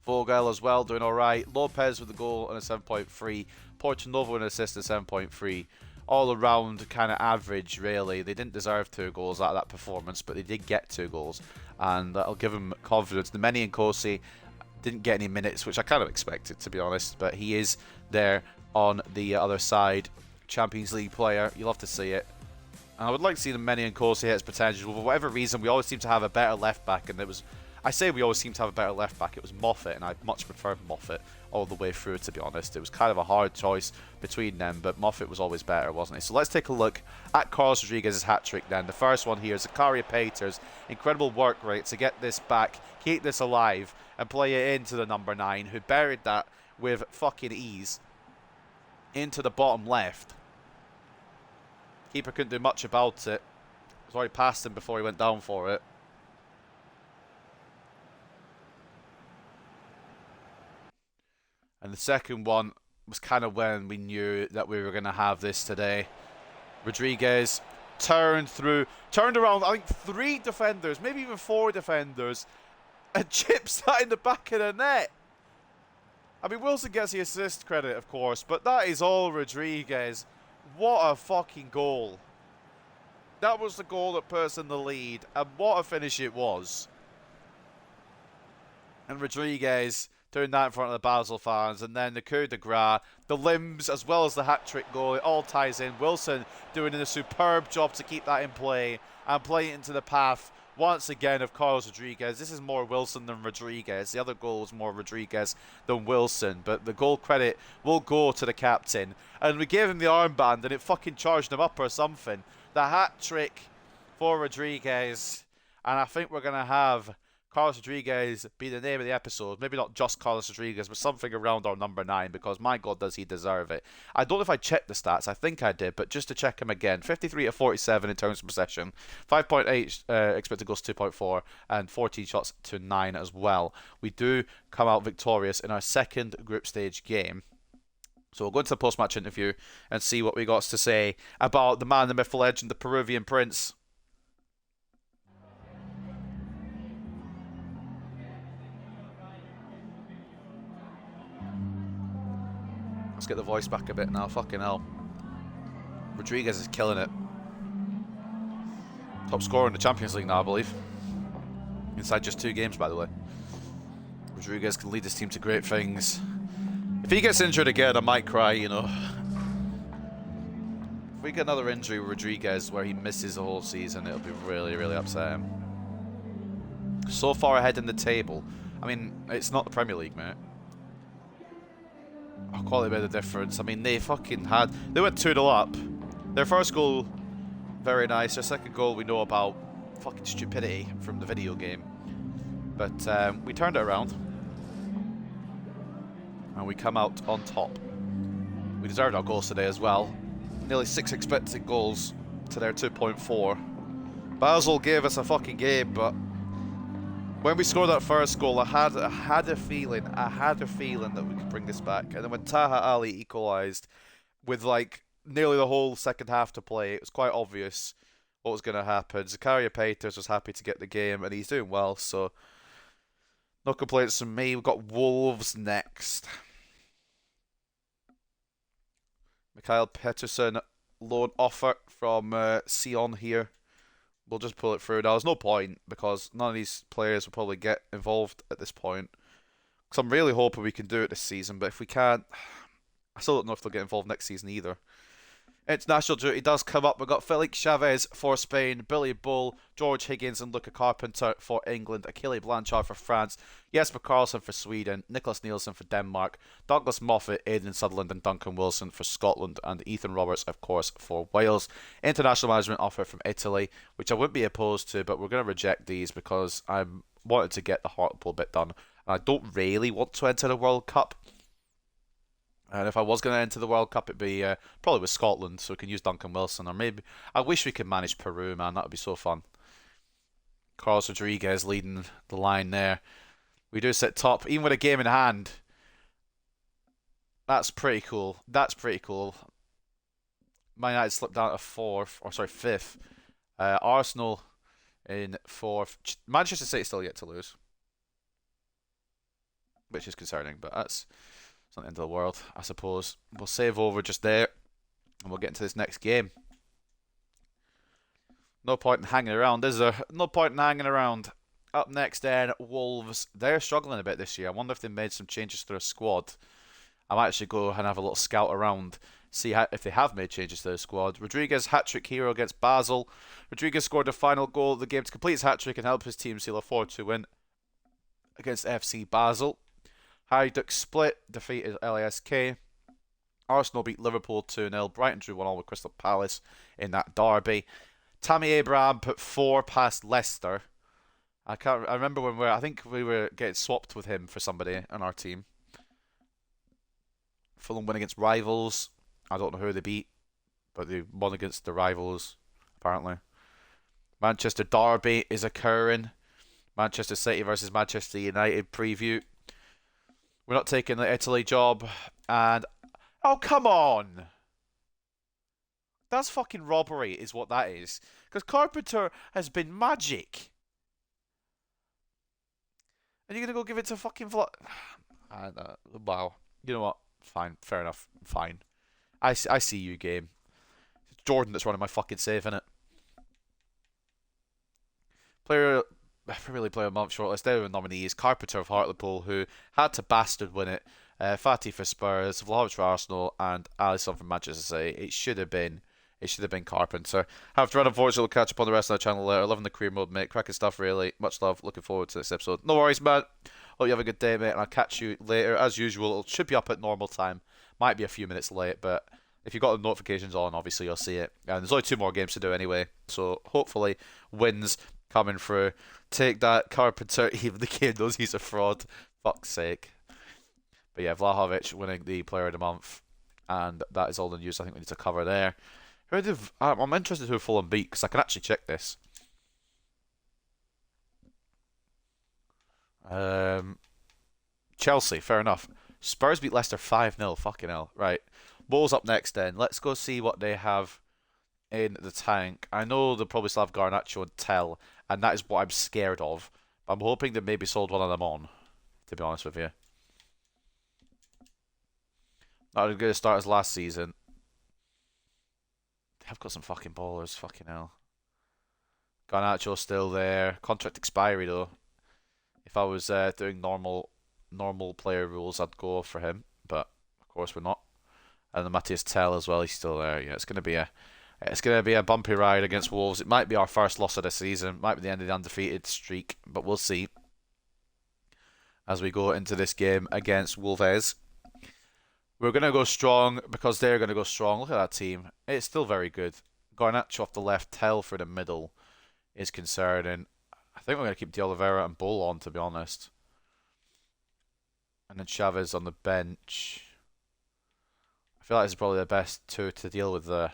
Vogel as well, doing alright. Lopez with a goal and a 7.3. Portanova with an assist at 7.3. All around kind of average, really. They didn't deserve 2 goals out of that performance, but they did get 2 goals. And that'll give them confidence. The Menny and Kosi didn't get any minutes, which I kind of expected, to be honest. But he is there on the other side. Champions League player. You love to see it. And I would like to see the Menny and Kosi hit his potential. For whatever reason, we always seem to have a better left back. And it was... I say we always seem to have a better left back. It was Moffat, and I much preferred Moffat all the way through, to be honest. It was kind of a hard choice between them, but Moffat was always better, wasn't he? So let's take a look at Carlos Rodriguez's hat-trick then. The first one here is Zakaria Peters. Incredible work rate to get this back, keep this alive, and play it into the number 9, who buried that with fucking ease into the bottom left. Keeper couldn't do much about it. It was already past him before he went down for it. And the second one was kind of when we knew that we were going to have this today. Rodriguez turned around, I think 3 defenders, maybe even 4 defenders, and chips that in the back of the net. I mean, Wilson gets the assist credit, of course, but that is all Rodriguez. What a fucking goal. That was the goal that put us in the lead, and what a finish it was. And Rodriguez doing that in front of the Basel fans, and then the coup de grace, the limbs as well as the hat-trick goal, it all ties in. Wilson doing a superb job to keep that in play and play it into the path once again of Carlos Rodriguez. This is more Wilson than Rodriguez. The other goal was more Rodriguez than Wilson, but the goal credit will go to the captain. And we gave him the armband and it fucking charged him up or something. The hat-trick for Rodriguez, and I think we're going to have Carlos Rodriguez be the name of the episode. Maybe not just Carlos Rodriguez, but something around our number 9, because my God, does he deserve it. I don't know if I checked the stats. I think I did, but just to check him again. 53-47 in terms of possession. 5.8 expected goals, 2.4, and 14 shots to 9 as well. We do come out victorious in our second group stage game. So we'll go into the post-match interview and see what we got to say about the man, the myth, the legend, the Peruvian prince. Let's get the voice back a bit now, fucking hell. Rodriguez is killing it. Top scorer in the Champions League now, I believe. Inside just 2 games, by the way. Rodriguez can lead his team to great things. If he gets injured again, I might cry, you know. If we get another injury with Rodriguez where he misses the whole season, it'll be really, really upsetting. So far ahead in the table. I mean, it's not the Premier League, mate. Quality made a difference. I mean, they fucking had... They went 2-0 up. Their first goal Very nice. Our second goal we know about. Fucking stupidity from the video game. But we turned it around. And we come out on top. We deserved our goals today as well. Nearly 6 expected goals to their 2.4. Basel gave us a fucking game, but when we scored that first goal, I had a feeling that we could bring this back. And then when Taha Ali equalised with like nearly the whole second half to play, it was quite obvious what was going to happen. Zakaria Peters was happy to get the game, and he's doing well, so no complaints from me. We've got Wolves next. Mikhail Peterson, loan offer from Sion here. We'll just pull it through. Now, there's no point because none of these players will probably get involved at this point. Because I'm really hoping we can do it this season, but if we can't, I still don't know if they'll get involved next season either. International duty does come up. We've got Felix Chavez for Spain, Billy Bull, George Higgins and Luca Carpenter for England, Achille Blanchard for France, Jesper Karlsson for Sweden, Nicholas Nielsen for Denmark, Douglas Moffat, Aidan Sutherland and Duncan Wilson for Scotland, and Ethan Roberts, of course, for Wales. International management offer from Italy, which I wouldn't be opposed to, but we're going to reject these because I wanted to get the Hartlepool bit done. And I don't really want to enter the World Cup. And if I was going to enter the World Cup, it'd be probably with Scotland, so we can use Duncan Wilson. Or maybe, I wish we could manage Peru, man. That would be so fun. Carlos Rodriguez leading the line there. We do sit top, even with a game in hand. That's pretty cool. That's pretty cool. Man United slipped down to fifth. Arsenal in fourth. Manchester City still yet to lose, which is concerning, but that's not the end of the world, I suppose. We'll save over just there, and we'll get into this next game. No point in hanging around, is there? No point in hanging around. Up next then, Wolves. They're struggling a bit this year. I wonder if they made some changes to their squad. I might actually go and have a little scout around, see if they have made changes to their squad. Rodriguez, hat-trick hero against Basel. Rodriguez scored the final goal of the game to complete his hat-trick and help his team seal a 4-2 win against FC Basel. Hajduk Split defeated LASK. Arsenal beat Liverpool 2-0. Brighton drew 1-1 with Crystal Palace in that derby. Tammy Abraham put 4 past Leicester. I remember when I think we were getting swapped with him for somebody on our team. Fulham win against rivals. I don't know who they beat, but they won against the rivals, apparently. Manchester derby is occurring. Manchester City versus Manchester United preview. We're not taking the Italy job, and oh, come on! That's fucking robbery, is what that is. Because Carpenter has been magic. And you're going to go give it to fucking wow. You know what? Fine. Fair enough. Fine. I see you, game. It's Jordan that's running my fucking save, innit? Premier League Player of the Month shortlist. There were nominees: Carpenter of Hartlepool, who had to bastard win it. Fati for Spurs, Vlahovic for Arsenal, and Alisson for Manchester City. It should have been Carpenter. Have to run, unfortunately. We'll catch up on the rest of the channel later. Loving the career mode, mate. Cracking stuff, really. Much love. Looking forward to this episode. No worries, man. Hope you have a good day, mate, and I'll catch you later. As usual, it should be up at normal time. Might be a few minutes late, but if you've got the notifications on, obviously you'll see it. And there's only 2 more games to do anyway, so hopefully wins coming through. Take that, Carpenter. Even the game knows he's a fraud. Fuck's sake. But yeah, Vlahovic winning the Player of the Month, and that is all the news I think we need to cover there. I'm interested who Fulham beat, because I can actually check this. Chelsea, fair enough. Spurs beat Leicester 5-0. Fucking hell. Right. Wolves up next then. Let's go see what they have in the tank. I know they'll probably still have Garnacho and Tell, and that is what I'm scared of. I'm hoping they maybe sold one of them on, to be honest with you. Not as good a start as last season. I've got some fucking ballers, fucking hell. Garnacho's still there. Contract expiry though. If I was doing normal player rules, I'd go for him, but of course we're not. And the Matthias Tell as well, he's still there. Yeah, it's gonna be a bumpy ride against Wolves. It might be our first loss of the season. Might be the end of the undefeated streak, but we'll see as we go into this game against Wolves. We're going to go strong because they're going to go strong. Look at that team. It's still very good. Garnacho off the left, Tell for the middle is concerning. I think we're going to keep De Oliveira and Bull on, to be honest. And then Chavez on the bench. I feel like this is probably the best two to deal with the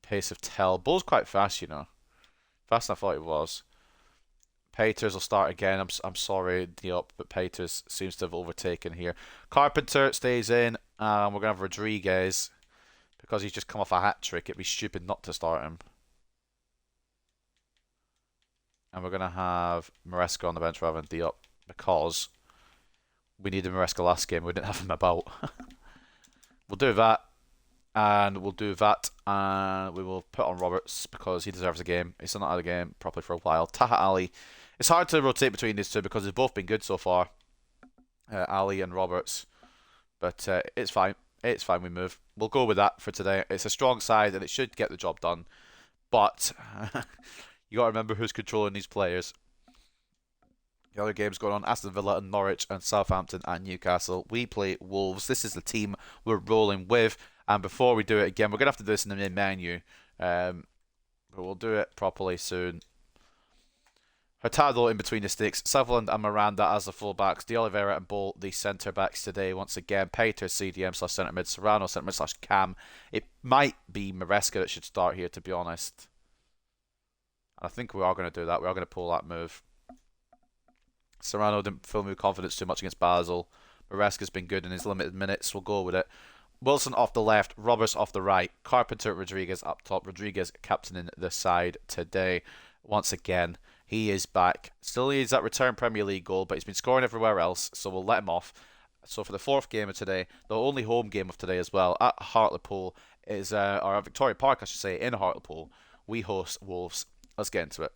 pace of Tell. Bull's quite fast, you know. Faster than I thought he was. Peters will start again. I'm sorry, Diop, but Peters seems to have overtaken here. Carpenter stays in. We're going to have Rodriguez because he's just come off a hat-trick. It'd be stupid not to start him. And we're going to have Maresca on the bench rather than Diop because we needed Maresca last game. We didn't have him about. We'll do that. And we'll do that. And we will put on Roberts because he deserves a game. He's still not had a game properly for a while. Taha Ali. It's hard to rotate between these two because they've both been good so far. Ali and Roberts. But it's fine. It's fine, we move. We'll go with that for today. It's a strong side and it should get the job done. But you got to remember who's controlling these players. The other games going on, Aston Villa and Norwich and Southampton and Newcastle. We play Wolves. This is the team we're rolling with. And before we do it again, we're going to have to do this in the main menu. But we'll do it properly soon. Hurtado in between the sticks. Sutherland and Miranda as the fullbacks. De Oliveira and Bull the centre-backs today once again. Peters CDM/centre-mid. Serrano centre-mid/cam. It might be Maresca that should start here, to be honest. I think we are going to do that. We are going to pull that move. Serrano didn't fill me with confidence too much against Basel. Maresca's been good in his limited minutes. We'll go with it. Wilson off the left, Roberts off the right, Carpenter, Rodriguez up top. Rodriguez captaining the side today. Once again, he is back. Still needs that return Premier League goal, but he's been scoring everywhere else, so we'll let him off. So for the fourth game of today, the only home game of today as well, at Hartlepool, is or Victoria Park, I should say, in Hartlepool, we host Wolves. Let's get into it.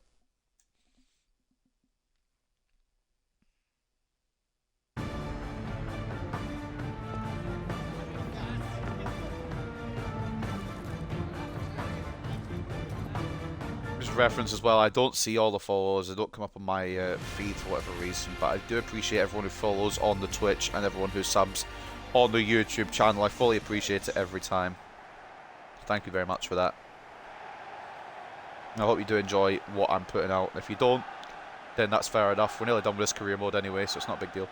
Reference as well, I don't see all the follows, they don't come up on my feed for whatever reason, but I do appreciate everyone who follows on the Twitch and everyone who subs on the YouTube channel. I fully appreciate it every time. Thank you very much for that. I hope you do enjoy what I'm putting out. If you don't, then that's fair enough. We're nearly done with this career mode anyway, so it's not a big deal.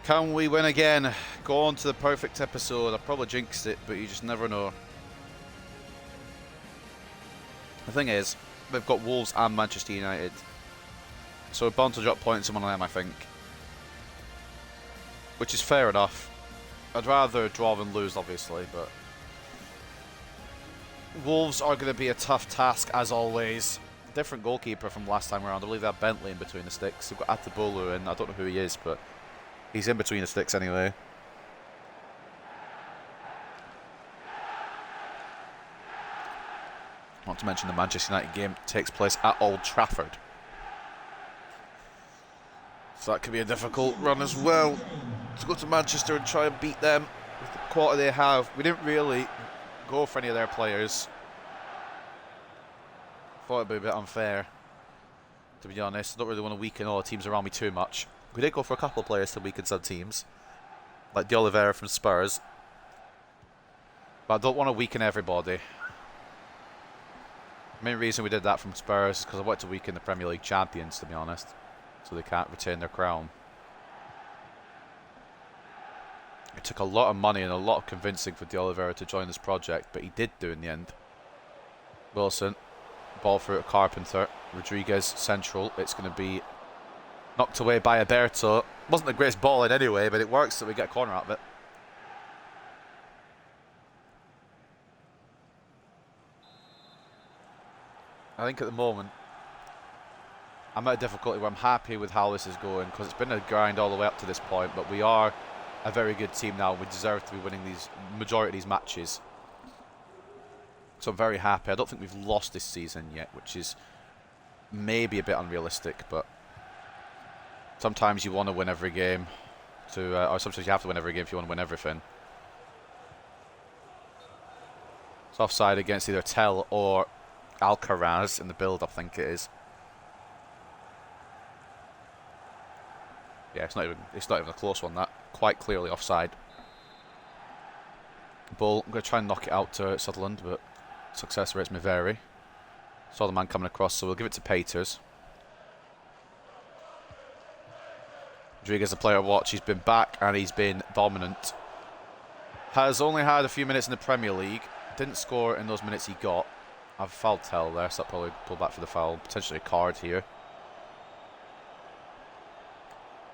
Can we win again? Go on to the perfect episode. I probably jinxed it, but you just never know. The thing is, we've got Wolves and Manchester United. So we're bound to drop points in one of them, I think. Which is fair enough. I'd rather draw than lose, obviously, but... Wolves are going to be a tough task, as always. Different goalkeeper from last time around. I believe they have Bentley in between the sticks. They've got Atabolu, and I don't know who he is, but... he's in between the sticks anyway. Not to mention the Manchester United game takes place at Old Trafford. So that could be a difficult run as well. To go to Manchester and try and beat them with the quality they have. We didn't really go for any of their players. Thought it'd be a bit unfair, to be honest. I don't really want to weaken all the teams around me too much. We did go for a couple of players to weaken some teams, like De Oliveira from Spurs. But I don't want to weaken everybody. The main reason we did that from Spurs is because I wanted to weaken the Premier League champions, to be honest, so they can't retain their crown. It took a lot of money and a lot of convincing for De Oliveira to join this project, but he did do in the end. Wilson, ball through at Carpenter. Rodriguez, central. It's going to be knocked away by Alberto. Wasn't the greatest ball in anyway, but it works so we get a corner out of it. I think at the moment, I'm at a difficulty where I'm happy with how this is going because it's been a grind all the way up to this point, but we are a very good team now. We deserve to be winning these majority of these matches. So I'm very happy. I don't think we've lost this season yet, which is maybe a bit unrealistic, but sometimes you want to win every game, or sometimes you have to win every game if you want to win everything. It's offside against either Tell or Alcaraz in the build, I think it is. Yeah, it's not even a close one. That quite clearly offside. Ball. I'm going to try and knock it out to Sutherland, but success rates may vary. Saw the man coming across, so we'll give it to Peters. Rodriguez, a player to watch. He's been back and he's been dominant. Has only had a few minutes in the Premier League. Didn't score in those minutes he got. I've fouled Tell there, so I'll probably pull back for the foul. Potentially a card here.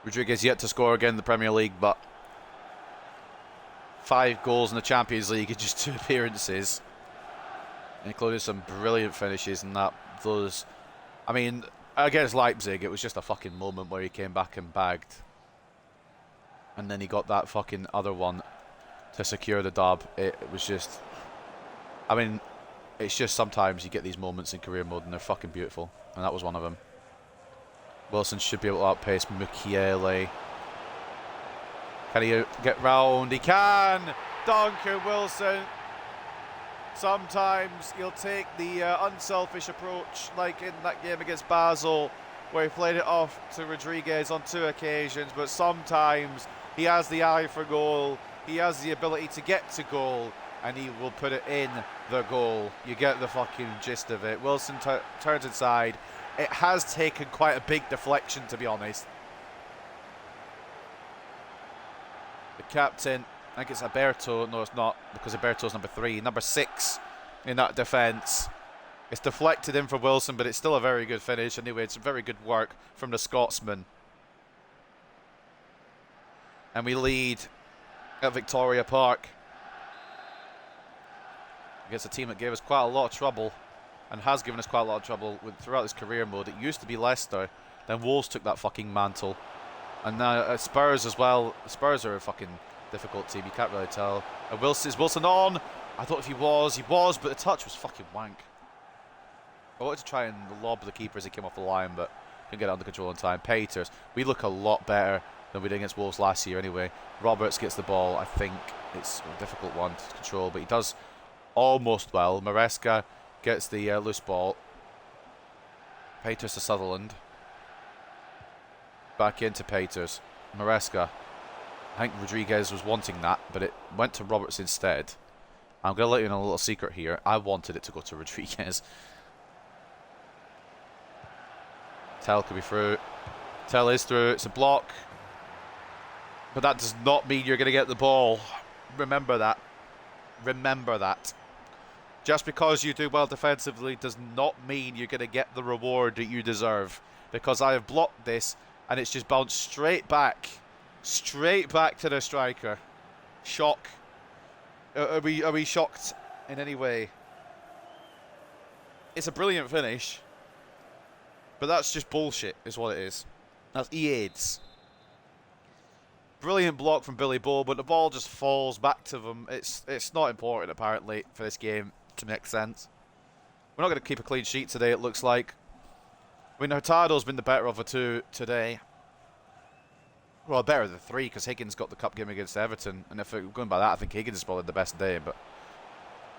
Rodriguez yet to score again in the Premier League, but 5 goals in the Champions League in just 2 appearances. Including some brilliant finishes and that. Those, I mean, against Leipzig, it was just a fucking moment where he came back and bagged. And then he got that fucking other one to secure the dub. It was just, I mean, it's just sometimes you get these moments in career mode and they're fucking beautiful. And that was one of them. Wilson should be able to outpace Mukiele. Can he get round? He can! Duncan Wilson. Sometimes he'll take the unselfish approach, like in that game against Basel, where he played it off to Rodriguez on 2 occasions, but sometimes he has the eye for goal, he has the ability to get to goal, and he will put it in the goal. You get the fucking gist of it. Wilson turns inside. It has taken quite a big deflection, to be honest. The captain, I think it's Alberto. No, it's not, because Alberto's number 3. Number 6 in that defence. It's deflected in for Wilson, but it's still a very good finish. Anyway, it's very good work from the Scotsman. And we lead at Victoria Park against a team that gave us quite a lot of trouble, and has given us quite a lot of trouble throughout this career mode. It used to be Leicester, then Wolves took that fucking mantle, and now Spurs as well. Spurs are a fucking difficult team, you can't really tell. And is Wilson on? I thought if he was, but the touch was fucking wank. I wanted to try and lob the keeper as he came off the line, but couldn't get it under control in time. Peters, we look a lot better than we did against Wolves last year anyway. Roberts gets the ball. I think it's a difficult one to control, but he does almost well. Maresca gets the loose ball. Peters to Sutherland. Back into Peters. Maresca. I think Rodriguez was wanting that, but it went to Roberts instead. I'm going to let you in a little secret here. I wanted it to go to Rodriguez. Tell could be through. Tell is through. It's a block. But that does not mean you're going to get the ball. Remember that. Remember that. Just because you do well defensively does not mean you're going to get the reward that you deserve. Because I have blocked this and it's just bounced straight back. Straight back to the striker. Shock. Are we shocked in any way? It's a brilliant finish. But that's just bullshit, is what it is. That's EADS. Brilliant block from Billy Bow, but the ball just falls back to them. It's not important, apparently, for this game to make sense. We're not going to keep a clean sheet today, it looks like. I mean, Hurtado's been the better of the 2 today. Well, better of the 3, because Higgins got the cup game against Everton. And if we're going by that, I think Higgins is probably the best day. But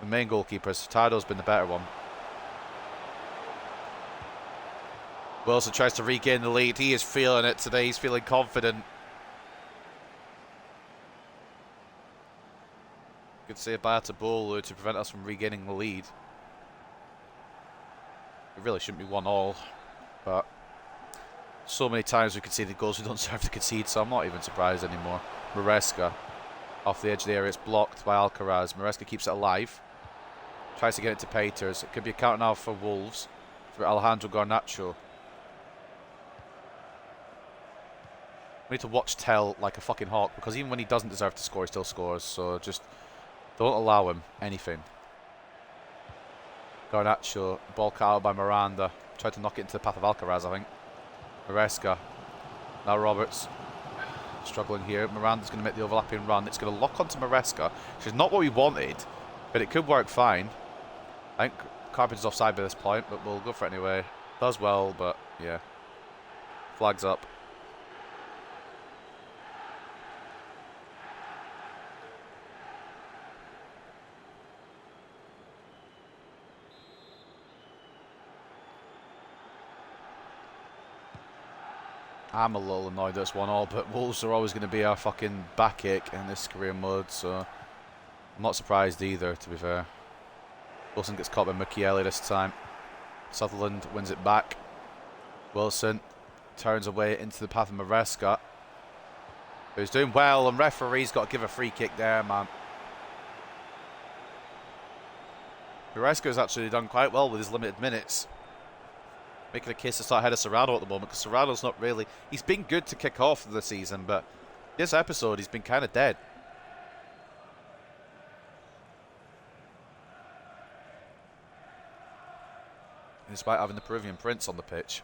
the main goalkeepers, Hurtado's been the better one. Wilson tries to regain the lead. He is feeling it today. He's feeling confident. Good save by Atabolu to prevent us from regaining the lead. It really shouldn't be 1-1, but so many times we conceded goals we don't deserve to concede, so I'm not even surprised anymore. Maresca off the edge of the area. It's blocked by Alcaraz. Maresca keeps it alive. Tries to get it to Peters. It could be a counter now for Wolves, for Alejandro Garnacho. We need to watch Tell like a fucking hawk, because even when he doesn't deserve to score, he still scores. So just don't allow him anything. Garnacho, ball cut out by Miranda. Tried to knock it into the path of Alcaraz, I think. Maresca. Now Roberts. struggling here. Miranda's going to make the overlapping run. It's going to lock onto Maresca, which is not what we wanted, but it could work fine. I think Carpenter's offside by this point, but we'll go for it anyway. Does well, but yeah. Flags up. I'm a little annoyed that it's 1-1, but Wolves are always going to be our fucking backache in this career mode, so I'm not surprised either, to be fair. Wilson gets caught by Mukiele this time. Sutherland wins it back. Wilson turns away into the path of Maresca, who's doing well, and referee's got to give a free kick there, man. Maresca's actually done quite well with his limited minutes. Making a case to start ahead of Serrano at the moment, because Serrano's not really... He's been good to kick off the season, but this episode he's been kind of dead. Despite having the Peruvian Prince on the pitch.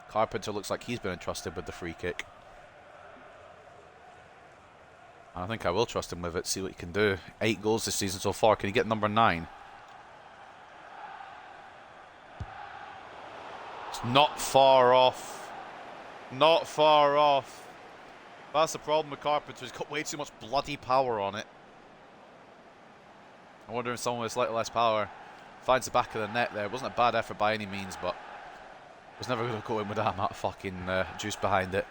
Carpenter looks like he's been entrusted with the free kick. And I think I will trust him with it, see what he can do. 8 goals this season so far. Can he get number 9? It's not far off. Not far off. That's the problem with Carpenter. He's got way too much bloody power on it. I wonder if someone with slightly less power finds the back of the net there. It wasn't a bad effort by any means, but it was never going to go in with that amount of fucking juice behind it.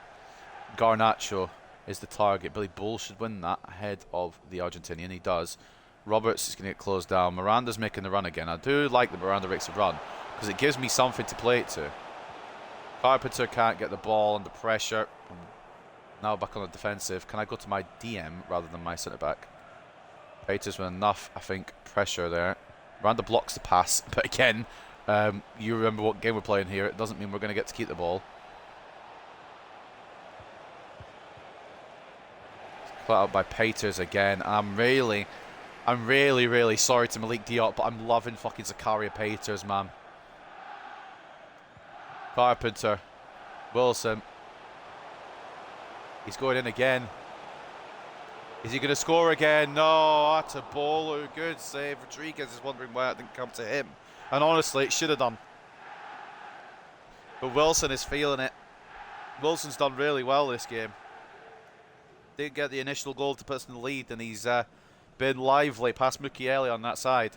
Garnacho is the target. Billy Bull should win that ahead of the Argentinian. He does. Roberts is going to get closed down. Miranda's making the run again. I do like that Miranda makes a run, because it gives me something to play it to. Carpenter can't get the ball under pressure. Now back on the defensive. Can I go to my DM rather than my centre-back? Peters with enough, I think, pressure there. Miranda blocks the pass, but again, you remember what game we're playing here. It doesn't mean we're going to get to keep the ball. Put out by Peters again. I'm really sorry to Malik Diop, but I'm loving fucking Zakaria Peters, man. Carpenter. Wilson. He's going in again. Is he going to score again? No, that's a ball. Good save. Rodriguez is wondering why it didn't come to him. And honestly, it should have done. But Wilson is feeling it. Wilson's done really well this game. Didn't get the initial goal to put us in the lead, and he's been lively past Mukiele on that side.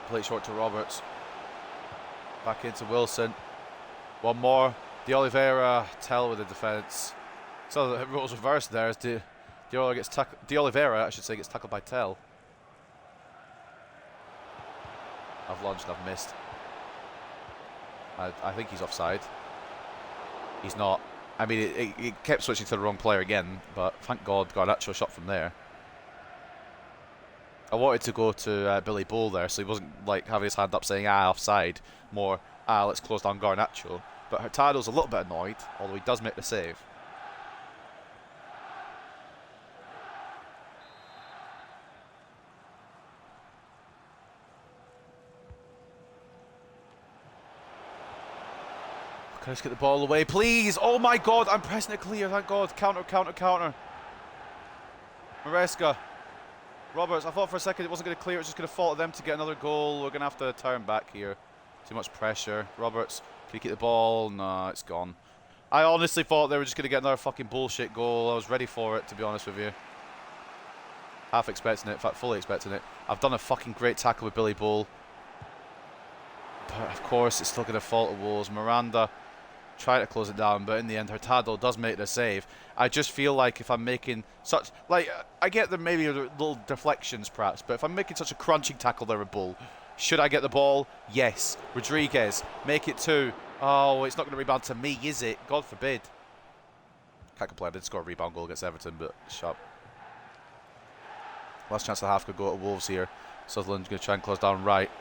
Play short to Roberts. Back into Wilson. One more. De Oliveira, Tell with the defence. So the roles reversed there as De Oliveira, I should say, gets tackled by Tell. I've launched, I've missed. I think he's offside. He's not. I mean, it kept switching to the wrong player again, but thank God Garnacho shot from there. I wanted to go to Billy Bull there, so he wasn't like having his hand up saying offside. More let's close down Garnacho. But Hurtado's a little bit annoyed, although he does make the save. Can I just get the ball away, please? Oh my God, I'm pressing it clear, thank God. Counter, counter, counter. Maresca. Roberts, I thought for a second it wasn't going to clear, it was just going to fall to them to get another goal. We're going to have to turn back here. Too much pressure. Roberts, can you keep the ball? No, it's gone. I honestly thought they were just going to get another fucking bullshit goal. I was ready for it, to be honest with you. Half expecting it, in fact, fully expecting it. I've done a fucking great tackle with Billy Bull. But of course, it's still going to fall to Wolves. Miranda try to close it down, but in the end Hurtado does make the save. I just feel like if I'm making such, like, I get there maybe little deflections perhaps, but if I'm making such a crunching tackle there at Bull, should I get the ball? Yes. Rodriguez, make it 2. Oh, it's not going to rebound to me, is it? God forbid. Can't complain, I did score a rebound goal against Everton, but sharp. Last chance of the half could go to Wolves here. Sutherland's going to try and close down right.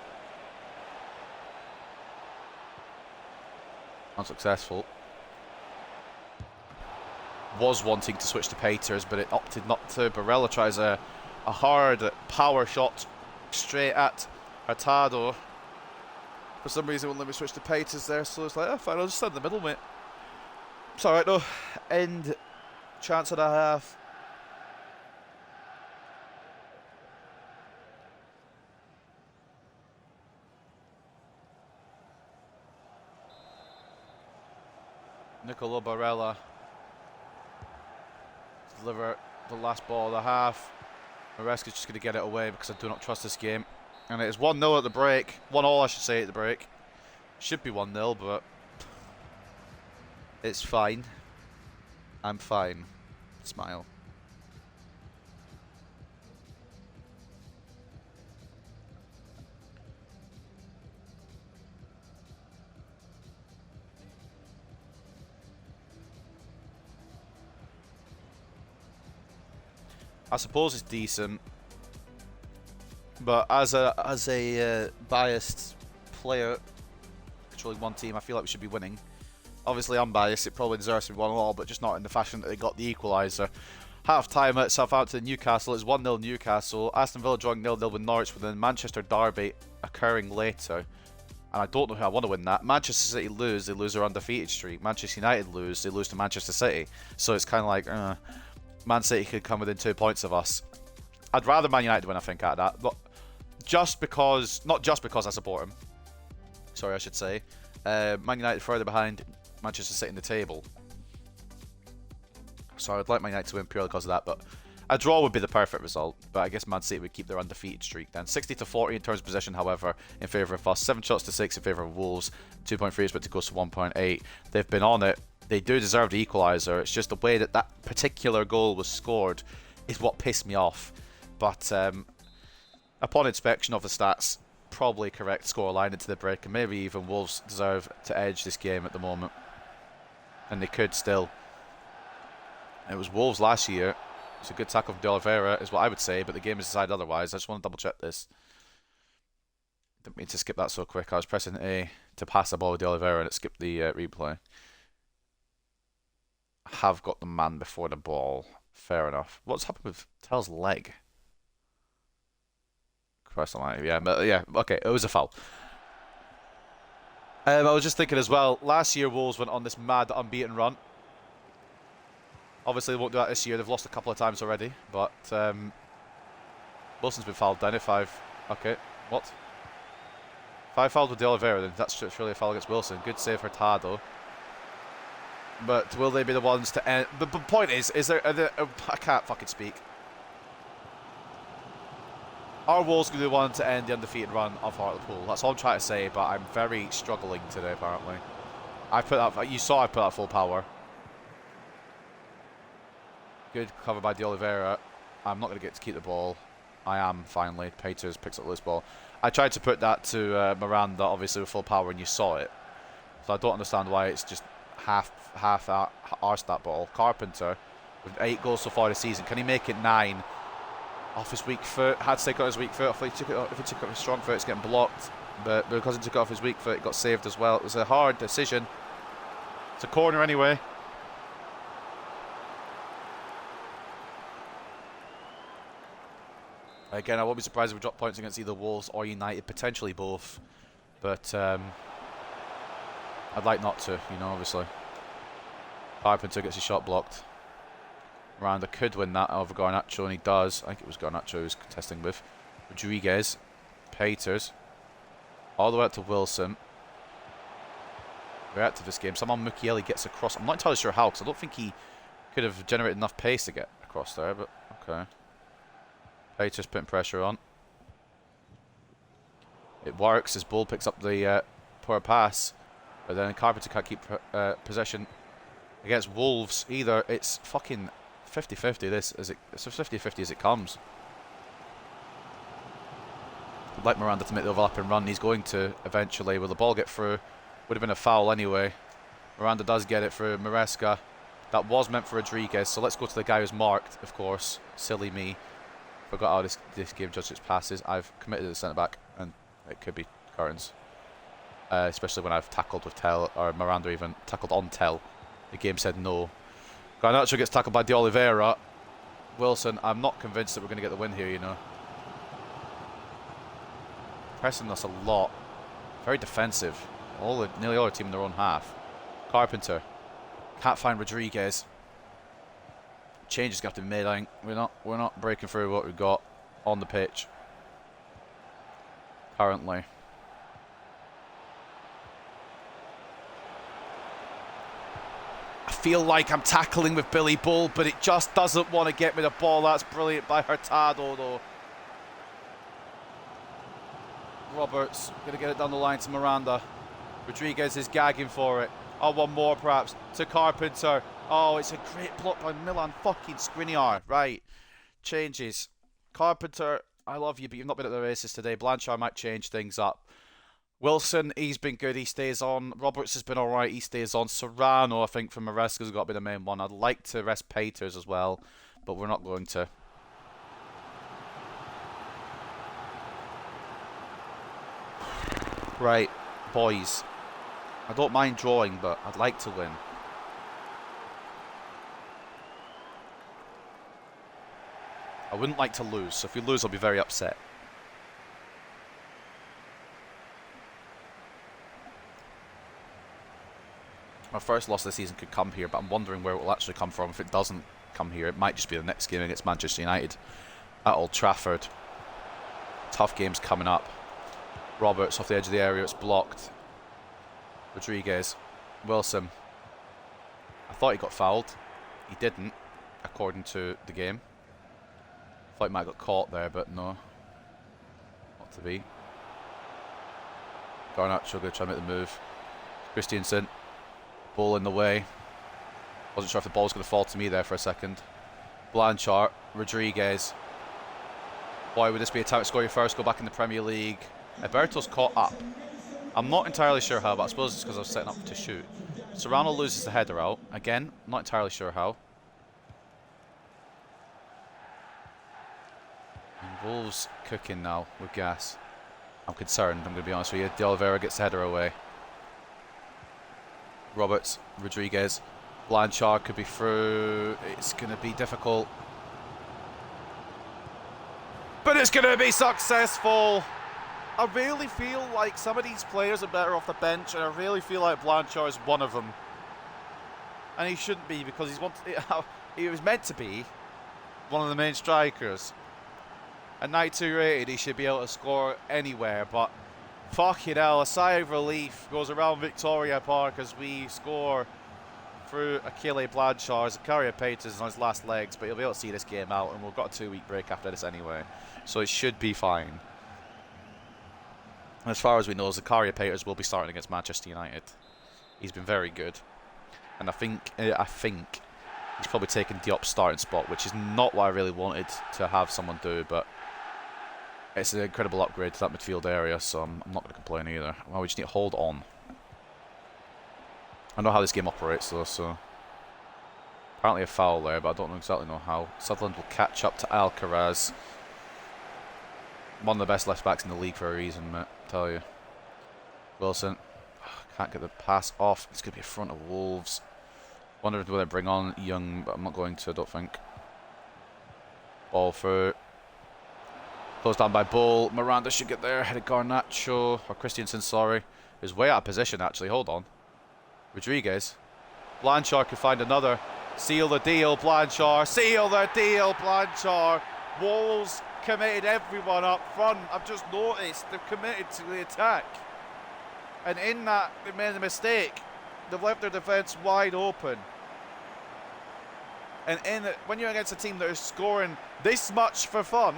Unsuccessful. Was wanting to switch to Peters, but it opted not to. Barella tries a hard power shot straight at Hurtado. For some reason, it won't let me switch to Peters there, so it's like, oh, fine, I'll just stand in the middle, mate. It's alright, though. End chance and a half. Nicolo Barella deliver the last ball of the half. Maresca's just going to get it away because I do not trust this game. And it is 1-0 at the break. 1-1, I should say, at the break. Should be 1-0, but it's fine. I'm fine. Smile. I suppose it's decent, but as a biased player controlling one team, I feel like we should be winning. Obviously, I'm biased. It probably deserves to be 1-1, but just not in the fashion that they got the equaliser. Half time at Southampton Newcastle is 1-0 Newcastle. Aston Villa drawing 0-0 with Norwich, with the Manchester derby occurring later. And I don't know who I want to win that. Manchester City lose, they lose their undefeated streak. Manchester United lose, they lose to Manchester City. So it's kind of like, Man City could come within 2 points of us. I'd rather Man United win, I think, out of that. But just because, not just because I support him. Sorry, I should say. Man United further behind Manchester City in the table. So I'd like Man United to win purely because of that. But a draw would be the perfect result. But I guess Man City would keep their undefeated streak then. 60-40 in terms of possession, however, in favour of us. 7 shots to 6 in favour of Wolves. 2.3 is about to go to 1.8. They've been on it. They do deserve the equaliser. It's just the way that that particular goal was scored is what pissed me off. But upon inspection of the stats, probably correct scoreline into the break, and maybe even Wolves deserve to edge this game at the moment. And they could still. It was Wolves last year. It's a good tackle from De Oliveira, is what I would say, but the game has decided otherwise. I just want to double check this. Didn't mean to skip that so quick. I was pressing A to pass the ball with De Oliveira and it skipped the replay. Have got the man before the ball. Fair enough. What's happened with Tell's leg? Christ almighty. Yeah, but yeah, okay, it was a foul. I was just thinking as well, last year Wolves went on this mad unbeaten run. Obviously they won't do that this year, they've lost a couple of times already, but Wilson's been fouled down. If I've... Okay, what? If I fouled with De Oliveira, then that's surely a foul against Wilson. Good save for Hurtado. But will they be the ones to end? The point is there? I can't fucking speak. Are Wolves going to be the one to end the undefeated run of Hartlepool? That's all I'm trying to say. But I'm very struggling today. Apparently, I put that. You saw I put that full power. Good cover by De Oliveira. I'm not going to get to keep the ball. I am finally. Peters picks up this ball. I tried to put that to Miranda, obviously with full power, and you saw it. So I don't understand why it's just half arsed that ball. Carpenter, with 8 goals so far this season, can he make it 9 off his weak foot? Had to take it off his weak foot. If he took it off his strong foot, it's getting blocked. But because he took it off his weak foot, it got saved as well. It was a hard decision. It's a corner anyway. Again, I won't be surprised if we drop points against either Wolves or United, potentially both. But I'd like not to, you know, obviously. Carpenter gets his shot blocked. Miranda could win that over Garnacho, and he does. I think it was Garnacho he was contesting with. Rodriguez. Peters. All the way up to Wilson. Very active this game. Somehow Mukiele gets across. I'm not entirely sure how, because I don't think he could have generated enough pace to get across there, but okay. Peters putting pressure on. It works as Bull picks up the poor pass. But then Carpenter can't keep possession against Wolves either. It's fucking 50-50 this as it's 50-50 as it comes. I'd like Miranda to make the overlap and run. He's going to eventually. Will the ball get through? Would have been a foul anyway. Miranda does get it through. Maresca. That was meant for Rodriguez. So let's go to the guy who's marked, of course. Silly me. Forgot how this game judges passes. I've committed to the centre back, and it could be Curtains. Especially when I've tackled with Tell, or Miranda even tackled on Tell. The game said no. Garnacho gets tackled by De Oliveira. Wilson, I'm not convinced that we're going to get the win here, you know. Pressing us a lot. Very defensive. Nearly all the team in their own half. Carpenter. Can't find Rodriguez. Change has got to be made. I think we're not breaking through what we've got on the pitch currently. I feel like I'm tackling with Billy Bull, but it just doesn't want to get me the ball. That's brilliant by Hurtado, though. Roberts going to get it down the line to Miranda. Rodriguez is gagging for it. Oh, one more perhaps to Carpenter. Oh, it's a great block by Milan fucking Skriniar. Right. Changes. Carpenter, I love you, but you've not been at the races today. Blanchard might change things up. Wilson, he's been good. He stays on. Roberts has been alright. He stays on. Serrano, I think, from Maresca's got to be the main one. I'd like to rest Peters as well, but we're not going to. Right, boys. I don't mind drawing, but I'd like to win. I wouldn't like to lose, so if we lose, I'll be very upset. Our first loss this season could come here, but I'm wondering where it will actually come from. If it doesn't come here, it might just be the next game against Manchester United at Old Trafford. Tough games coming up. Roberts off the edge of the area, it's blocked. Rodriguez. Wilson. I thought he got fouled. He didn't, according to the game. I thought he might have got caught there, but no. Not to be. Garnacho going to try and make the move. Christiansen. Ball in the way. Wasn't sure if the ball was going to fall to me there for a second. Blanchard. Rodriguez. Why would this be a time to score your first goal back in the Premier League? Alberto's caught up. I'm not entirely sure how, but I suppose it's because I was setting up to shoot. Serrano loses the header out. Again, not entirely sure how. And Wolves cooking now with gas. I'm concerned, I'm going to be honest with you. De Oliveira gets the header away. Roberts, Rodriguez. Blanchard could be through. It's going to be difficult. But it's going to be successful. I really feel like some of these players are better off the bench, and I really feel like Blanchard is one of them. And he shouldn't be, because he was meant to be one of the main strikers. At 92 rated, he should be able to score anywhere, but fucking hell, a sigh of relief goes around Victoria Park as we score through Achille Blanchard. Zakaria Peters is on his last legs, but he'll be able to see this game out, and we've got a 2-week break after this anyway, so it should be fine. As far as we know, Zakaria Peters will be starting against Manchester United. He's been very good. And I think he's probably taken Diop's starting spot, which is not what I really wanted to have someone do, but it's an incredible upgrade to that midfield area, so I'm not going to complain either. Well, we just need to hold on. I know how this game operates, though, so apparently a foul there, but I don't exactly know how. Sutherland will catch up to Alcaraz. One of the best left backs in the league for a reason, mate, I tell you. Wilson. Can't get the pass off. It's going to be in front of Wolves. Wonder if they bring on Young, but I'm not going to, I don't think. Ball through. Closed down by Bull. Miranda should get there. Headed Garnacho. Or Christiansen, sorry. He's way out of position, actually. Hold on. Rodriguez. Blanchard could find another. Seal the deal, Blanchard. Seal the deal, Blanchard. Wolves committed everyone up front. I've just noticed they've committed to the attack. And in that, they made a mistake. They've left their defence wide open. And when you're against a team that is scoring this much for fun,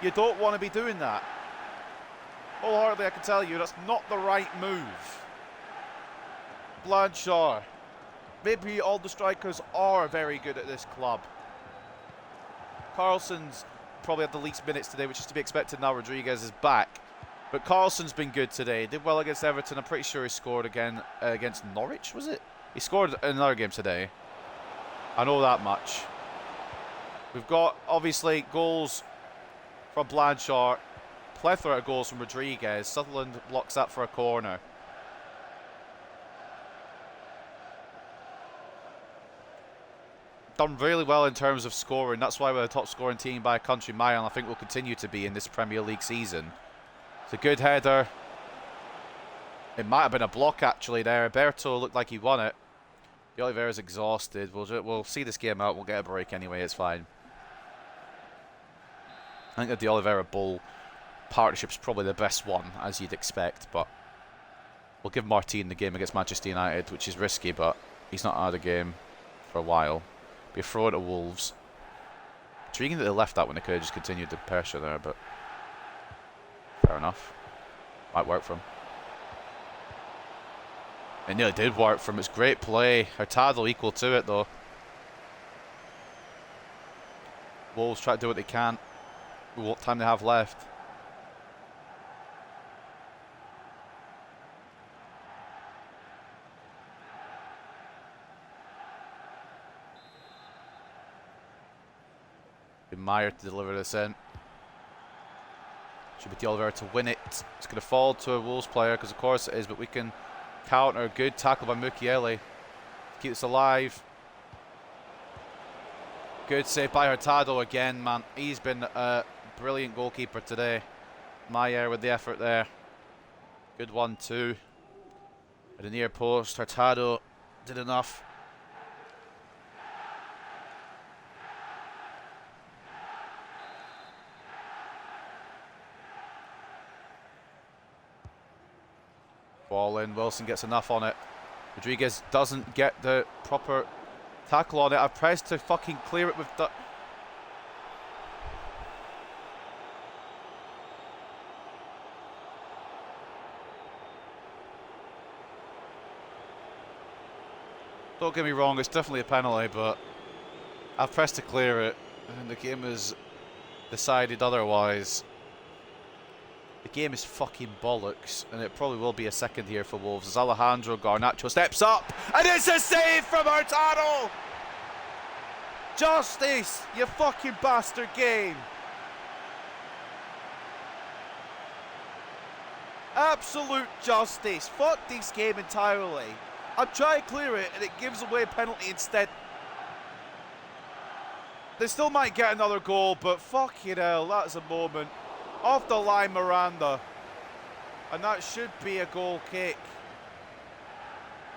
you don't want to be doing that. Wholeheartedly, I can tell you, that's not the right move. Blanchard. Maybe all the strikers are very good at this club. Carlson's probably had the least minutes today, which is to be expected now. Rodriguez is back. But Carlson's been good today. Did well against Everton. I'm pretty sure he scored again against Norwich, was it? He scored in another game today. I know that much. We've got, obviously, goals from Blanchard. Plethora of goals from Rodriguez. Sutherland blocks that for a corner. Done really well in terms of scoring. That's why we're the top scoring team by a country mile, and I think we'll continue to be in this Premier League season. It's a good header. It might have been a block actually there. Alberto looked like he won it. De Oliveira's exhausted. We'll see this game out. We'll get a break anyway. It's fine. I think the De Oliveira Bull partnership's probably the best one, as you'd expect, but we'll give Martin the game against Manchester United, which is risky, but he's not out of the game for a while. Be a throw to Wolves. Intriguing that they left that when they could have just continued the pressure there, but fair enough. Might work for him. It nearly did work for him. It's great play. Hurtado equal to it, though. Wolves try to do what they can with what time they have left. Meyer to deliver this in. Should be De Oliveira to win it. It's going to fall to a Wolves player, because of course it is, but we can counter. Good tackle by Mukiele. Keep this alive. Good save by Hurtado again, man. He's been a brilliant goalkeeper today. Meyer with the effort there. Good 1-2. At the near post, Hurtado did enough. Ball in, Wilson gets enough on it. Rodriguez doesn't get the proper tackle on it. I pressed to fucking clear it with the... Don't get me wrong, it's definitely a penalty, but I pressed to clear it and the game has decided otherwise. The game is fucking bollocks, and it probably will be a second here for Wolves as Alejandro Garnacho steps up, and it's a save from Hurtado! Justice, you fucking bastard game! Absolute justice. Fuck this game entirely. I'm trying to clear it, and it gives away a penalty instead. They still might get another goal, but fucking hell, that's a moment. Off the line, Miranda. And that should be a goal kick.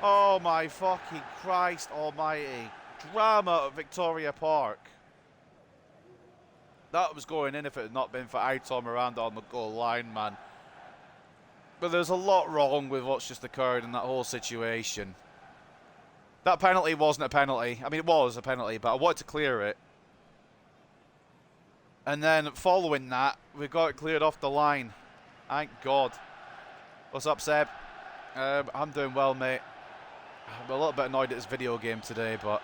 Oh my fucking Christ almighty. Drama at Victoria Park. That was going in if it had not been for Aitor Miranda on the goal line, man. But there's a lot wrong with what's just occurred in that whole situation. That penalty wasn't a penalty. I mean, it was a penalty, but I wanted to clear it. And then following that, we got it cleared off the line. Thank God. What's up, Seb? I'm doing well, mate. I'm a little bit annoyed at this video game today, but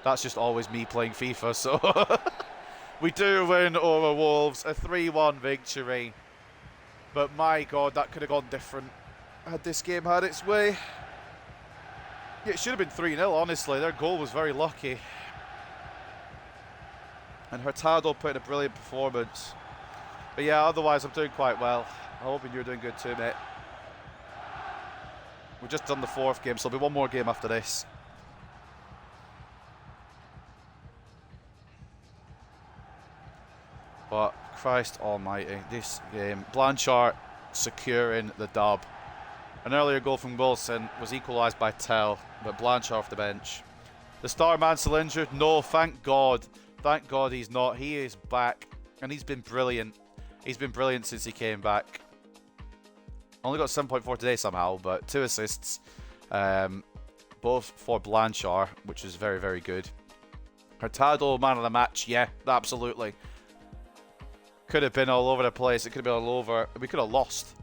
that's just always me playing FIFA, so... We do win over Wolves, a 3-1 victory. But my God, that could have gone different had this game had its way. Yeah, it should have been 3-0, honestly. Their goal was very lucky. And Hurtado put in a brilliant performance. But yeah, otherwise I'm doing quite well. I'm hoping you're doing good too, mate. We've just done the 4th game, so there'll be one more game after this. But Christ almighty, this game. Blanchard securing the dub. An earlier goal from Wilson was equalised by Tell, but Blanchard off the bench. The star man still injured? No, thank God. Thank God he's not. He is back, and he's been brilliant. He's been brilliant since he came back. Only got 7.4 today somehow, but 2 assists. Both for Blanchard, which is very, very good. Hurtado, man of the match. Yeah, absolutely. Could have been all over the place. It could have been all over. We could have lost,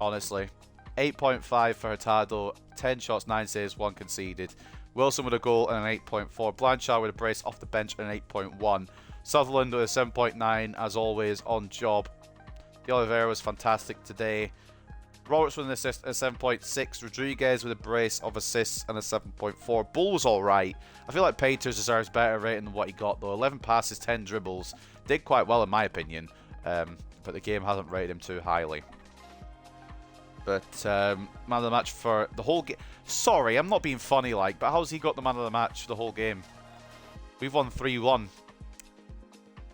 honestly. 8.5 for Hurtado. 10 shots, 9 saves, 1 conceded. Wilson with a goal and an 8.4. Blanchard with a brace off the bench and an 8.1. Sutherland with a 7.9, as always, on job. De Oliveira was fantastic today. Roberts with an assist and a 7.6. Rodriguez with a brace of assists and a 7.4. Bull was alright. I feel like Peters deserves better rating than what he got, though. 11 passes, 10 dribbles. Did quite well, in my opinion. But the game hasn't rated him too highly. But man of the match for the whole game. Sorry, I'm not being funny like, but how's he got the man of the match for the whole game? We've won 3-1.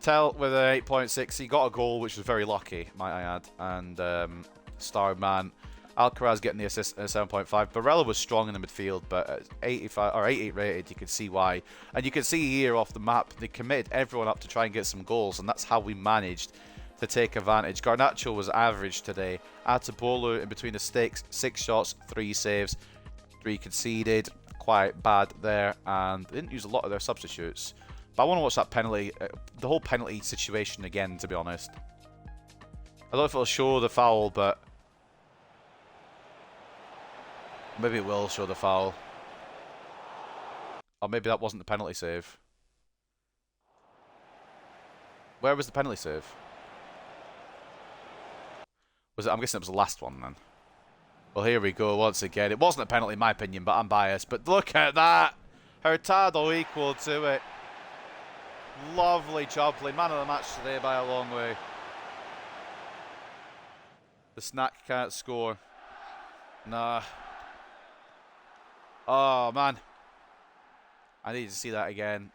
Tell with an 8.6. He got a goal, which was very lucky, might I add. And star man. Alcaraz getting the assist at 7.5. Barella was strong in the midfield, but at 85 or 88 rated, you can see why. And you can see here off the map, they committed everyone up to try and get some goals, and that's how we managed to take advantage. Garnacho was average today. Atabolu in between the sticks, 6 shots, 3 saves, 3 conceded. Quite bad there, and they didn't use a lot of their substitutes. But I want to watch that penalty, the whole penalty situation again, to be honest. I don't know if it'll show the foul, but maybe it will show the foul. Or maybe that wasn't the penalty save. Where was the penalty save? Was it? I'm guessing it was the last one then. Well, here we go once again. It wasn't a penalty in my opinion, but I'm biased. But look at that! Hurtado equal to it. Lovely job play. Man of the match today by a long way. The snack can't score. Nah. Oh, man. I need to see that again.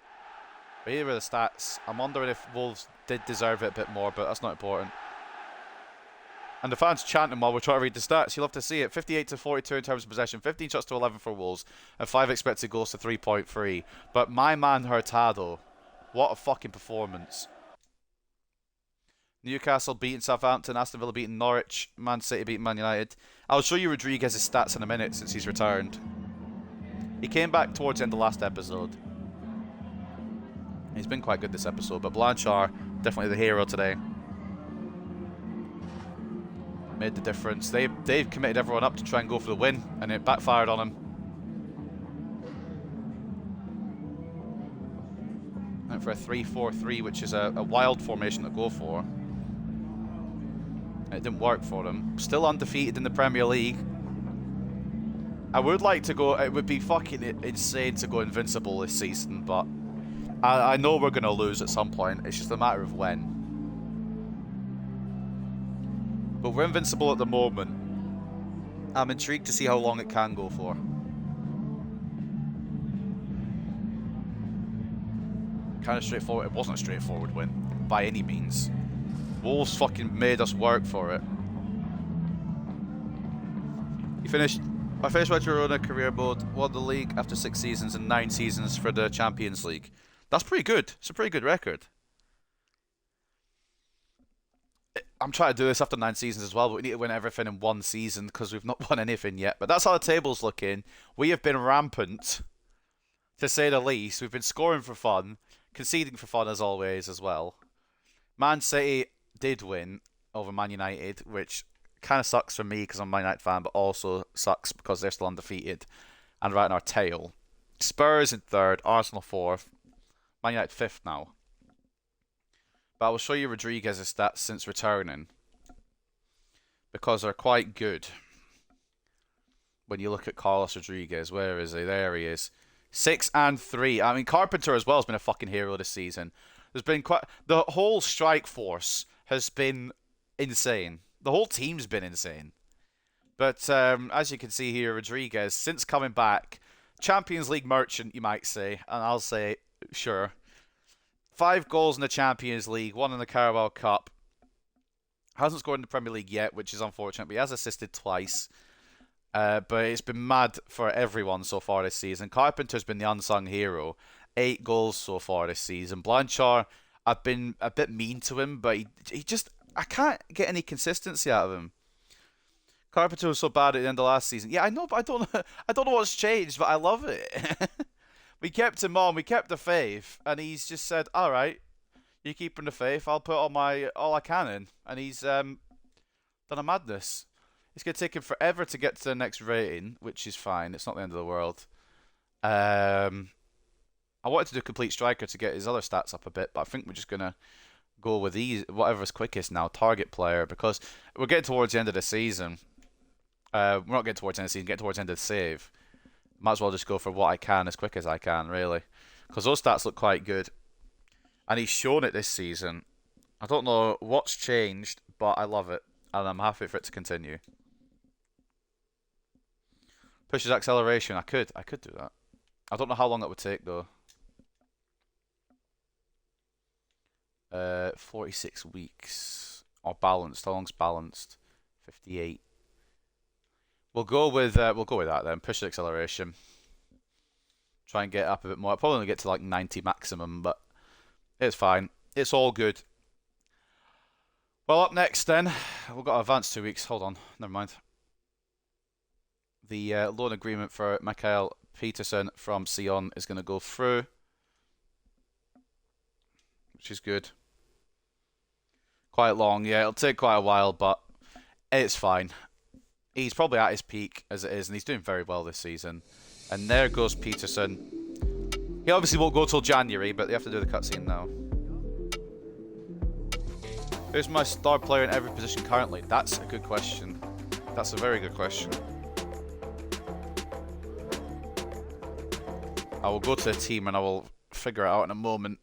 But here are the stats. I'm wondering if Wolves did deserve it a bit more, but that's not important. And the fans chanting while we're trying to read the stats. You'll have to see it. 58 to 42 in terms of possession. 15 shots to 11 for Wolves. And 5 expected goals to 3.3. But my man Hurtado, what a fucking performance. Newcastle beating Southampton. Aston Villa beating Norwich. Man City beating Man United. I'll show you Rodriguez's stats in a minute since he's returned. He came back towards the end of the last episode. He's been quite good this episode. But Blanchard, definitely the hero today. Made the difference. They've committed everyone up to try and go for the win, and it backfired on him. Went for a 3-4-3, which is a wild formation to go for. And it didn't work for them. Still undefeated in the Premier League. I would like to go. It would be fucking insane to go invincible this season, but I know we're going to lose at some point. It's just a matter of when. But we're invincible at the moment. I'm intrigued to see how long it can go for. Kind of straightforward. It wasn't a straightforward win, by any means. Wolves fucking made us work for it. I finished my Girona career mode, won the league after 6 seasons and 9 seasons for the Champions League. That's pretty good. It's a pretty good record. I'm trying to do this after 9 seasons as well, but we need to win everything in 1 season because we've not won anything yet. But that's how the table's looking. We have been rampant, to say the least. We've been scoring for fun, conceding for fun as always as well. Man City did win over Man United, which kind of sucks for me because I'm a Man United fan, but also sucks because they're still undefeated and right in our tail. Spurs in 3rd, Arsenal 4th, Man United 5th now. But I will show you Rodriguez's stats since returning, because they're quite good. When you look at Carlos Rodriguez, where is he? There he is. 6 and 3. I mean, Carpenter as well has been a fucking hero this season. There's been quite... The whole strike force has been insane. The whole team's been insane. But as you can see here, Rodriguez, since coming back, Champions League merchant, you might say, and I'll say, sure. 5 goals in the Champions League, 1 in the Carabao Cup. Hasn't scored in the Premier League yet, which is unfortunate, but he has assisted twice. But it's been mad for everyone so far this season. Carpenter's been the unsung hero. 8 goals so far this season. Blanchard, I've been a bit mean to him, but he just... I can't get any consistency out of him. Carpenter was so bad at the end of last season. Yeah, I know, but I don't know what's changed, but I love it. We kept him on, we kept the faith, and he's just said, alright, you're keeping the faith, I'll put all I can in. And he's done a madness. It's going to take him forever to get to the next rating, which is fine, it's not the end of the world. I wanted to do complete striker to get his other stats up a bit, but I think we're just going to go with these, whatever's quickest now, target player, because we're getting towards the end of the season. We're not getting towards the end of the season, getting towards the end of the save. Might as well just go for what I can as quick as I can, really. Because those stats look quite good. And he's shown it this season. I don't know what's changed, but I love it. And I'm happy for it to continue. Pushes acceleration. I could do that. I don't know how long that would take, though. 46 weeks. Or balanced. How long's balanced? 58. we'll go with that then. Push the acceleration. Try and get up a bit more. I'll probably only get to like 90 maximum, but it's fine. It's all good. Well, up next then, we've got to advance 2 weeks. Hold on, never mind. The loan agreement for Mikael Peterson from Sion is going to go through, which is good. Quite long, yeah, it'll take quite a while, but it's fine. He's probably at his peak as it is, and he's doing very well this season. And there goes Peterson. He obviously won't go till January, but they have to do the cutscene now. Who's my star player in every position currently? That's a good question. That's a very good question. I will go to the team and I will figure it out in a moment.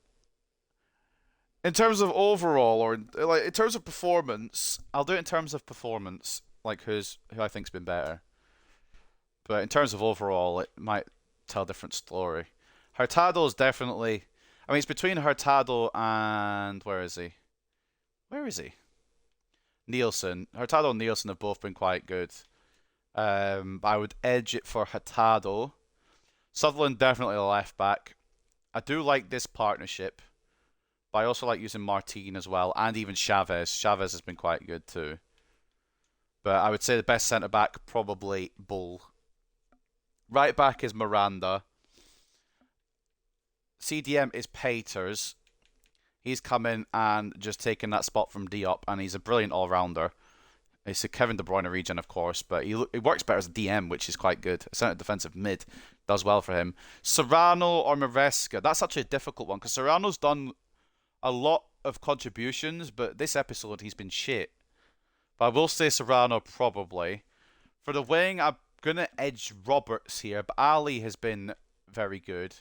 In terms of overall, or like in terms of performance, I'll do it in terms of performance, like who I think's been better. But in terms of overall, it might tell a different story. Hurtado is definitely. I mean, it's between Hurtado and where is he? Where is he? Nielsen. Hurtado and Nielsen have both been quite good. But I would edge it for Hurtado. Sutherland definitely a left back. I do like this partnership, but I also like using Martin as well, and even Chavez. Chavez has been quite good too. But I would say the best centre back probably Bull. Right back is Miranda. CDM is Peters. He's come in and just taken that spot from Diop, and he's a brilliant all-rounder. It's a Kevin De Bruyne region, of course, but he works better as a DM, which is quite good. A centre defensive mid does well for him. Serrano or Maresca, that's such a difficult one, because Serrano's done a lot of contributions, but this episode he's been shit. But I will say Serrano probably. For the wing, I'm going to edge Roberts here, but Ali has been very good.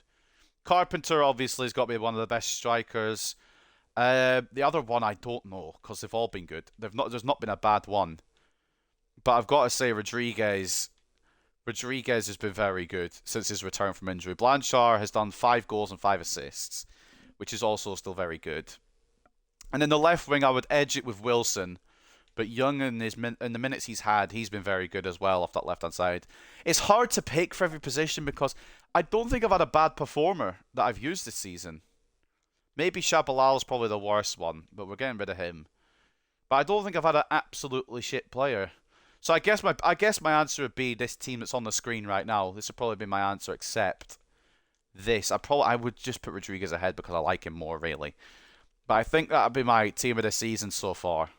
Carpenter obviously has got to be one of the best strikers. The other one I don't know, because they've all been good. There's not been a bad one. But I've got to say Rodriguez has been very good since his return from injury. Blanchard has done 5 goals and 5 assists, which is also still very good. And in the left wing, I would edge it with Wilson. But Young, in the minutes he's had, he's been very good as well off that left-hand side. It's hard to pick for every position because I don't think I've had a bad performer that I've used this season. Maybe Shabalal is probably the worst one, but we're getting rid of him. But I don't think I've had an absolutely shit player. So I guess my answer would be this team that's on the screen right now. This would probably be my answer, except this. I would just put Rodriguez ahead because I like him more, really. But I think that would be my team of the season so far,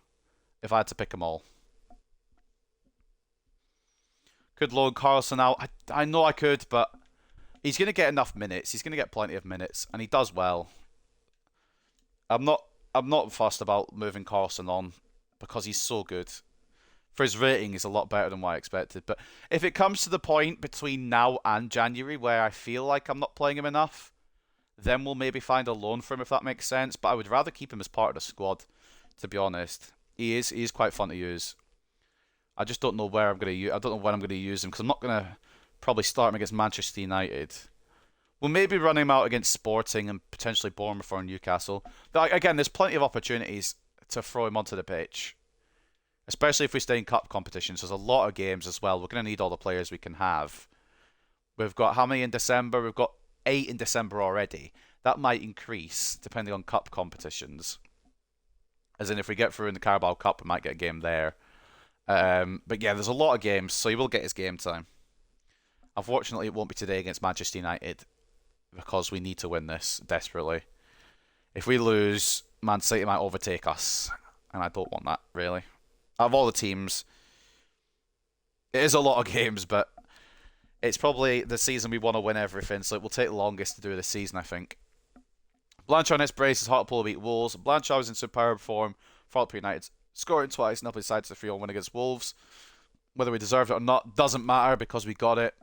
if I had to pick them all. Could load Carlson out? I know I could, but he's going to get enough minutes. He's going to get plenty of minutes, and he does well. I'm not fussed about moving Carlson on because he's so good. For his rating, he's a lot better than what I expected. But if it comes to the point between now and January where I feel like I'm not playing him enough, then we'll maybe find a loan for him, if that makes sense. But I would rather keep him as part of the squad, to be honest. He is quite fun to use. I just don't know where I'm going to use. I don't know when I'm going to use him because I'm not going to probably start him against Manchester United. We'll maybe run him out against Sporting and potentially Bournemouth or Newcastle. But again, there's plenty of opportunities to throw him onto the pitch, especially if we stay in cup competitions. There's a lot of games as well. We're going to need all the players we can have. We've got how many in December? We've got 8 in December already. That might increase depending on cup competitions. As in, if we get through in the Carabao Cup, we might get a game there. But yeah, there's a lot of games, so he will get his game time. Unfortunately, it won't be today against Manchester United because we need to win this desperately. If we lose, Man City might overtake us, and I don't want that, really. Out of all the teams, it is a lot of games, but it's probably the season we want to win everything, so it will take the longest to do this season, I think. Blanchard next brace is Hartlepool beat Wolves. Blanchard was in superb form for Hartlepool United, scoring twice and up his side to the 3-1 win against Wolves. Whether we deserved it or not doesn't matter because we got it.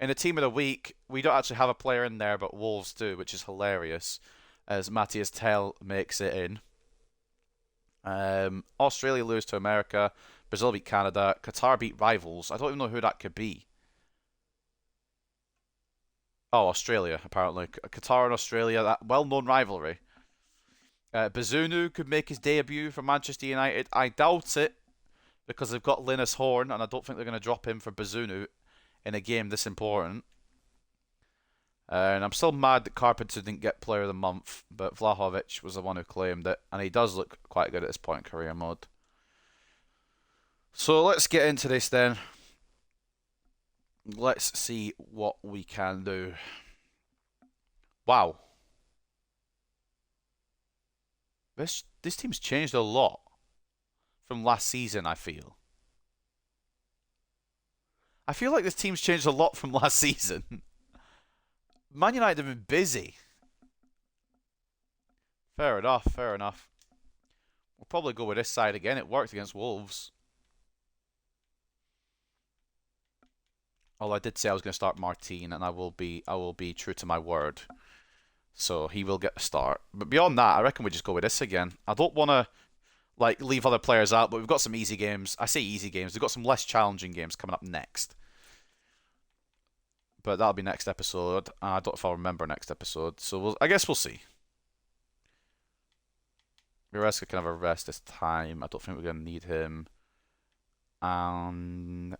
In the team of the week, we don't actually have a player in there, but Wolves do, which is hilarious, as Matthias Tell makes it in. Australia lose to America. Brazil beat Canada. Qatar beat rivals. I don't even know who that could be. Oh, Australia, apparently. Qatar and Australia, that well-known rivalry. Bazunu could make his debut for Manchester United. I doubt it, because they've got Linus Horn, and I don't think they're going to drop him for Bazunu in a game this important. And I'm still mad that Carpenter didn't get Player of the Month, but Vlahovic was the one who claimed it, and he does look quite good at this point in career mode. So let's get into this then. Let's see what we can do. Wow. This team's changed a lot from last season, I feel. I feel like this team's changed a lot from last season. Man United have been busy. Fair enough, fair enough. We'll probably go with this side again. It worked against Wolves. Although I did say I was going to start Martin, and I will be true to my word. So he will get a start. But beyond that, I reckon we just go with this again. I don't want to leave other players out, but we've got some easy games. I say easy games. We've got some less challenging games coming up next. But that'll be next episode. I don't know if I'll remember next episode. So I guess we'll see. Mireska can have a rest this time. I don't think we're going to need him. And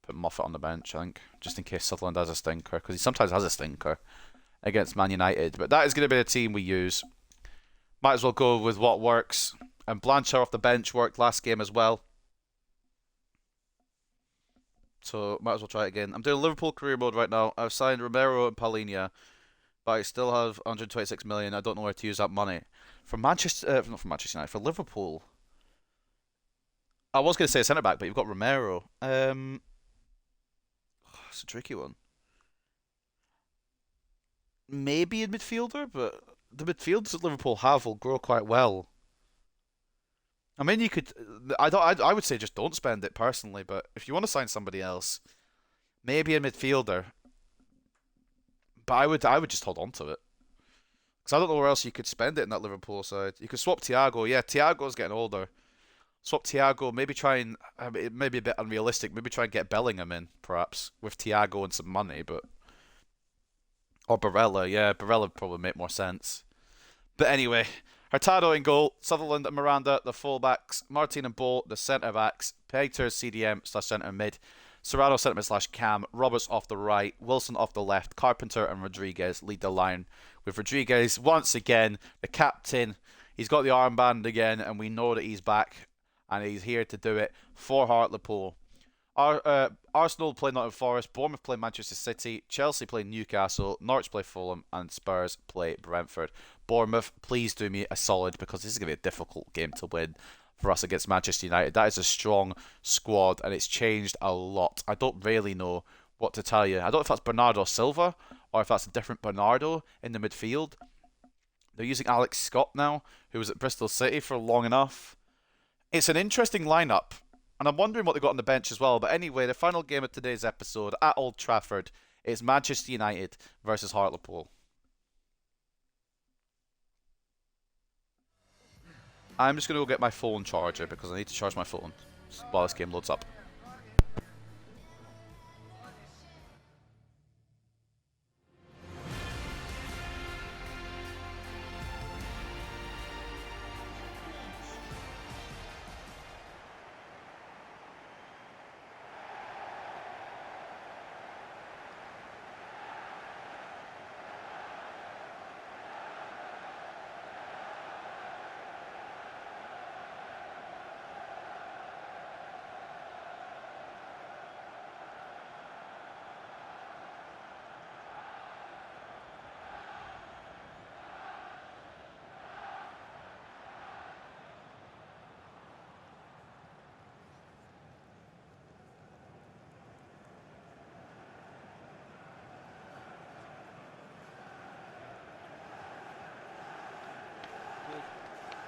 put Moffat on the bench, I think. Just in case Sutherland has a stinker. Because he sometimes has a stinker against Man United. But that is going to be the team we use. Might as well go with what works. And Blanchard off the bench worked last game as well. So might as well try it again. I'm doing Liverpool career mode right now. I've signed Romero and Paulinho, but I still have 126 million. I don't know where to use that money. For Manchester, not for Manchester United, for Liverpool. I was going to say centre back, but you've got Romero. It's a tricky one. Maybe a midfielder, but the midfielders that Liverpool have will grow quite well. I mean, you could. I would say just don't spend it personally, but if you want to sign somebody else, maybe a midfielder. But I would just hold on to it because I don't know where else you could spend it in that Liverpool side. You could swap Thiago. Yeah, Thiago's getting older. Swap Thiago. Maybe try and it may be a bit unrealistic. Maybe try and get Bellingham in, perhaps with Thiago and some money, but or Barella. Yeah, Barella would probably make more sense. But anyway. Hurtado in goal, Sutherland and Miranda, the fullbacks, Martin and Bo, the centre-backs, Pegter, CDM/centre-mid, Serrano centre-mid/cam, Roberts off the right, Wilson off the left, Carpenter and Rodriguez lead the line. With Rodriguez, once again, the captain, he's got the armband again, and we know that he's back, and he's here to do it for Hartlepool. Arsenal play Nottingham Forest, Bournemouth play Manchester City, Chelsea play Newcastle, Norwich play Fulham, and Spurs play Brentford. Bournemouth, please do me a solid because this is going to be a difficult game to win for us against Manchester United. That is a strong squad and it's changed a lot. I don't really know what to tell you. I don't know if that's Bernardo Silva or if that's a different Bernardo in the midfield. They're using Alex Scott now, who was at Bristol City for long enough. It's an interesting lineup. And I'm wondering what they got on the bench as well. But anyway, the final game of today's episode at Old Trafford is Manchester United versus Hartlepool. I'm just going to go get my phone charger because I need to charge my phone while this game loads up.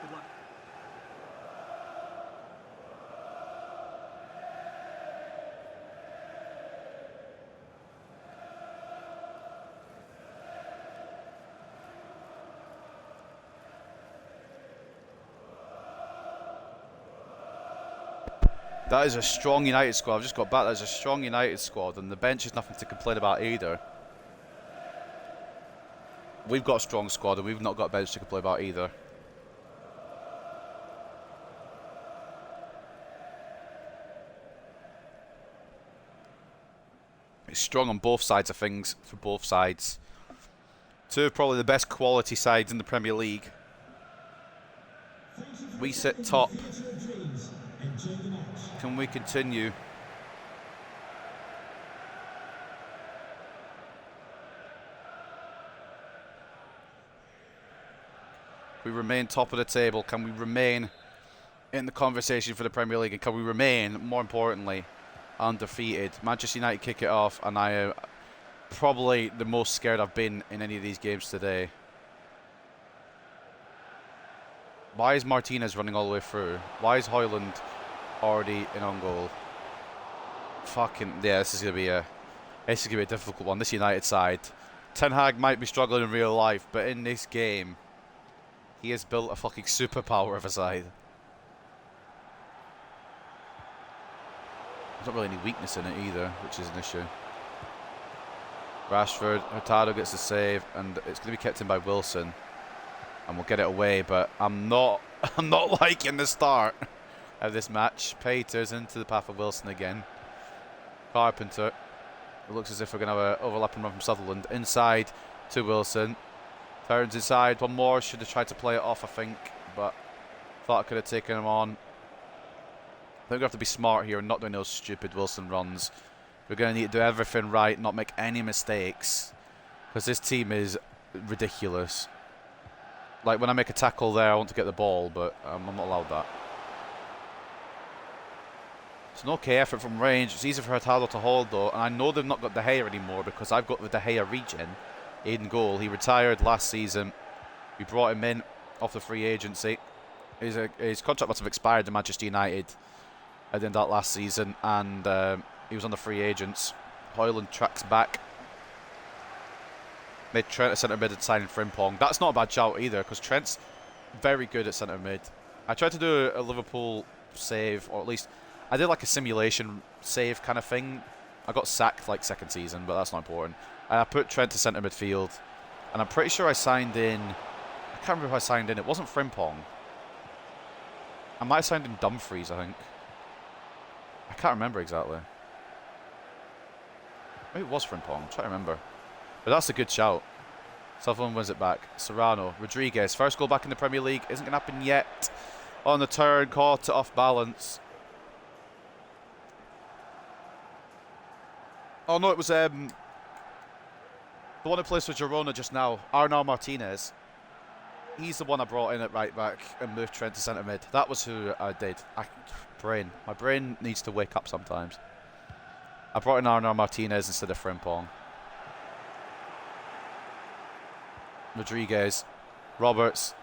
Good luck. That is a strong United squad. I've just got back. That is a strong United squad, and the bench is nothing to complain about either. We've got a strong squad, and we've not got a bench to complain about either. It's strong on both sides of things for both sides. Two of probably the best quality sides in the Premier League. We sit top. Can we continue? We remain top of the table. Can we remain in the conversation for the Premier League? And can we remain, more importantly, undefeated? Manchester United kick it off, and I am probably the most scared I've been in any of these games today. Why is Martinez running all the way through? Why is Højlund already in on goal? Fucking yeah, this is gonna be a difficult one. This United side, Ten Hag might be struggling in real life, but in this game, he has built a fucking superpower of a side. There's not really any weakness in it either, which is an issue. Rashford, Hurtado gets the save, and it's going to be kept in by Wilson, and we'll get it away. But I'm not liking the start of this match. Peters into the path of Wilson again. Carpenter. It looks as if we're going to have an overlapping run from Sutherland. Inside to Wilson. Turns inside. One more. Should have tried to play it off, I think, but thought I could have taken him on. I think we have to be smart here and not doing those stupid Wilson runs. We're going to need to do everything right, not make any mistakes, because this team is ridiculous. Like, when I make a tackle there, I want to get the ball, but I'm not allowed that. It's an okay effort from range. It's easy for Hurtado to hold, though, and I know they've not got De Gea anymore because I've got the De Gea regen in goal. He retired last season. We brought him in off the free agency. His contract must have expired in Manchester United at the end of that last season, and he was on the free agents. Højlund tracks back. Made Trent a centre mid and signing Frimpong. That's not a bad shout either, because Trent's very good at centre mid. I tried to do a Liverpool save, or at least I did like a simulation save kind of thing. I got sacked like second season, but that's not important. And I put Trent to centre midfield, and I'm pretty sure I signed in. I can't remember who I signed in. It wasn't Frimpong. I might have signed in Dumfries, I think. I can't remember exactly. Maybe it was Frimpong. I'm trying to remember. But that's a good shout. Sutherland wins it back. Serrano. Rodriguez. First goal back in the Premier League. Isn't going to happen yet. On the turn. Caught it off balance. Oh no, it was the one who plays for Girona just now. Arnau Martinez. He's the one I brought in at right back and moved Trent to centre mid. That was who I did. My brain needs to wake up sometimes. I brought in Arnau Martinez instead of Frimpong. Rodriguez. Roberts.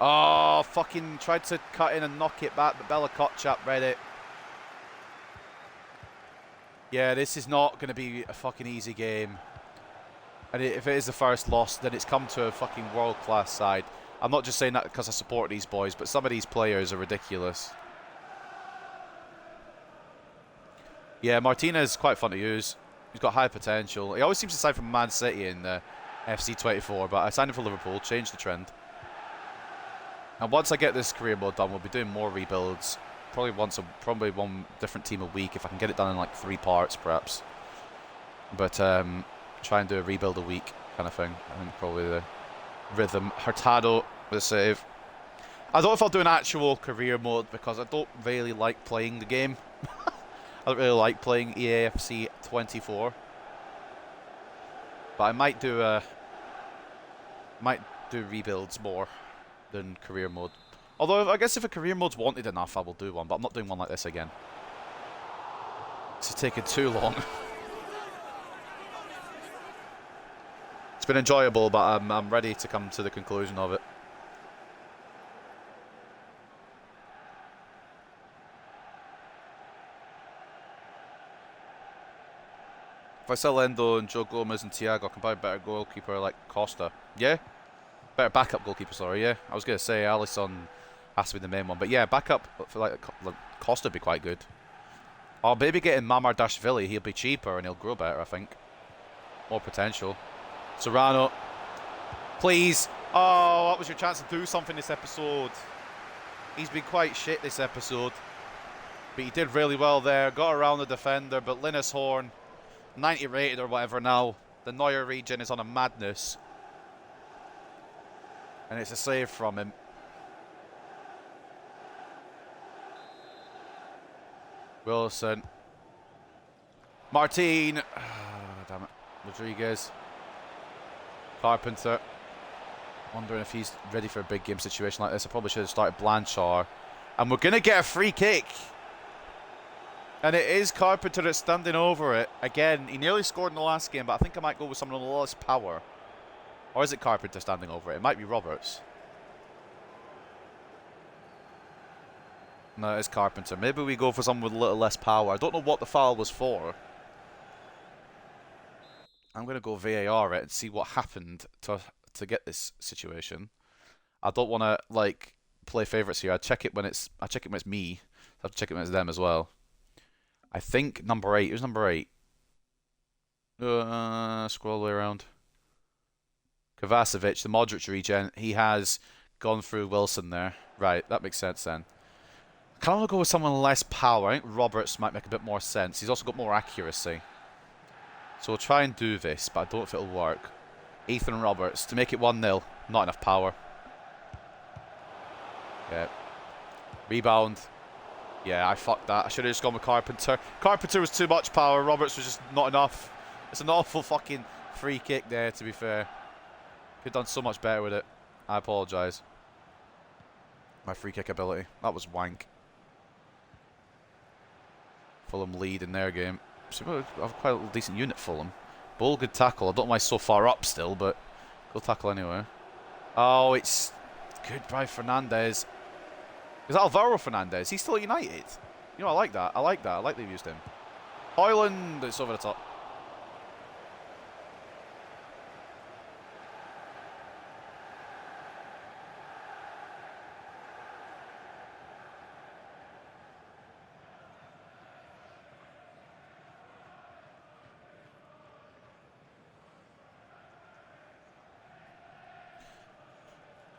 Oh, fucking tried to cut in and knock it back, but Bella Kotchap read it. Yeah, this is not going to be a fucking easy game. And if it is the first loss, then it's come to a fucking world-class side. I'm not just saying that because I support these boys, but some of these players are ridiculous. Yeah, Martinez is quite fun to use. He's got high potential. He always seems to sign from Man City in FC 24, but I signed him for Liverpool, changed the trend. And once I get this career mode done, we'll be doing more rebuilds. Probably one different team a week if I can get it done in like 3 parts, perhaps. But try and do a rebuild a week kind of thing. I think probably the rhythm. Hurtado with a save. I don't know if I'll do an actual career mode because I don't really like playing the game. I don't really like playing EAFC 24. But I might do rebuilds more than career mode. Although I guess if a career mode's wanted enough, I will do one. But I'm not doing one like this again. It's taking too long. It's been enjoyable, but I'm ready to come to the conclusion of it. If I sell Endo and Joe Gomez and Thiago, I can buy a better goalkeeper like Costa. Yeah? Better backup goalkeeper, sorry, yeah. I was going to say Alisson has to be the main one. But yeah, backup for like Costa would be quite good. Or maybe getting Mamardashvili, he'll be cheaper and he'll grow better, I think. More potential. Serrano. Please. Oh, that was your chance to do something this episode. He's been quite shit this episode. But he did really well there. Got around the defender, but Linus Horn, 90 rated or whatever now. The Neuer region is on a madness. And it's a save from him. Wilson. Martin. Oh, damn it. Rodriguez. Carpenter. Wondering if he's ready for a big game situation like this. I probably should have started Blanchard. And we're going to get a free kick. And it is Carpenter that's standing over it. Again, he nearly scored in the last game, but I think I might go with someone with less power. Or is it Carpenter standing over it? It might be Roberts. No, it's Carpenter. Maybe we go for someone with a little less power. I don't know what the foul was for. I'm going to go VAR it and see what happened to get this situation. I don't want to like play favourites here. I check it when it's me. I have to check it when it's them as well. I think number 8. Who's number 8? Scroll all the way around. Kovacevic, the Modric regen. He has gone through Wilson there. Right, that makes sense then. I kind of want to go with someone less power. I think Roberts might make a bit more sense. He's also got more accuracy. So we'll try and do this, but I don't know if it'll work. Ethan Roberts to make it 1-0. Not enough power. Yeah. Rebound. Yeah, I fucked that. I should have just gone with Carpenter. Carpenter was too much power. Roberts was just not enough. It's an awful fucking free kick there, to be fair. Could have done so much better with it. I apologise. My free kick ability. That was wank. Fulham lead in their game. So I have quite a decent unit, Fulham. Bull, good tackle. I don't know why he's so far up still, but go tackle anyway. Oh, it's good by Fernandez. Is that Alvaro Fernandez? He's still at United. You know, I like that. I like that. I like they've used him. Hoyland, it's over the top.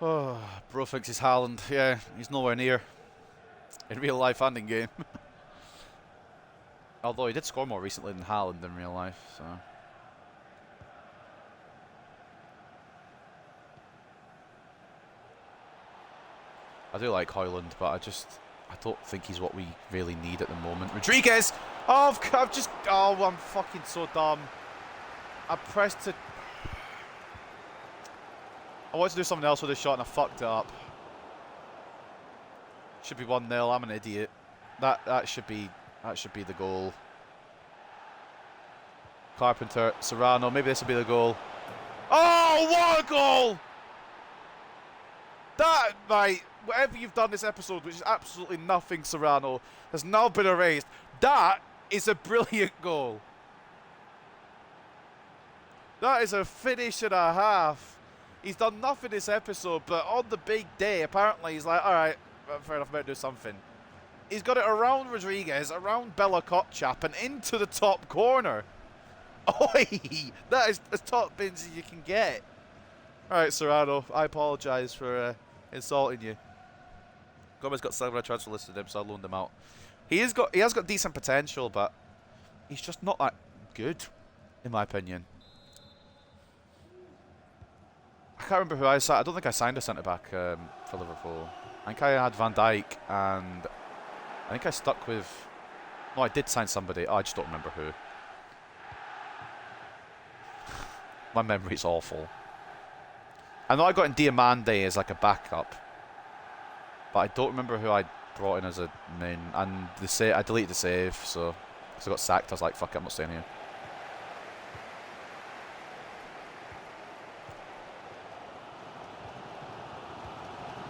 Oh, bro thinks he's Haaland. Yeah, he's nowhere near. In real life and in game. Although he did score more recently than Haaland in real life, so. I do like Hoyland, but I don't think he's what we really need at the moment. Rodriguez! Oh, I'm fucking so dumb. I pressed to... I wanted to do something else with this shot and I fucked it up. Should be 1-0. I'm an idiot. That should be the goal. Carpenter, Serrano. Maybe this will be the goal. Oh, what a goal! That, mate, whatever you've done this episode, which is absolutely nothing, Serrano, has now been erased. That is a brilliant goal. That is a finish and a half. He's done nothing this episode, but on the big day, apparently he's like, all right, fair enough, I better do something. He's got it around Rodriguez, around Bella Kotchap, and into the top corner. Oi! That is as top bins as you can get. All right, Serrano, I apologise for insulting you. Gomez got Silver transfer listed him, so I loaned him out. He has got decent potential, but he's just not that good, in my opinion. I can't remember who I signed. I don't think I signed a centre-back for Liverpool. I think I had Van Dijk, and I think I stuck with... No, I did sign somebody. Oh, I just don't remember who. My memory's awful. I know I got in Diamande as like a backup, but I don't remember who I brought in as a main. And I deleted the save, so because I got sacked, I was like, fuck it, I'm not staying here.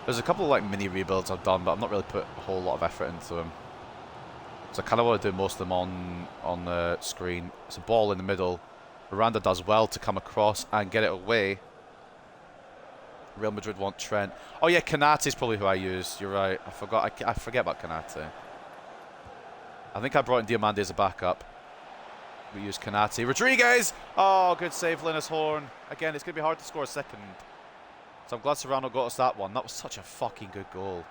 There's a couple of like mini rebuilds I've done, but I've not really put a whole lot of effort into them. So I kind of want to do most of them on the screen. It's a ball in the middle. Miranda does well to come across and get it away. Real Madrid want Trent. Oh yeah, Kanate is probably who I used. You're right. I forgot. I forget about Kanate. I think I brought in Diamande as a backup. We used Kanate. Rodriguez! Oh, good save, Linus Horn. Again, it's going to be hard to score a second. So I'm glad Serrano got us that one. That was such a fucking good goal.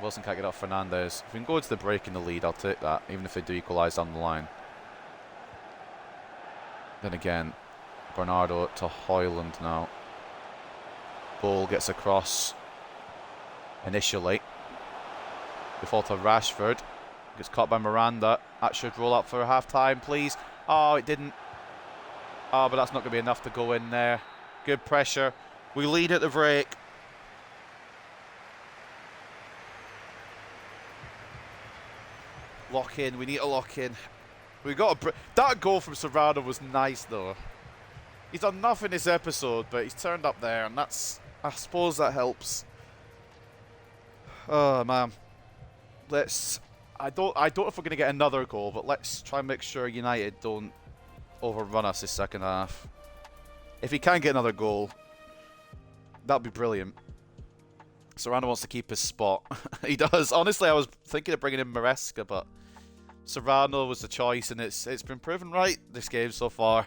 Wilson can't get off Fernandez. If we can go to the break in the lead, I'll take that, even if they do equalise down the line. Then again, Bernardo to Hoyland now. Ball gets across initially. Before to Rashford. Gets caught by Miranda. That should roll up for half time, please. Oh, it didn't. Oh, but that's not going to be enough to go in there. Good pressure. We lead at the break. Lock in. We need to lock in. We got that goal from Serrano was nice though. He's done nothing this episode, but he's turned up there, and I suppose that helps. Oh man. I don't know if we're gonna get another goal, but let's try and make sure United don't overrun us this second half. If he can get another goal, that'd be brilliant. Serrano wants to keep his spot. He does. Honestly, I was thinking of bringing in Maresca, but Serrano was the choice, and it's been proven right this game so far.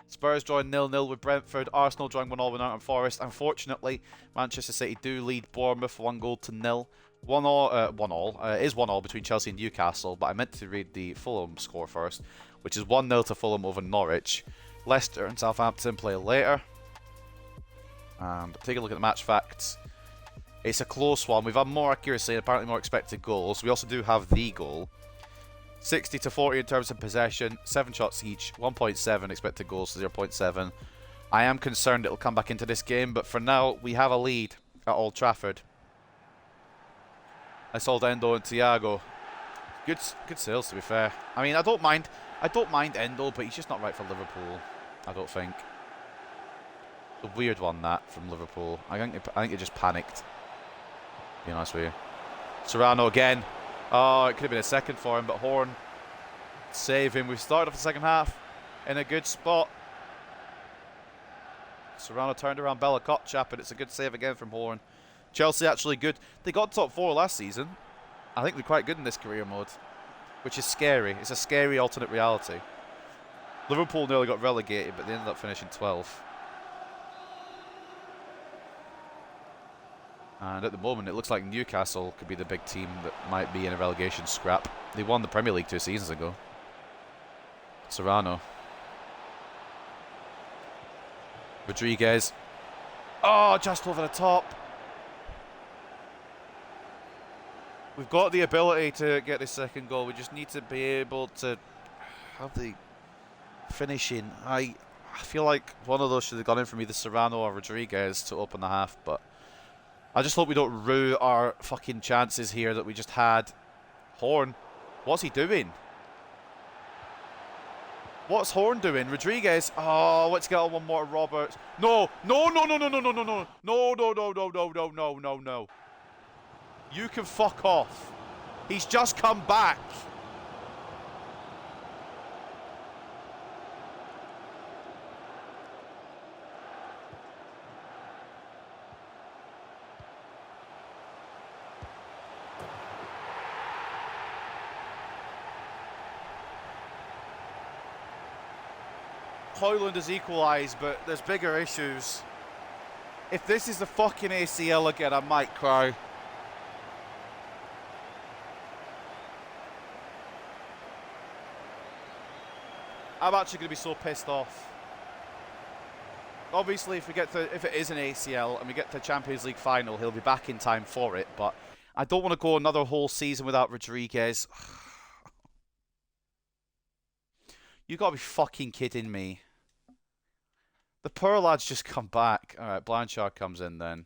Spurs drawing 0-0 with Brentford. Arsenal drawing 1-1 with Nottingham Forest. Unfortunately, Manchester City do lead Bournemouth 1-0. 1-1 between Chelsea and Newcastle, but I meant to read the Fulham score first, which is 1-0 to Fulham over Norwich. Leicester and Southampton play later. And take a look at the match facts. It's a close one. We've had more accuracy and apparently more expected goals. We also do have the goal. 60 to 40 in terms of possession, 7 shots each, 1.7 expected goals to 0.7. I am concerned it'll come back into this game, but for now we have a lead at Old Trafford. I sold Endo and Thiago. Good sales, to be fair. I mean, I don't mind Endo, but he's just not right for Liverpool. I don't think. A weird one that from Liverpool. I think he just panicked. To be honest with you. Serrano again. Oh, it could have been a second for him, but Horn save him. We've started off the second half in a good spot. Serrano turned around Bella Kotchap, and it's a good save again from Horn. Chelsea actually good. They got top 4 last season. I think they're quite good in this career mode, which is scary. It's a scary alternate reality. Liverpool nearly got relegated, but they ended up finishing 12th. And at the moment, it looks like Newcastle could be the big team that might be in a relegation scrap. They won the Premier League 2 seasons ago. Serrano. Rodriguez. Oh, just over the top. We've got the ability to get this second goal. We just need to be able to have the finishing. I feel like one of those should have gone in for me, the Serrano or Rodriguez, to open the half, but I just hope we don't rue our fucking chances here that we just had. Horn. What's he doing? What's Horn doing? Rodriguez. Oh, let's get on one more. Roberts. No. No, no, no, no, no, no, no, no. No, no, no, no, no, no, no, no, no. You can fuck off. He's just come back. Hoyland has equalised, but there's bigger issues. If this is the fucking ACL again, I might cry. I'm actually going to be so pissed off. Obviously, if it is an ACL and we get to the Champions League final, he'll be back in time for it. But I don't want to go another whole season without Rodriguez. You got to be fucking kidding me. The poor lad's just come back. All right, Blanchard comes in then.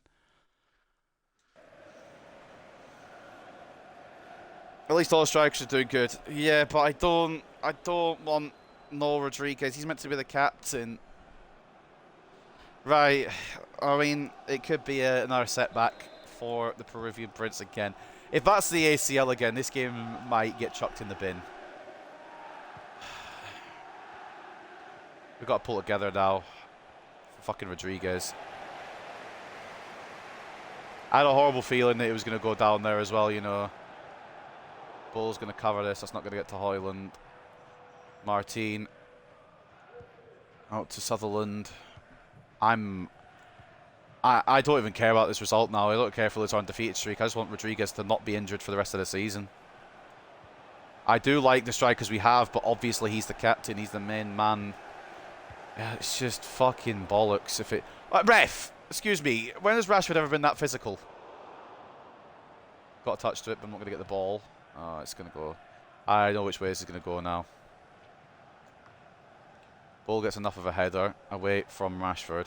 At least all the strikers are doing good. Yeah, but I don't want no Rodriguez. He's meant to be the captain. Right. I mean, it could be another setback for the Peruvian Prince again. If that's the ACL again, this game might get chucked in the bin. We've got to pull it together now. Fucking Rodriguez. I had a horrible feeling that it was going to go down there as well, you know. Bull's going to cover this. That's not going to get to Hoyland. Martin. Out to Sutherland. I'm I don't even care about this result now. I don't care for the undefeated streak. I just want Rodriguez to not be injured for the rest of the season. I do like the strikers we have, but obviously he's the captain. He's the main man. Yeah, it's just fucking bollocks. If it ref, excuse me. When has Rashford ever been that physical? Got a touch to it, but I'm not going to get the ball. Oh, it's going to go. I know which way this is going to go now. Ball gets enough of a header away from Rashford.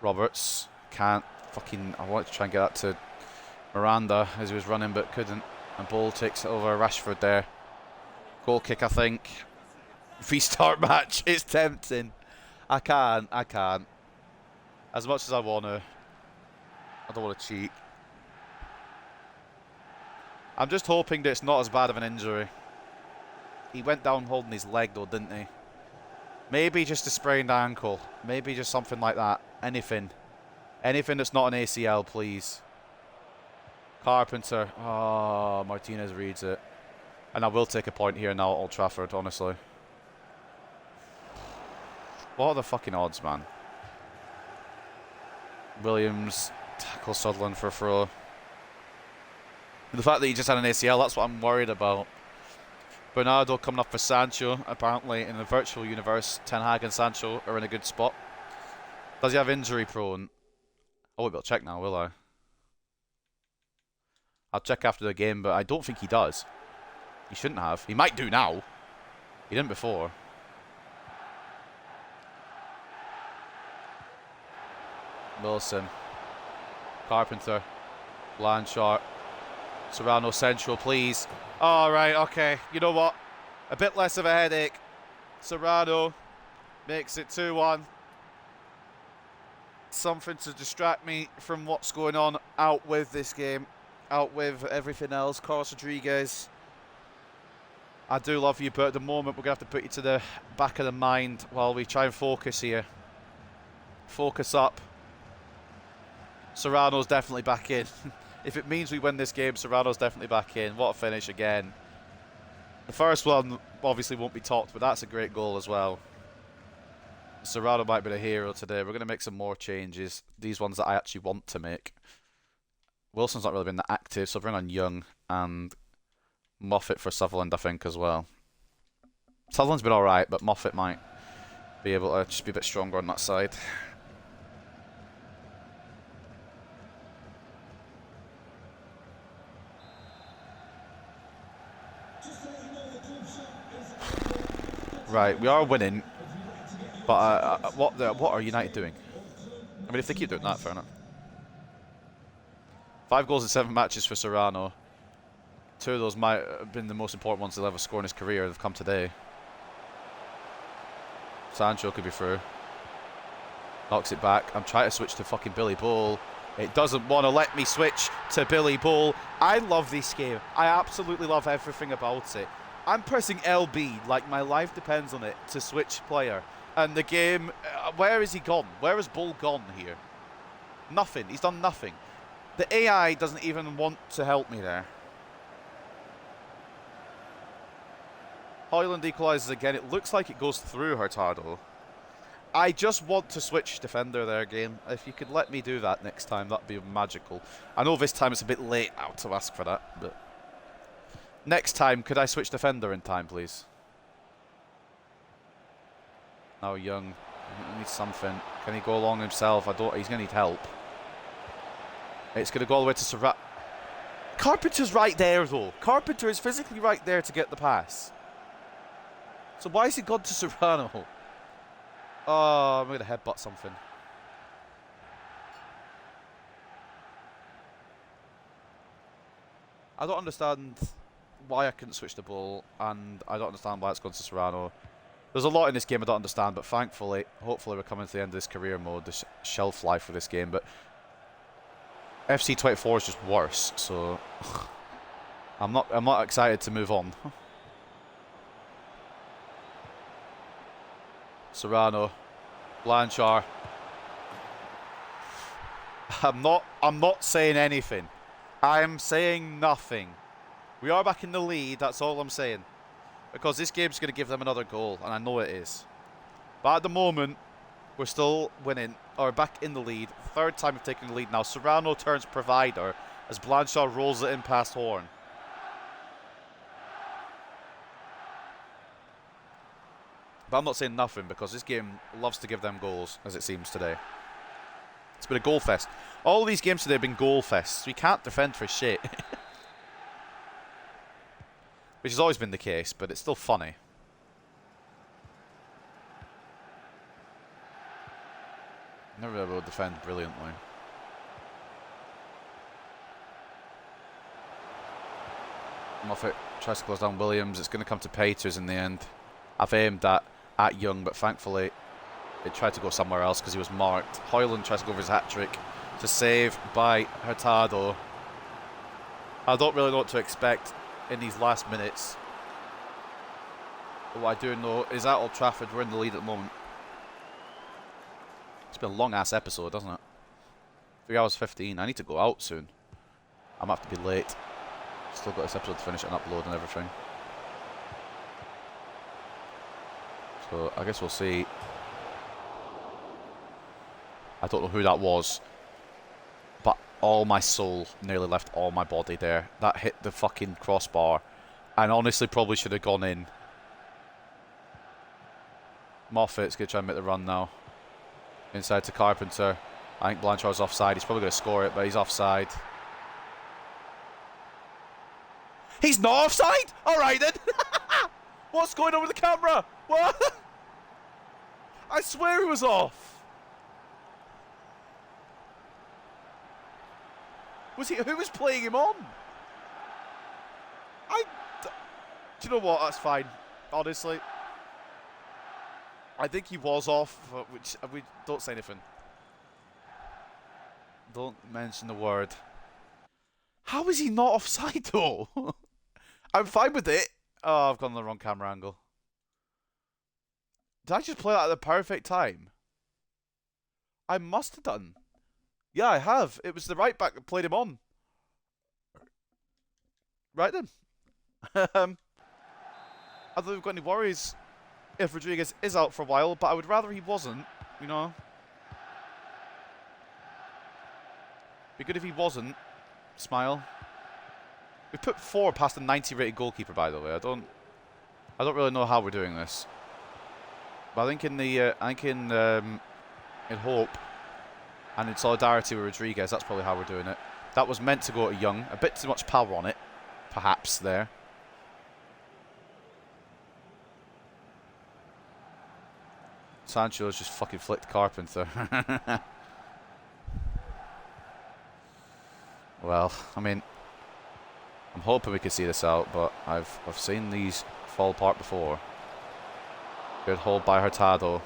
Roberts can't fucking. I wanted to try and get that to Miranda as he was running, but couldn't. And Ball takes it over Rashford there. Goal kick, I think. Restart match. It's tempting. I can't. As much as I want to. I don't want to cheat. I'm just hoping that it's not as bad of an injury. He went down holding his leg though, didn't he? Maybe just a sprained ankle. Maybe just something like that. Anything. Anything that's not an ACL, please. Carpenter. Oh, Martinez reads it. And I will take a point here now at Old Trafford, honestly. What are the fucking odds, man? Williams tackles Sutherland for a throw. The fact that he just had an ACL, that's what I'm worried about. Bernardo coming up for Sancho. Apparently, in the virtual universe, Ten Hag and Sancho are in a good spot. Does he have injury prone? Oh, we'll check now, will I? I'll check after the game, but I don't think he does. He shouldn't have. He might do now. He didn't before. Wilson. Carpenter. Blanchard. Serrano central, please. All right, okay. You know what? A bit less of a headache. Serrano makes it 2-1. Something to distract me from what's going on out with this game. Out with everything else. Carlos Rodriguez. I do love you, but at the moment we're going to have to put you to the back of the mind while we try and focus here. Focus up. Serrano's definitely back in. If it means we win this game, Serrano's definitely back in. What a finish again. The first one obviously won't be topped, but that's a great goal as well. Serrano might be the hero today. We're going to make some more changes. These ones that I actually want to make. Wilson's not really been that active, so bring on Young and Moffat for Sutherland, I think, as well. Sutherland's been alright, but Moffat might be able to just be a bit stronger on that side. Right, we are winning, but what are United doing? I mean, if they keep doing that, fair enough. 5 goals in 7 matches for Serrano. 2 of those might have been the most important ones he'll ever score in his career. They've come today. Sancho could be through. Knocks it back. I'm trying to switch to fucking Billy Bull. It doesn't want to let me switch to Billy Bull. I love this game. I absolutely love everything about it. I'm pressing LB like my life depends on it to switch player. And the game, where is he gone? Where has Bull gone here? Nothing. He's done nothing. The AI doesn't even want to help me there. Højlund equalises again. It looks like it goes through Hurtado. I just want to switch defender there again. If you could let me do that next time, that'd be magical. I know this time it's a bit late out to ask for that, but next time, could I switch defender in time, please? Now Young, he needs something. Can he go along himself? He's going to need help. It's going to go all the way to Serrano. Carpenter's right there, though. Carpenter is physically right there to get the pass. So why has he gone to Serrano? Oh, I'm going to headbutt something. I don't understand why I couldn't switch the ball, and I don't understand why it's gone to Serrano. There's a lot in this game I don't understand, but thankfully, hopefully we're coming to the end of this career mode, this shelf life for this game, but FC24 is just worse, so I'm not excited to move on. Serrano, Blanchard. I'm not saying anything. I'm saying nothing. We are back in the lead, that's all I'm saying. Because this game's going to give them another goal, and I know it is. But at the moment, We're still winning, or back in the lead. Third time we've taken the lead now. Serrano turns provider as Blanchard rolls it in past Horn. But I'm not saying nothing because this game loves to give them goals, as it seems today. It's been a goal fest. All these games today have been goal fests. We can't defend for shit. Which has always been the case, but it's still funny. Never been able to defend brilliantly. Moffat tries to close down Williams. It's going to come to Peters in the end. I've aimed at Young, but thankfully it tried to go somewhere else because he was marked. Hoyland tries to go for his hat-trick to save by Hurtado. I don't really know what to expect in these last minutes. But what I do know is at Old Trafford, we're in the lead at the moment. It's been a long-ass episode, hasn't it? 3 hours 15. I need to go out soon. I might have to be late. Still got this episode to finish and upload and everything. So I guess we'll see. I don't know who that was, but all my soul nearly left all my body there. That hit the fucking crossbar and honestly probably should have gone in. Moffat's going to try and make the run now. Inside to Carpenter. I think Blanchard's offside. He's probably going to score it, but he's offside. He's not offside? Alright then. What's going on with the camera? What? I swear he was off. Was he? Who was playing him on? Do you know what? That's fine. Honestly. I think he was off, which we don't say anything. Don't mention the word. How is he not offside though? I'm fine with it. Oh, I've gone the wrong camera angle. Did I just play that at the perfect time? I must have done. Yeah, I have. It was the right back that played him on. Right then. I don't think we've got any worries if Rodriguez is out for a while, but I would rather he wasn't, you know. Be good if he wasn't. Smile. We put 4 past the 90 rated goalkeeper, by the way. I don't really know how we're doing this. But I think in hope and in solidarity with Rodriguez, that's probably how we're doing it. That was meant to go to Young. A bit too much power on it, perhaps, there. Sancho's just fucking flicked Carpenter. Well, I mean, I'm hoping we can see this out, but I've seen these fall apart before. Good hold by Hurtado.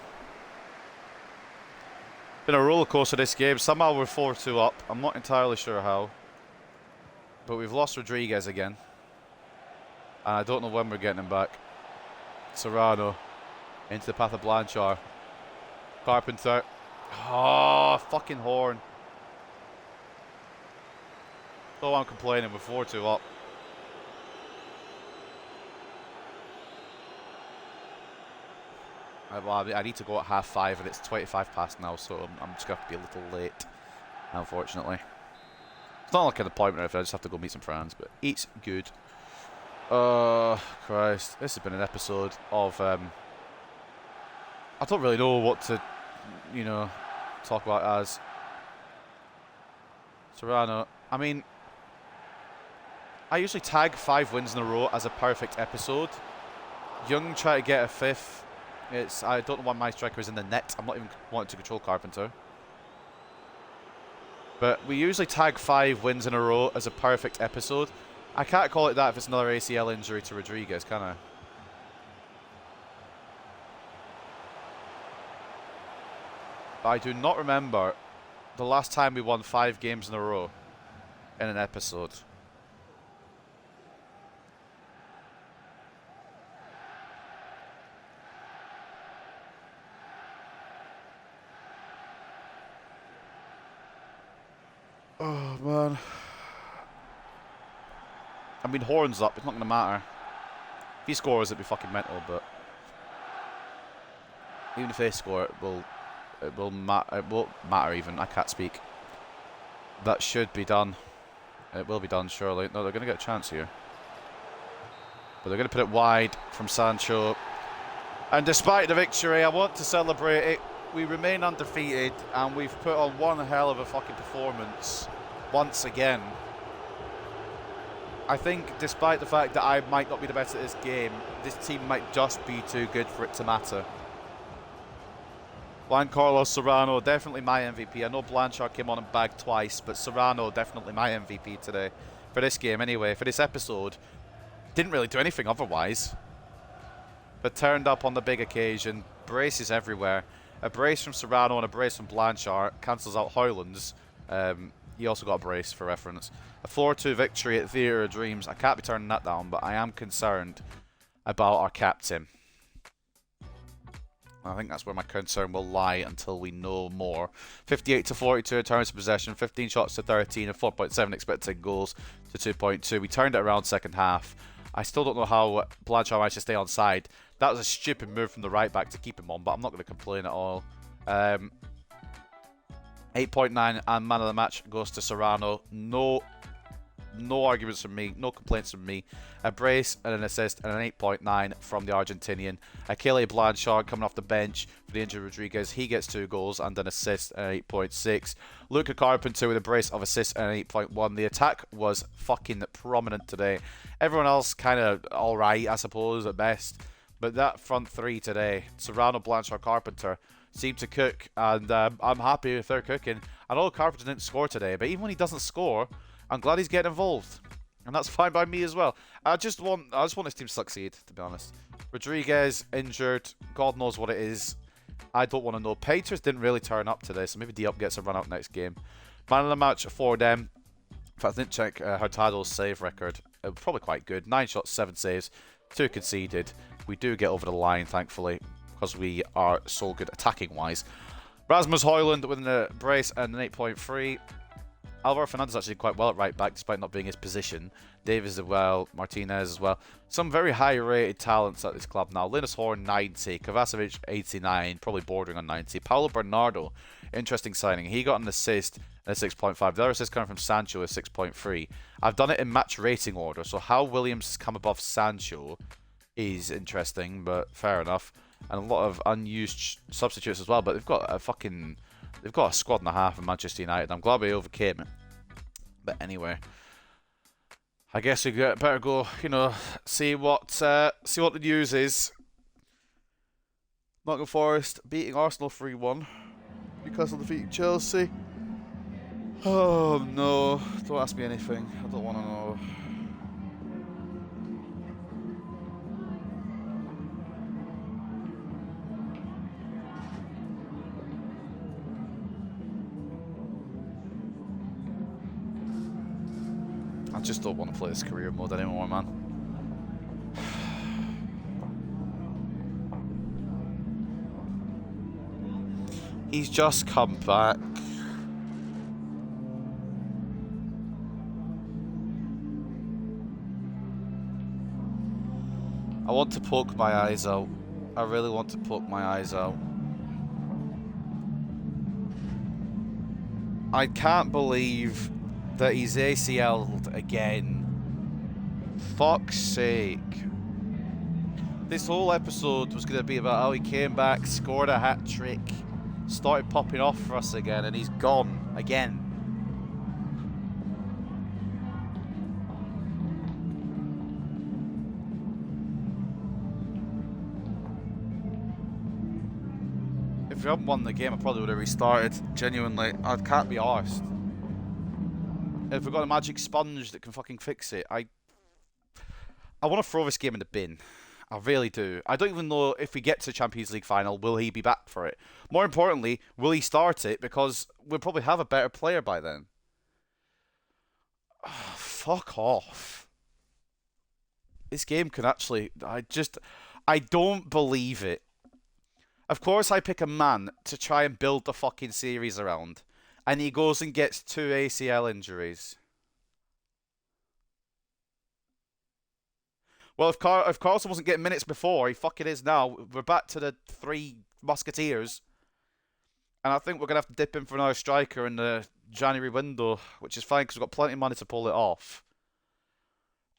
Been a roller coaster this game. Somehow we're 4-2 up. I'm not entirely sure how. But we've lost Rodriguez again. And I don't know when we're getting him back. Serrano into the path of Blanchard. Carpenter. Oh, fucking Horn. Oh, I'm complaining. We're 4-2 up. Well, I need to go at 5:30 and it's 25 past now, so I'm just going to have to be a little late, unfortunately. It's not like an appointment or anything, I just have to go meet some friends, but it's good. Oh, Christ. This has been an episode of... I don't really know what to, you know, talk about as. Serrano. I mean, I usually tag 5 wins in a row as a perfect episode. Young try to get a 5th. I don't know why my striker is in the net. I'm not even wanting to control Carpenter. But we usually tag 5 wins in a row as a perfect episode. I can't call it that if it's another ACL injury to Rodriguez, can I? But I do not remember the last time we won 5 games in a row in an episode. Oh, man. I mean, Horn's up. It's not going to matter. If he scores, it'd be fucking mental, but... even if they score, It won't matter even. I can't speak. That should be done. It will be done, surely. No, they're going to get a chance here. But they're going to put it wide from Sancho. And despite the victory, I want to celebrate it. We remain undefeated, and we've put on one hell of a fucking performance once again. I think despite the fact that I might not be the best at this game, this team might just be too good for it to matter. Juan Carlos Serrano, definitely my MVP. I know Blanchard came on and bagged twice, but Serrano, definitely my MVP today. For this game anyway, for this episode. Didn't really do anything otherwise. But turned up on the big occasion. Braces everywhere. A brace from Serrano and a brace from Blanchard cancels out Hoyland's. He also got a brace for reference. A 4-2 victory at Theatre of Dreams. I can't be turning that down, but I am concerned about our captain. I think that's where my concern will lie until we know more. 58-42 in terms of possession, 15 shots to 13, and 4.7 expected goals to 2.2. We turned it around second half. I still don't know how Blanchard managed to stay on side. That was a stupid move from the right back to keep him on, but I'm not going to complain at all. 8.9 and man of the match goes to Serrano. No arguments from me, no complaints from me. A brace and an assist and an 8.9 from the Argentinian. Achille Blanchard coming off the bench for the injured Rodriguez. He gets 2 goals and an assist and an 8.6. Luca Carpenter with a brace of assists and an 8.1. The attack was fucking prominent today. Everyone else kind of alright, I suppose, at best. But that front three today, Serrano, Blanchard, Carpenter, seem to cook. And I'm happy if they're cooking. I know Carpenter didn't score today, but even when he doesn't score, I'm glad he's getting involved, and that's fine by me as well. I just want this team to succeed, to be honest. Rodriguez injured, God knows what it is. I don't want to know. Peters didn't really turn up today, so maybe Diop gets a run out next game. Man of the match for them. In fact, I didn't check Hurtado's save record. It was probably quite good. 9 shots, 7 saves, 2 conceded. We do get over the line, thankfully, because we are so good attacking-wise. Rasmus Højlund with a brace and an 8.3. Alvaro Fernandez actually did quite well at right back, despite not being his position. Davies as well, Martinez as well. Some very high-rated talents at this club now. Linus Horn, 90. Kovacevic, 89. Probably bordering on 90. Paulo Bernardo, interesting signing. He got an assist and a 6.5. The other assist coming from Sancho is 6.3. I've done it in match rating order, so how Williams has come above Sancho is interesting, but fair enough. And a lot of unused substitutes as well, but they've got a squad and a half in Manchester United. I'm glad we overcame it. But anyway, I guess we better go, see what the news is. Nottingham Forest beating Arsenal 3-1. Newcastle defeating Chelsea. Oh no, don't ask me anything. I don't want to know. I just don't want to play this career mode anymore, man. He's just come back. I want to poke my eyes out. I really want to poke my eyes out. I can't believe that he's ACL'd again. Fuck's sake. This whole episode was going to be about how he came back, scored a hat-trick, started popping off for us again, and he's gone again. If we hadn't won the game, I probably would have restarted. Genuinely, I can't be arsed. If we've got a magic sponge that can fucking fix it, I want to throw this game in the bin. I really do. I don't even know if we get to the Champions League final, will he be back for it? More importantly, will he start it? Because we'll probably have a better player by then. Oh, fuck off. This game can actually... I don't believe it. Of course I pick a man to try and build the fucking series around. And he goes and gets 2 ACL injuries. Well, if Carlson wasn't getting minutes before, he fucking is now. We're back to the 3 Musketeers. And I think we're going to have to dip in for another striker in the January window, which is fine because we've got plenty of money to pull it off.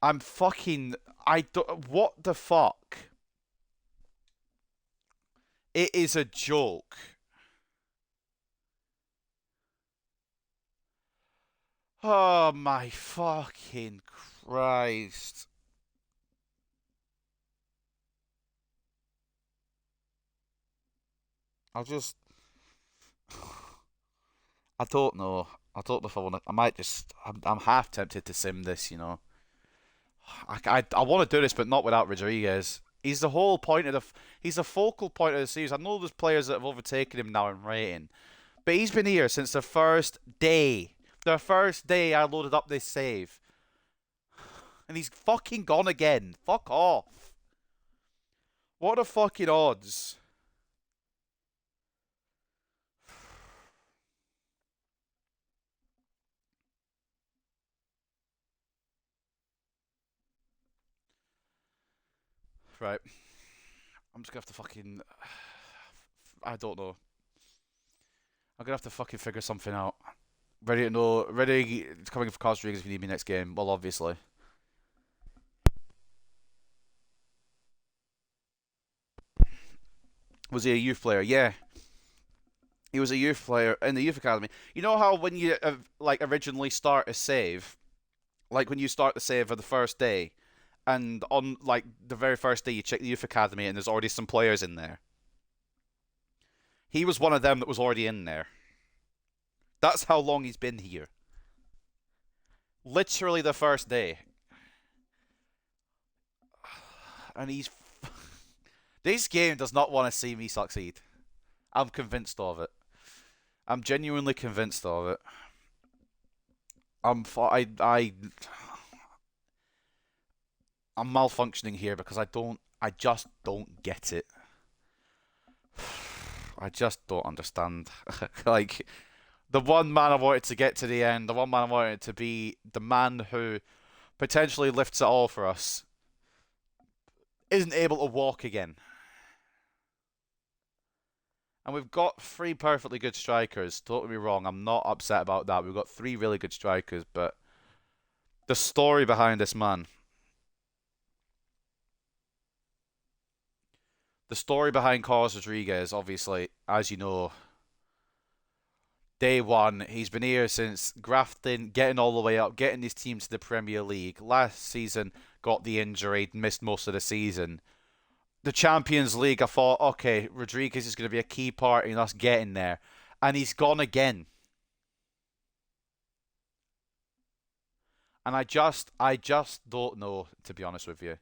I'm fucking. I don't. What the fuck? It is a joke. Oh my fucking Christ. I just. I don't know. I don't know if I want to. I might just. I'm half tempted to sim this, you know. I want to do this, but not without Rodriguez. He's the whole point of the. He's the focal point of the series. I know there's players that have overtaken him now in rating, but he's been here since the first day. The first day I loaded up this save, and he's fucking gone again. Fuck off. What are fucking odds? Right. I'm just gonna have to fucking. I don't know. I'm gonna have to fucking figure something out. Ready to know. Ready coming for Costa Rica if you need me next game. Well, obviously. Was he a youth player? Yeah, he was a youth player in the youth academy. You know how when you like originally start a save, like when you start the save on the first day, and on like the very first day you check the youth academy and there's already some players in there. He was one of them that was already in there. That's how long he's been here. Literally the first day. And he's. This game does not want to see me succeed. I'm convinced of it. I'm genuinely convinced of it. I'm malfunctioning here because I just don't get it. I just don't understand. Like, the one man I wanted to get to the end, the one man I wanted to be the man who potentially lifts it all for us, isn't able to walk again. And we've got three perfectly good strikers. Don't get me wrong, I'm not upset about that. We've got three really good strikers, but the story behind this man, the story behind Carlos Rodriguez, obviously, as you know, day one, he's been here since grafting, getting all the way up, getting his team to the Premier League. Last season, got the injury, missed most of the season. The Champions League, I thought, okay, Rodriguez is going to be a key part in us getting there. And he's gone again. And I just don't know, to be honest with you.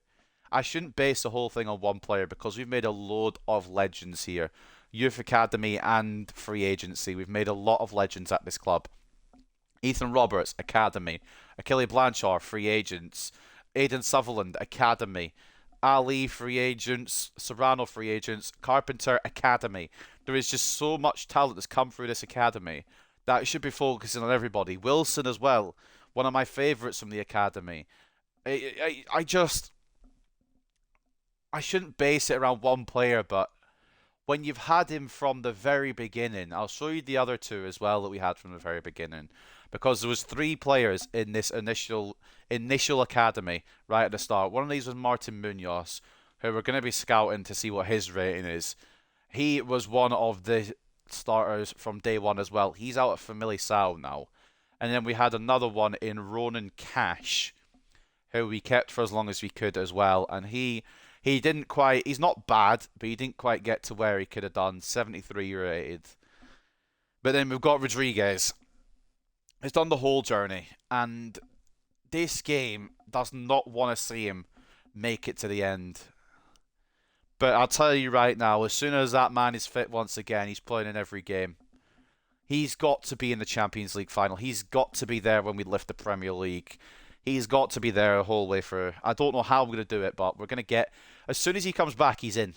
I shouldn't base the whole thing on one player because we've made a load of legends here. Youth Academy and free agency. We've made a lot of legends at this club. Ethan Roberts, Academy. Achille Blanchard, free agents. Aidan Sutherland, Academy. Ali, free agents. Serrano, free agents. Carpenter, Academy. There is just so much talent that's come through this academy that it should be focusing on everybody. Wilson as well, one of my favourites from the academy. I just I shouldn't base it around one player, but when you've had him from the very beginning, I'll show you the other two as well that we had from the very beginning, because there was three players in this initial academy right at the start. One of these was Martin Munoz, who we're going to be scouting to see what his rating is. He was one of the starters from day one as well. He's out at Familisao now. And then we had another one in Ronan Cash, who we kept for as long as we could as well. And he didn't quite. He's not bad, but he didn't quite get to where he could have done. 73 rated. But then we've got Rodriguez. He's done the whole journey, and this game does not want to see him make it to the end. But I'll tell you right now, as soon as that man is fit once again, he's playing in every game. He's got to be in the Champions League final. He's got to be there when we lift the Premier League. He's got to be there the whole way through. I don't know how we're going to do it, but we're going to get... As soon as he comes back, he's in.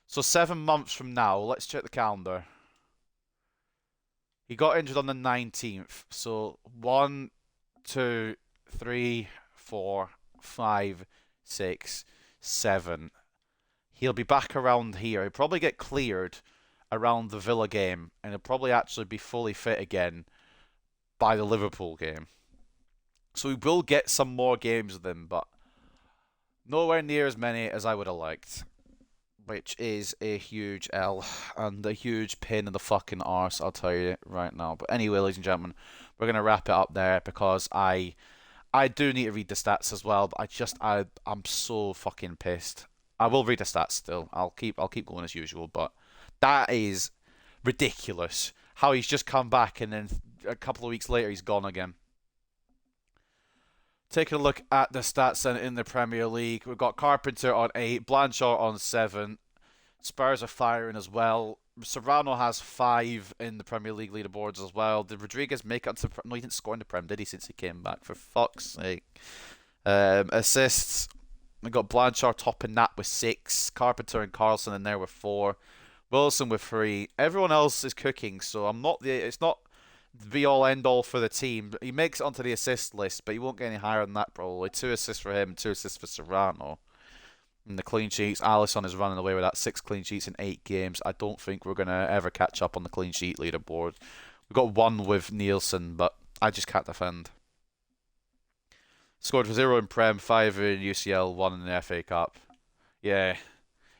So 7 months from now, let's check the calendar. He got injured on the 19th. So 1, 2, 3, 4, 5, 6, 7. He'll be back around here. He'll probably get cleared around the Villa game, and he'll probably actually be fully fit again by the Liverpool game. So we will get some more games with him, but nowhere near as many as I would have liked, which is a huge L and a huge pain in the fucking arse, I'll tell you right now. But anyway, ladies and gentlemen, we're gonna wrap it up there because I do need to read the stats as well, but I'm so fucking pissed. I will read the stats still. I'll keep going as usual, but that is ridiculous. How he's just come back and then a couple of weeks later he's gone again. Taking a look at the stats in the Premier League, we've got Carpenter on 8, Blanchard on 7. Spurs are firing as well. Serrano has 5 in the Premier League leaderboards as well. Did Rodriguez make it to the... No, he didn't score in the Prem, did he, since he came back? For fuck's sake. Assists, we got Blanchard topping that with 6. Carpenter and Carlson in there with 4. Wilson with 3. Everyone else is cooking, so it's not the be all end all for the team. He makes it onto the assist list, but he won't get any higher than that probably. 2 assists for him, 2 assists for Serrano. And the clean sheets, Alisson is running away with that. 6 clean sheets in 8 games. I don't think we're going to ever catch up on the clean sheet leaderboard. We've got 1 with Nielsen, but I just can't defend. Scored for 0 in Prem, 5 in UCL, 1 in the FA Cup. Yeah,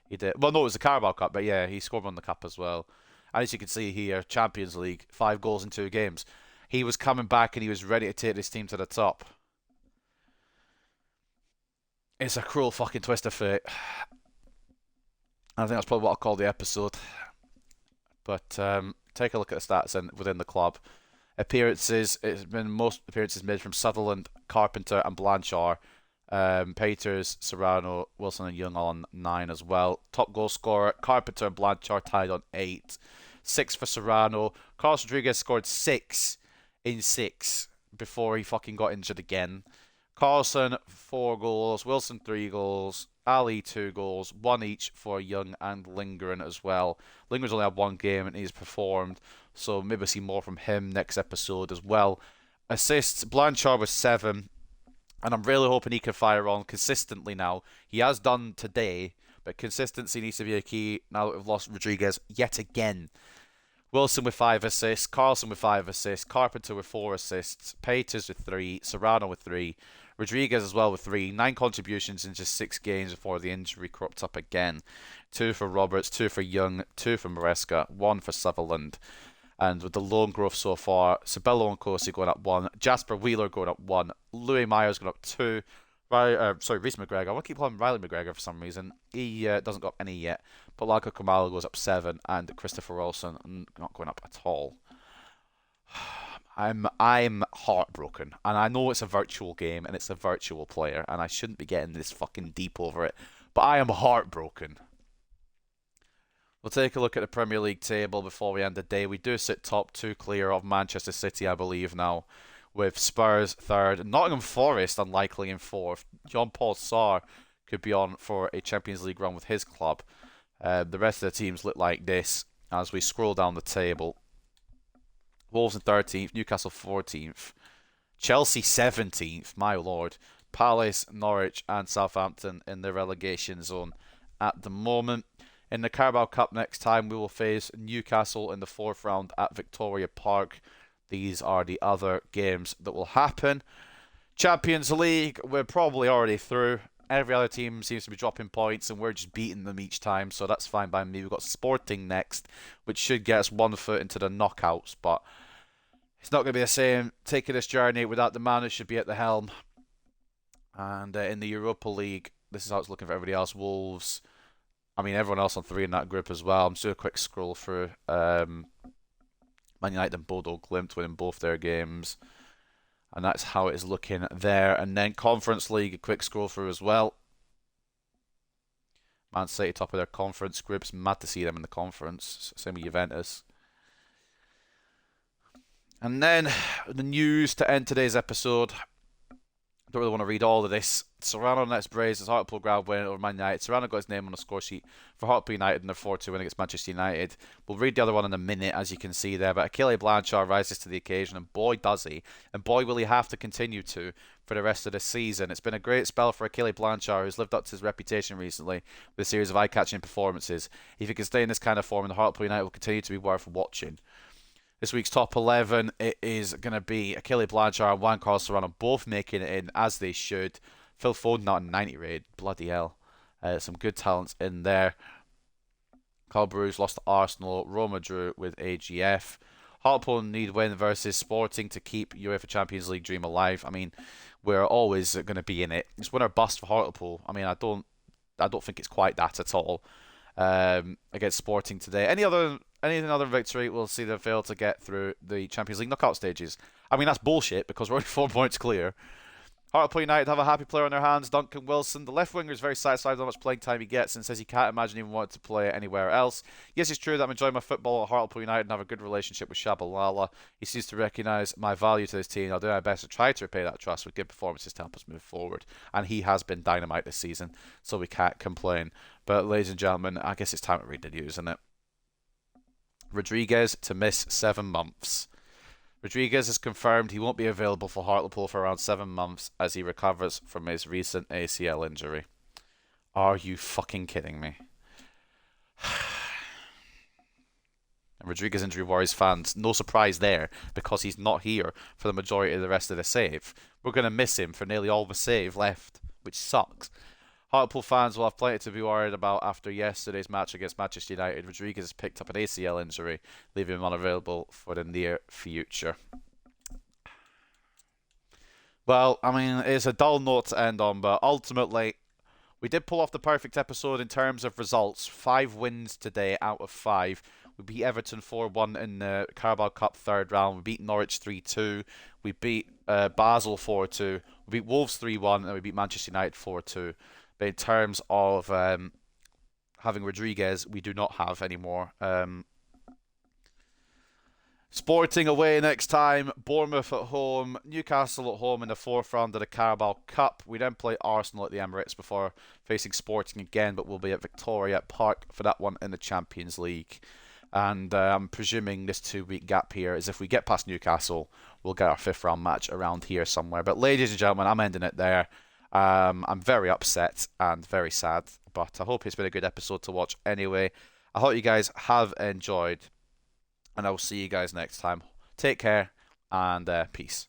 he did. Well, no, it was the Carabao Cup, but yeah, he scored on the Cup as well. And as you can see here, Champions League, 5 goals in 2 games. He was coming back and he was ready to take this team to the top. It's a cruel fucking twist of fate. I think that's probably what I'll call the episode. But take a look at the stats within the club. Appearances, it's been most appearances made from Sutherland, Carpenter and Blanchard. Peters, Serrano, Wilson and Young all on 9 as well. Top goal scorer, Carpenter and Blanchard tied on 8. 6 for Serrano. Carlos Rodriguez scored 6 in 6 before he fucking got injured again. Carlson, 4 goals. Wilson, 3 goals. Ali, 2 goals. 1 each for Young and Lingren as well. Lingren's only had 1 game and he's performed, so maybe we'll see more from him next episode as well. Assists, Blanchard was 7, and I'm really hoping he can fire on consistently now. He has done today, but consistency needs to be a key now that we've lost Rodriguez yet again. Wilson with 5 assists, Carlson with 5 assists, Carpenter with 4 assists, Peters with 3, Serrano with 3, Rodriguez as well with 3. 9 contributions in just 6 games before the injury cropped up again. 2 for Roberts, 2 for Young, 2 for Maresca, 1 for Sutherland. And with the loan growth so far, Sabello and Kosi going up 1, Jasper Wheeler going up 1, Louis Myers going up 2, Reece McGregor. I want to keep calling him Riley McGregor for some reason. He doesn't go up any yet. But Laco Kamala goes up 7, and Christopher Olsen not going up at all. I'm heartbroken, and I know it's a virtual game and it's a virtual player, and I shouldn't be getting this fucking deep over it, but I am heartbroken. We'll take a look at the Premier League table before we end the day. We do sit top 2 clear of Manchester City, I believe now, with Spurs 3rd, Nottingham Forest unlikely in 4th. Jean-Paul Sarr could be on for a Champions League run with his club. The rest of the teams look like this as we scroll down the table. Wolves in 13th, Newcastle 14th, Chelsea 17th, my lord, Palace, Norwich and Southampton in the relegation zone at the moment. In the Carabao Cup next time we will face Newcastle in the 4th round at Victoria Park. These are the other games that will happen. Champions League, we're probably already through. Every other team seems to be dropping points and we're just beating them each time, so that's fine by me. We've got Sporting next, which should get us 1 foot into the knockouts, but it's not going to be the same taking this journey without the man who should be at the helm. And in the Europa League, this is how it's looking for everybody else. Wolves, everyone else on 3 in that group as well. I'm just doing a quick scroll through. Man United and Bodo Glimt winning both their games. And that's how it is looking there. And then Conference League, a quick scroll through as well. Man City top of their conference groups. Mad to see them in the conference. Same with Juventus. And then the news to end today's episode. Don't really want to read all of this. Serrano next brace as Hartlepool ground win over Man United. Serrano got his name on the score sheet for Hartlepool United in their 4-2 win against Manchester United. We'll read the other one in a minute, as you can see there. But Achille Blanchard rises to the occasion, and boy does he. And boy will he have to continue to for the rest of the season. It's been a great spell for Achille Blanchard, who's lived up to his reputation recently with a series of eye-catching performances. If he can stay in this kind of form, then Hartlepool United will continue to be worth watching. This week's top 11, it is going to be Achille Blanchard and Juan Carlos Serrano both making it in, as they should. Phil Foden out in 90 rate, bloody hell. Some good talents in there. Carl Bruce lost to Arsenal. Roma drew with AGF. Hartlepool need win versus Sporting to keep UEFA Champions League dream alive. I mean, we're always going to be in it. It's win or bust for Hartlepool. I mean, I don't think it's quite that at all. Against Sporting today. Any other victory, we'll see them fail to get through the Champions League knockout stages. I mean, that's bullshit because we're only 4 points clear. Hartlepool United have a happy player on their hands, Duncan Wilson. The left winger is very satisfied with how much playing time he gets and says he can't imagine even wanting to play anywhere else. Yes, it's true that I'm enjoying my football at Hartlepool United and have a good relationship with Shabalala. He seems to recognise my value to this team. I'll do my best to try to repay that trust with good performances to help us move forward. And he has been dynamite this season, so we can't complain. But ladies and gentlemen, I guess it's time to read the news, isn't it? Rodriguez to miss 7 months. Rodriguez has confirmed he won't be available for Hartlepool for around 7 months as he recovers from his recent ACL injury. Are you fucking kidding me? And Rodriguez injury worries fans. No surprise there, because he's not here for the majority of the rest of the save. We're going to miss him for nearly all the save left, which sucks. Hartlepool fans will have plenty to be worried about after yesterday's match against Manchester United. Rodriguez has picked up an ACL injury, leaving him unavailable for the near future. Well, I mean, it's a dull note to end on, but ultimately, we did pull off the perfect episode in terms of results. 5 wins today out of 5. We beat Everton 4-1 in the Carabao Cup third round. We beat Norwich 3-2. We beat Basel 4-2. We beat Wolves 3-1, and we beat Manchester United 4-2. But in terms of having Rodriguez, we do not have anymore. Sporting away next time, Bournemouth at home, Newcastle at home in the 4th round of the Carabao Cup. We then play Arsenal at the Emirates before facing Sporting again, but we'll be at Victoria Park for that one in the Champions League. And I'm presuming this 2-week gap here is if we get past Newcastle, we'll get our 5th round match around here somewhere. But ladies and gentlemen, I'm ending it there. I'm very upset and very sad, but I hope it's been a good episode to watch anyway. I hope you guys have enjoyed, and I will see you guys next time. Take care, and peace.